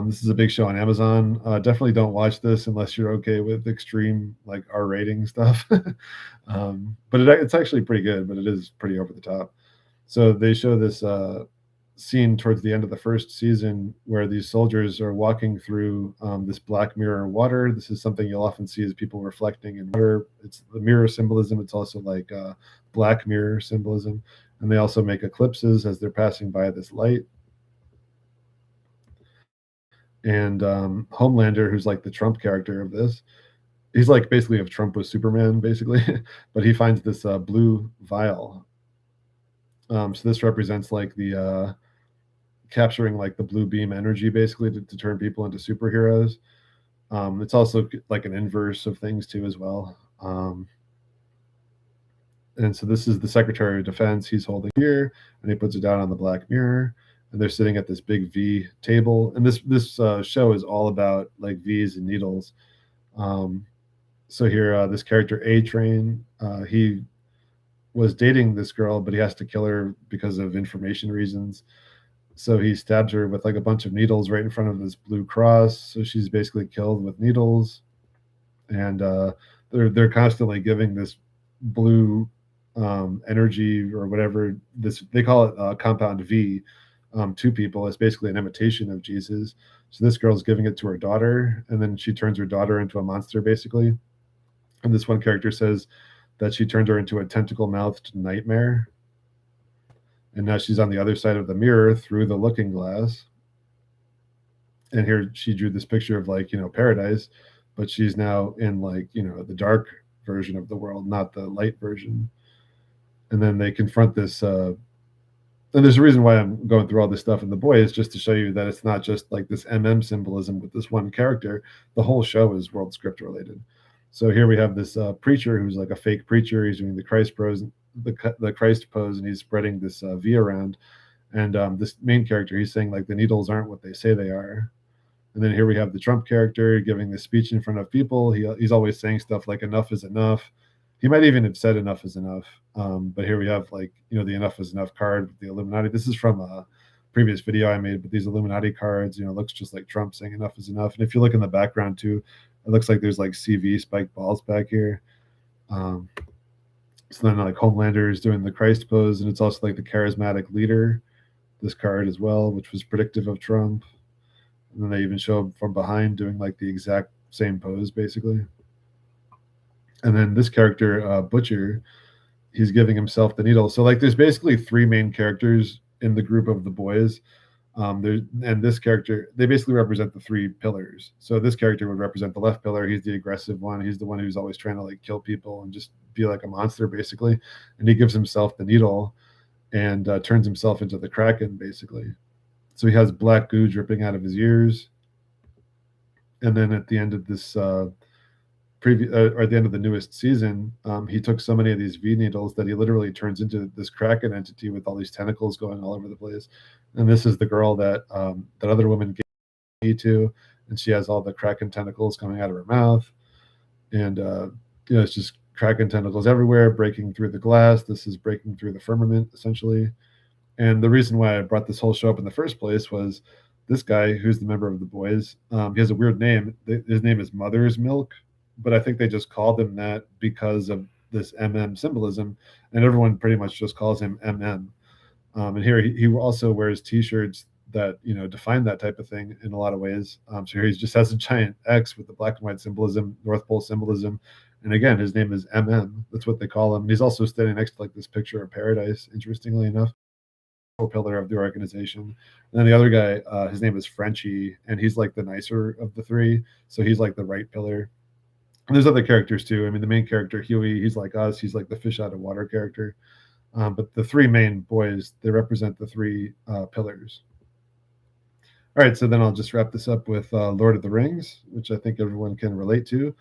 This is a big show on Amazon. Definitely don't watch this unless you're okay with extreme like R rating stuff. But it's actually pretty good, but it is pretty over the top. So they show this scene towards the end of the first season where these soldiers are walking through this black mirror water. This is something you'll often see as people reflecting in water. It's the mirror symbolism. It's also like black mirror symbolism. And they also make eclipses as they're passing by this light. And Homelander, who's like the Trump character of this, he's like basically if Trump was Superman, basically. But he finds this blue vial. So this represents like the capturing like the blue beam energy, basically to turn people into superheroes. It's also like an inverse of things too, as well. And so this is the Secretary of Defense. He's holding here, and he puts it down on the black mirror. And they're sitting at this big V table. And this show is all about like V's and needles. So here, this character A Train, he was dating this girl, but he has to kill her because of information reasons. So he stabs her with like a bunch of needles right in front of this blue cross. So she's basically killed with needles, and they're constantly giving this blue energy or whatever this they call it compound V to people. It's basically an imitation of Jesus. So this girl's giving it to her daughter, and then she turns her daughter into a monster, basically. And this one character says that she turned her into a tentacle-mouthed nightmare. And now she's on the other side of the mirror through the looking glass. And here she drew this picture of like, paradise, but she's now in like, the dark version of the world, not the light version. And then they confront this and there's a reason why I'm going through all this stuff in The Boys, just to show you that it's not just like this MM symbolism with this one character. The whole show is world script related. So here we have this preacher who's like a fake preacher. He's doing the Christ pose, the Christ pose, and he's spreading this V around. And this main character, he's saying like the needles aren't what they say they are. And then here we have the Trump character giving this speech in front of people. He's always saying stuff like enough is enough. He might even have said enough is enough. But here we have like, the enough is enough card with the Illuminati. This is from a previous video I made, but these Illuminati cards, looks just like Trump saying enough is enough. And if you look in the background too, it looks like there's like CV spiked balls back here. So then like Homelander is doing the Christ pose, and it's also like the charismatic leader, this card as well, which was predictive of Trump. And then they even show him from behind doing like the exact same pose, basically. And then this character, Butcher, he's giving himself the needle. So like, there's basically three main characters in the group of the boys. And this character, they basically represent the three pillars. So this character would represent the left pillar. He's the aggressive one. He's the one who's always trying to like kill people and just be like a monster, basically. And he gives himself the needle and turns himself into the Kraken, basically. So he has black goo dripping out of his ears. And then at the end of this or at the end of the newest season, he took so many of these V needles that he literally turns into this Kraken entity with all these tentacles going all over the place. And this is the girl that that other woman gave me to, and she has all the Kraken tentacles coming out of her mouth, and it's just Kraken tentacles everywhere, breaking through the glass. This is breaking through the firmament, essentially. And the reason why I brought this whole show up in the first place was this guy, who's the member of the boys. He has a weird name. His name is Mother's Milk, but I think they just called him that because of this MM symbolism, and everyone pretty much just calls him MM. And here he also wears T-shirts that define that type of thing in a lot of ways. So here he just has a giant X with the black and white symbolism, North Pole symbolism, and again, his name is MM. That's what they call him. And he's also standing next to like this picture of paradise, interestingly enough, pillar of the organization. And then the other guy, his name is Frenchie, and he's like the nicer of the three, so he's like the right pillar. And there's other characters too. I mean, the main character Huey, he's like us. He's like the fish out of water character. But the three main boys, they represent the three pillars. All right, so then I'll just wrap this up with Lord of the Rings, which I think everyone can relate to.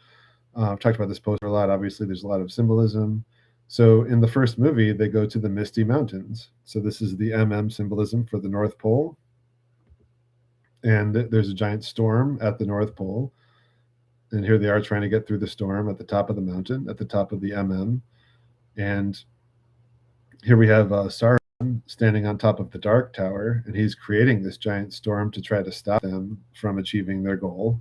I've talked about this poster a lot. Obviously, there's a lot of symbolism. So in the first movie, they go to the Misty Mountains. So this is the MM symbolism for the North Pole. And there's a giant storm at the North Pole. And here they are trying to get through the storm at the top of the mountain, at the top of the MM. And here we have Sauron standing on top of the Dark Tower, and he's creating this giant storm to try to stop them from achieving their goal.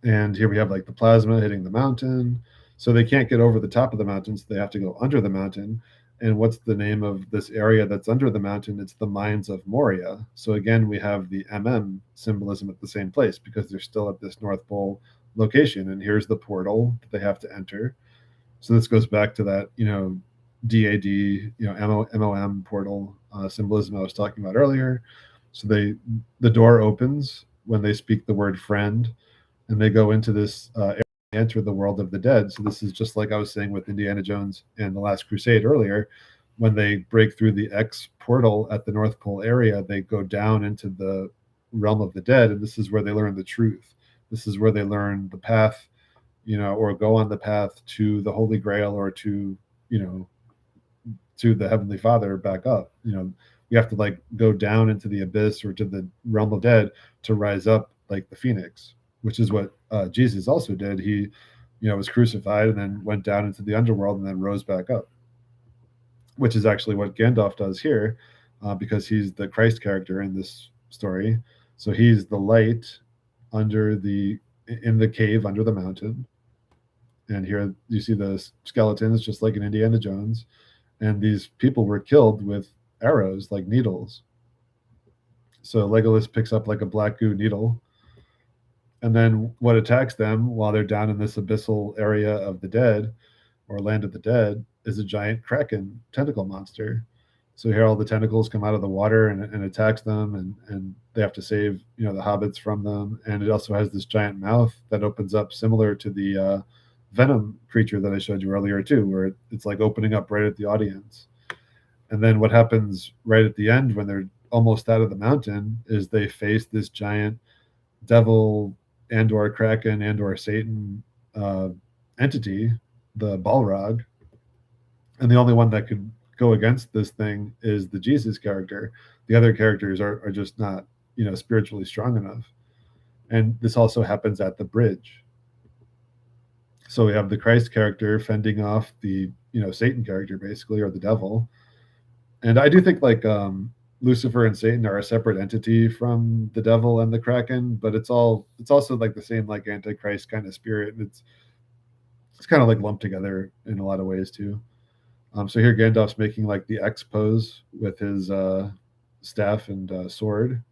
And here we have like the plasma hitting the mountain. So they can't get over the top of the mountain, so they have to go under the mountain. And what's the name of this area that's under the mountain? It's the Mines of Moria. So again, we have the MM symbolism at the same place because they're still at this North Pole location. And here's the portal that they have to enter. So this goes back to that, DAD, MOM portal symbolism I was talking about earlier. So the door opens when they speak the word friend, and they go into this area, enter the world of the dead. So this is just like I was saying with Indiana Jones and the Last Crusade earlier. When they break through the X portal at the North Pole area, they go down into the realm of the dead, and this is where they learn the truth. This is where they learn the path, or go on the path to the Holy Grail, or to the Heavenly Father back up. We have to like go down into the abyss or to the realm of dead to rise up like the phoenix, which is what Jesus also did. He, was crucified and then went down into the underworld and then rose back up, which is actually what Gandalf does here, because he's the Christ character in this story. So he's the light in the cave under the mountain. And here you see the skeletons, just like in Indiana Jones. And these people were killed with arrows, like needles. So Legolas picks up like a black goo needle. And then what attacks them while they're down in this abyssal area of the dead, or land of the dead, is a giant Kraken tentacle monster. So here all the tentacles come out of the water and attacks them, and they have to save, the hobbits from them. And it also has this giant mouth that opens up, similar to the Venom creature that I showed you earlier too, where it's like opening up right at the audience. And then what happens right at the end when they're almost out of the mountain is they face this giant devil and or Kraken and or Satan entity, the Balrog. And the only one that could go against this thing is the Jesus character. The other characters are just not, spiritually strong enough. And this also happens at the bridge. So we have the Christ character fending off the, Satan character, basically, or the devil. And I do think like Lucifer and Satan are a separate entity from the devil and the Kraken, but it's also like the same like Antichrist kind of spirit. And it's kind of like lumped together in a lot of ways too. So here Gandalf's making like the X pose with his staff and sword.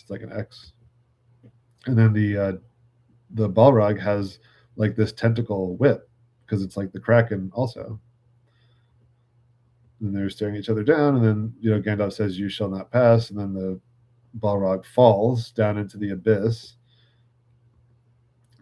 It's like an X. And then the Balrog has like this tentacle whip because it's like the Kraken also. And they're staring each other down, and then Gandalf says, "You shall not pass," and then the Balrog falls down into the abyss.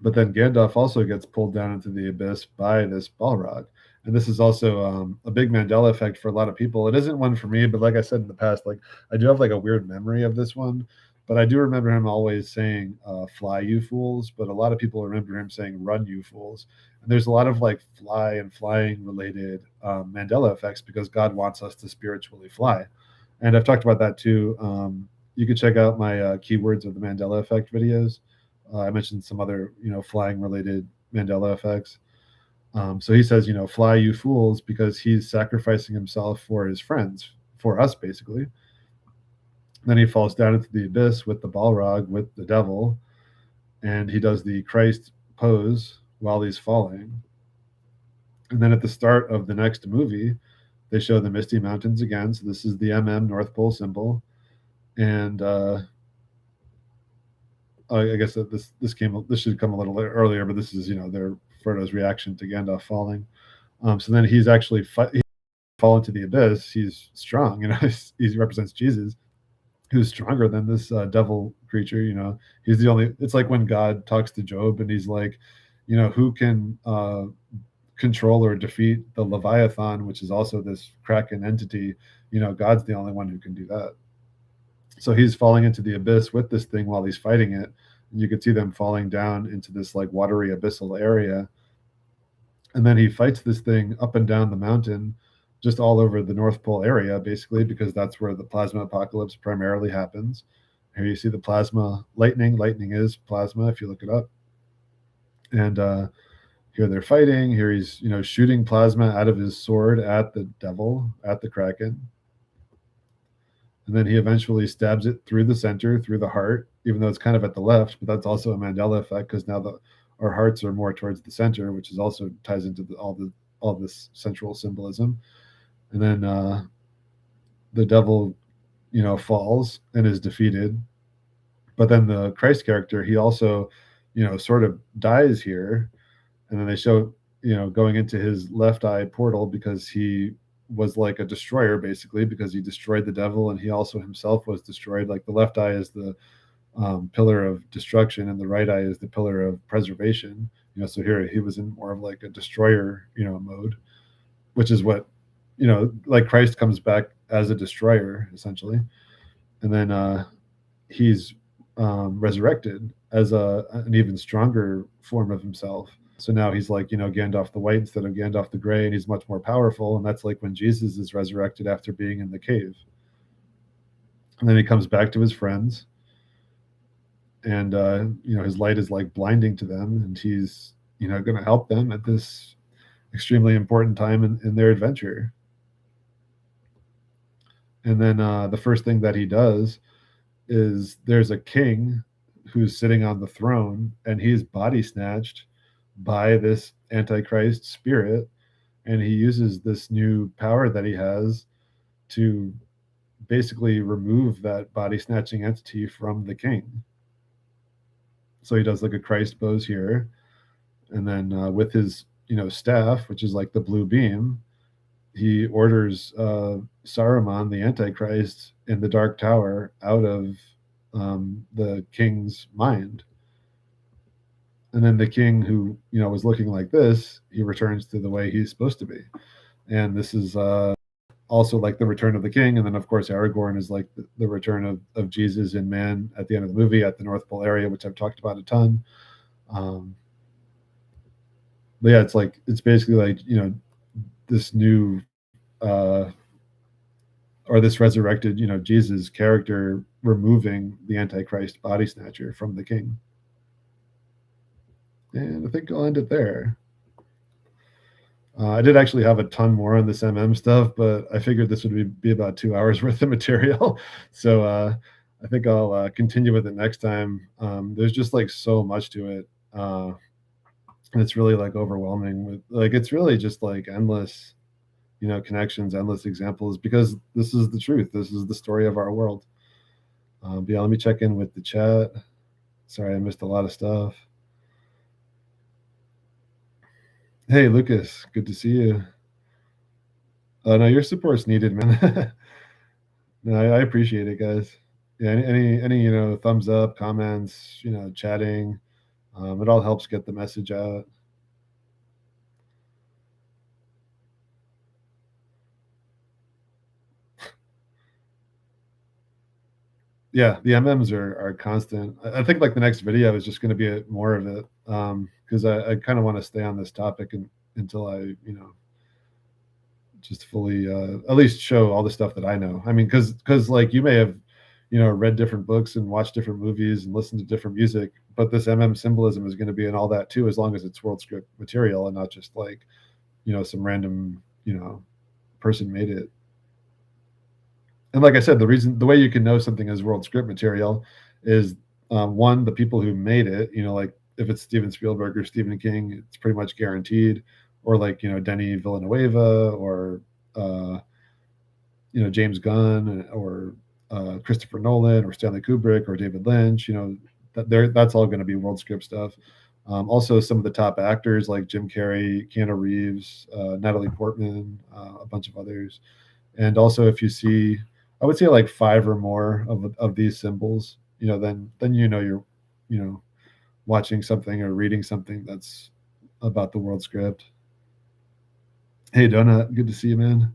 But then Gandalf also gets pulled down into the abyss by this Balrog. And this is also a big Mandela effect for a lot of people. It isn't one for me, but like I said in the past, like I do have like a weird memory of this one. But I do remember him always saying, "Fly, you fools." But a lot of people remember him saying, "Run, you fools." And there's a lot of like fly and flying related Mandela effects because God wants us to spiritually fly. And I've talked about that too. You can check out my keywords of the Mandela effect videos. I mentioned some other, flying related Mandela effects. So he says, "Fly, you fools," because he's sacrificing himself for his friends, for us, basically. Then he falls down into the abyss with the Balrog, with the devil, and he does the Christ pose while he's falling. And then at the start of the next movie, they show the Misty Mountains again. So this is the North Pole symbol. And I guess that this should come a little earlier, but this is their Frodo's reaction to Gandalf falling. So then he's actually fall into the abyss. He's strong, he represents Jesus, who's stronger than this devil creature. He's the only. It's like when God talks to Job, and he's like, who can control or defeat the Leviathan, which is also this Kraken entity. God's the only one who can do that. So he's falling into the abyss with this thing while he's fighting it. And you could see them falling down into this like watery abyssal area. And then he fights this thing up and down the mountain, just all over the North Pole area, basically, because that's where the plasma apocalypse primarily happens. Here you see the plasma lightning. Lightning is plasma, if you look it up. And here they're fighting. Here he's, shooting plasma out of his sword at the devil, at the Kraken. And then he eventually stabs it through the center, through the heart, even though it's kind of at the left, but that's also a Mandela effect because now our hearts are more towards the center, which is also ties into all this central symbolism. And then the devil, falls and is defeated. But then the Christ character, he also, sort of dies here. And then they show, going into his left eye portal because he was like a destroyer, basically, because he destroyed the devil and he also himself was destroyed. Like the left eye is the pillar of destruction and the right eye is the pillar of preservation. So here he was in more of like a destroyer, mode, which is what, like Christ comes back as a destroyer, essentially. And then he's resurrected as an even stronger form of himself. So now he's like, Gandalf the White instead of Gandalf the Gray, and he's much more powerful. And that's like when Jesus is resurrected after being in the cave. And then he comes back to his friends, and his light is like blinding to them, and he's going to help them at this extremely important time in their adventure. And then the first thing that he does is there's a king who's sitting on the throne, and he's body snatched by this Antichrist spirit, and he uses this new power that he has to basically remove that body snatching entity from the king. So he does like a Christ pose here, and then with his staff, which is like the blue beam, he orders Saruman, the Antichrist, in the Dark Tower out of the king's mind. And then the king, who was looking like this, he returns to the way he's supposed to be. And this is also like the return of the king. And then of course Aragorn is like the return of Jesus in man at the end of the movie at the North Pole area, which I've talked about a ton. But yeah, it's basically like this new or this resurrected Jesus character removing the Antichrist body snatcher from the king. And I think I'll end it there. I did actually have a ton more on this stuff, but I figured this would be about 2 hours worth of material. So I think I'll continue with it next time. There's just like so much to it. And it's really like overwhelming with like, it's really just like endless, connections, endless examples, because this is the truth. This is the story of our world. But yeah, let me check in with the chat. Sorry, I missed a lot of stuff. Hey, Lucas, good to see you. No, your support's needed, man. No, I appreciate it, guys. Yeah, any thumbs up, comments, chatting, it all helps get the message out. Yeah, the MMs are constant. I think like the next video is just going to be more of it, because I kind of want to stay on this topic until I just fully at least show all the stuff that I know. I mean, because like you may have read different books and watched different movies and listened to different music, but this MM symbolism is going to be in all that too, as long as it's world script material and not just like some random person made it. And like I said, the way you can know something is world script material is one, the people who made it, like if it's Steven Spielberg or Stephen King, it's pretty much guaranteed, or like Denny Villanueva or uh, James Gunn or Christopher Nolan or Stanley Kubrick or David Lynch. That's all going to be world script stuff. Also, some of the top actors like Jim Carrey, Keanu Reeves, Natalie Portman, a bunch of others. And also, if you see, I would say like 5 or more of these symbols, then you're watching something or reading something that's about the world script. Hey, Donut, good to see you, man.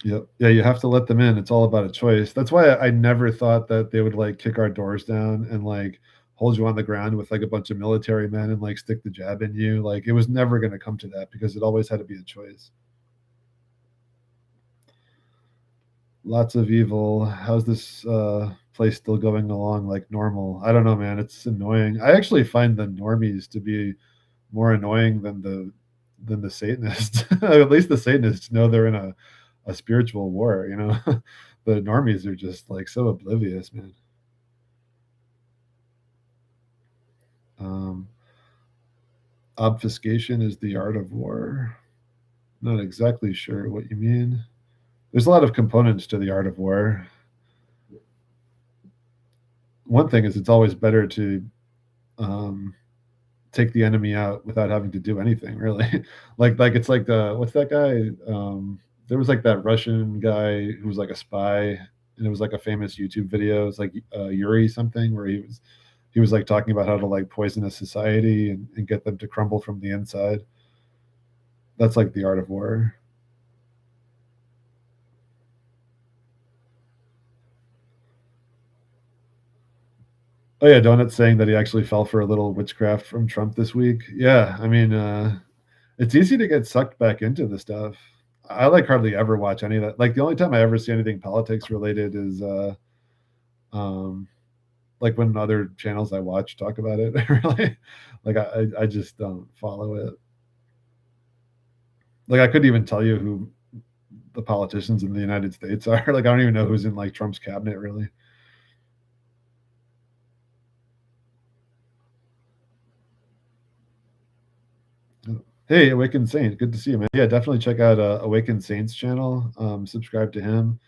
Yep. Yeah, you have to let them in. It's all about a choice. That's why I never thought that they would like kick our doors down and like hold you on the ground with like a bunch of military men and like stick the jab in you. Like it was never going to come to that because it always had to be a choice. Lots of evil. How's this place still going along like normal? I don't know, man. It's annoying. I actually find the normies to be more annoying than the Satanists. At least the Satanists know they're in a spiritual war. The normies are just like so oblivious, man. Um, obfuscation is the art of war. Not exactly sure what you mean. There's a lot of components to the art of war. One thing is it's always better to um, take the enemy out without having to do anything, really. like it's like the what's that guy? There was like that Russian guy who was like a spy, and it was like a famous YouTube video. It's like Yuri something, where he was like talking about how to like poison a society and get them to crumble from the inside. That's like the art of war. Oh yeah, Donut's saying that he actually fell for a little witchcraft from Trump this week. Yeah, I mean, it's easy to get sucked back into the stuff. I like hardly ever watch any of that. Like the only time I ever see anything politics related is um, like when other channels I watch talk about it. Really, like I just don't follow it. Like I couldn't even tell you who the politicians in the United States are. Like I don't even know who's in like Trump's cabinet really. Hey, Awakened Saint, good to see you, man. Yeah, definitely check out Awakened Saint's channel. Subscribe to him.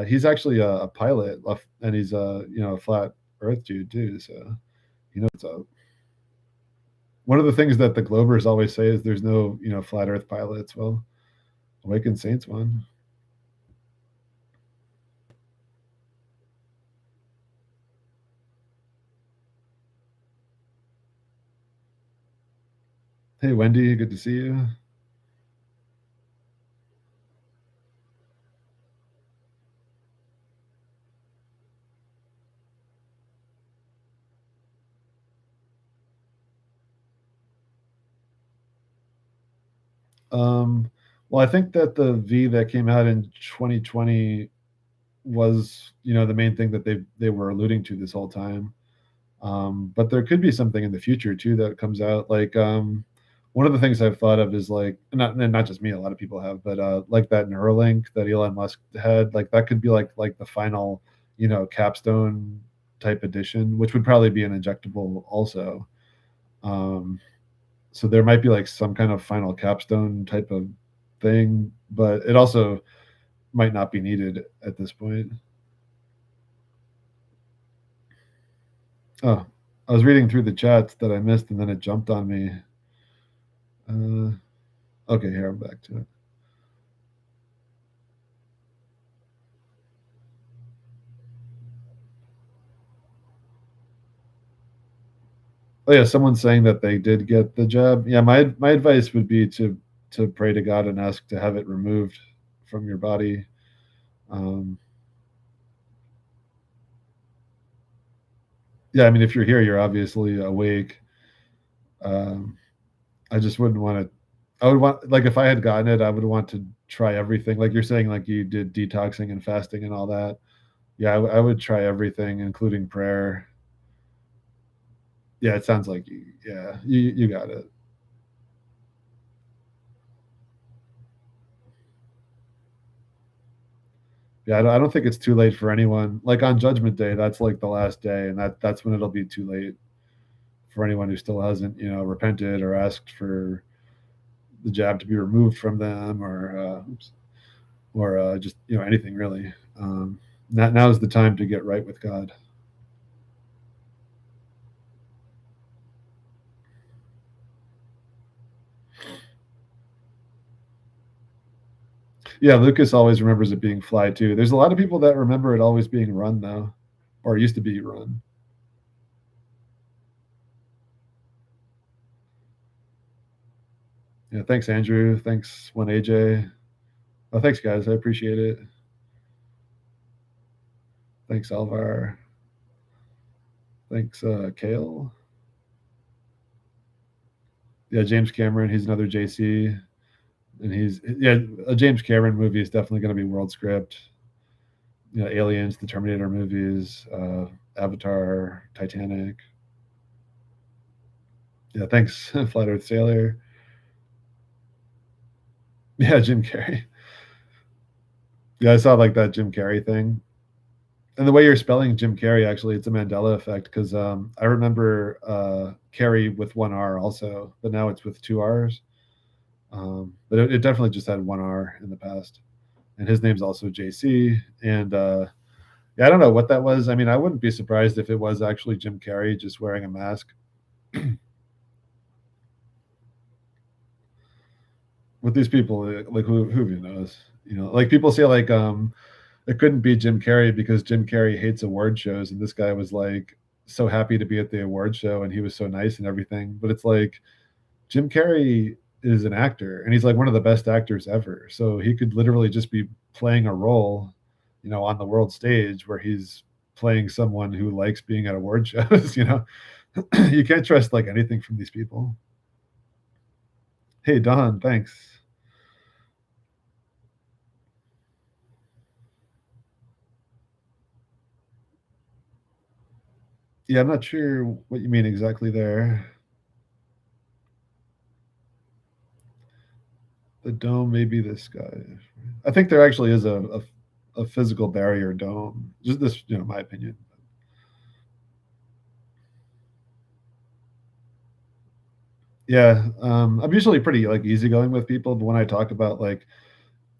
He's actually a pilot, and he's a flat Earth dude too. So he knows what's up. One of the things that the Globers always say is there's no flat Earth pilots. Well, Awakened Saints one. Hey, Wendy, good to see you. Um, well, I think that the V that came out in 2020 was the main thing that they were alluding to this whole time. But there could be something in the future too that comes out. Like one of the things I've thought of is like not just me, a lot of people have, but like that Neuralink that Elon Musk had, like that could be like the final, capstone type edition, which would probably be an injectable also. Um, so there might be like some kind of final capstone type of thing, but it also might not be needed at this point. Oh, I was reading through the chats that I missed, and then it jumped on me. Okay, here, I'm back to it. Oh yeah, someone's saying that they did get the jab. Yeah, my advice would be to pray to God and ask to have it removed from your body. Yeah, I mean, if you're here, you're obviously awake. Um, I just wouldn't want to. I would want, like, if I had gotten it, I would want to try everything. Like you're saying, like you did detoxing and fasting and all that. Yeah, I would try everything, including prayer. Yeah, it sounds like yeah, you got it. Yeah, I don't think it's too late for anyone. Like on Judgment Day, that's like the last day, and that's when it'll be too late for anyone who still hasn't, repented or asked for the jab to be removed from them, or just anything really. Now is the time to get right with God. Yeah, Lucas always remembers it being fly too. There's a lot of people that remember it always being run though, or it used to be run. Yeah, thanks Andrew. Thanks one AJ. Oh, thanks guys. I appreciate it. Thanks Alvar. Thanks Kale. Yeah, James Cameron. He's another JC, and a James Cameron movie is definitely going to be world script. Aliens, the Terminator movies, Avatar, Titanic. Yeah, thanks, Flat Earth Sailor. Yeah, Jim Carrey. Yeah, I saw like that Jim Carrey thing. And the way you're spelling Jim Carrey, actually, it's a Mandela effect because I remember Carey with one R also, but now it's with two R's. But it definitely just had one R in the past. And his name's also JC. And yeah, I don't know what that was. I mean, I wouldn't be surprised if it was actually Jim Carrey just wearing a mask. With these people, like who even knows? Like people say, like it couldn't be Jim Carrey because Jim Carrey hates award shows, and this guy was like so happy to be at the award show, and he was so nice and everything. But it's like Jim Carrey is an actor, and he's like one of the best actors ever. So he could literally just be playing a role, on the world stage where he's playing someone who likes being at award shows. You can't trust like anything from these people. Hey Don, thanks. Yeah, I'm not sure what you mean exactly there. The dome may be the sky. I think there actually is a physical barrier dome. Just this, my opinion. Yeah, I'm usually pretty like easygoing with people, but when I talk about like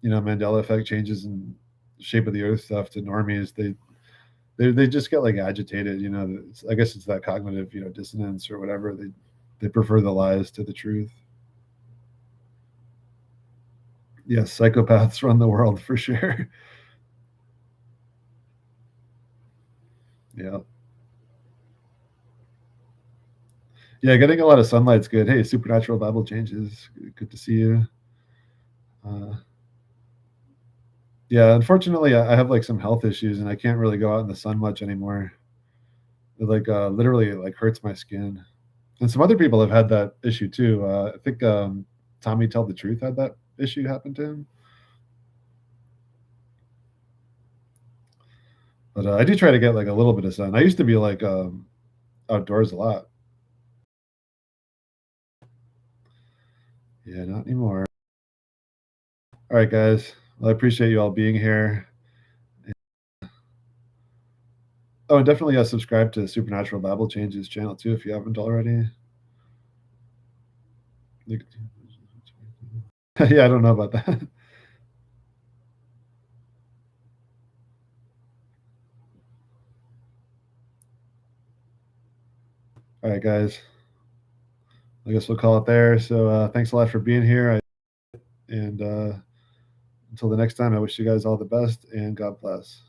Mandela effect changes and shape of the earth stuff to normies, they just get like agitated. I guess it's that cognitive dissonance or whatever. They prefer the lies to the truth. Yes, psychopaths run the world for sure. Yeah. Yeah, getting a lot of sunlight's good. Hey, Supernatural Bible Changes. Good to see you. Uh, yeah, unfortunately, I have like some health issues, and I can't really go out in the sun much anymore. It like literally like hurts my skin. And some other people have had that issue too. I think Tommy Tell the Truth had that issue happen to him. But I do try to get like a little bit of sun. I used to be like outdoors a lot. Yeah, not anymore. All right, guys. Well, I appreciate you all being here. Oh, and definitely subscribe to Supernatural Bible Changes channel too if you haven't already. Yeah, I don't know about that. All right, guys. I guess we'll call it there. So thanks a lot for being here. And until the next time, I wish you guys all the best and God bless.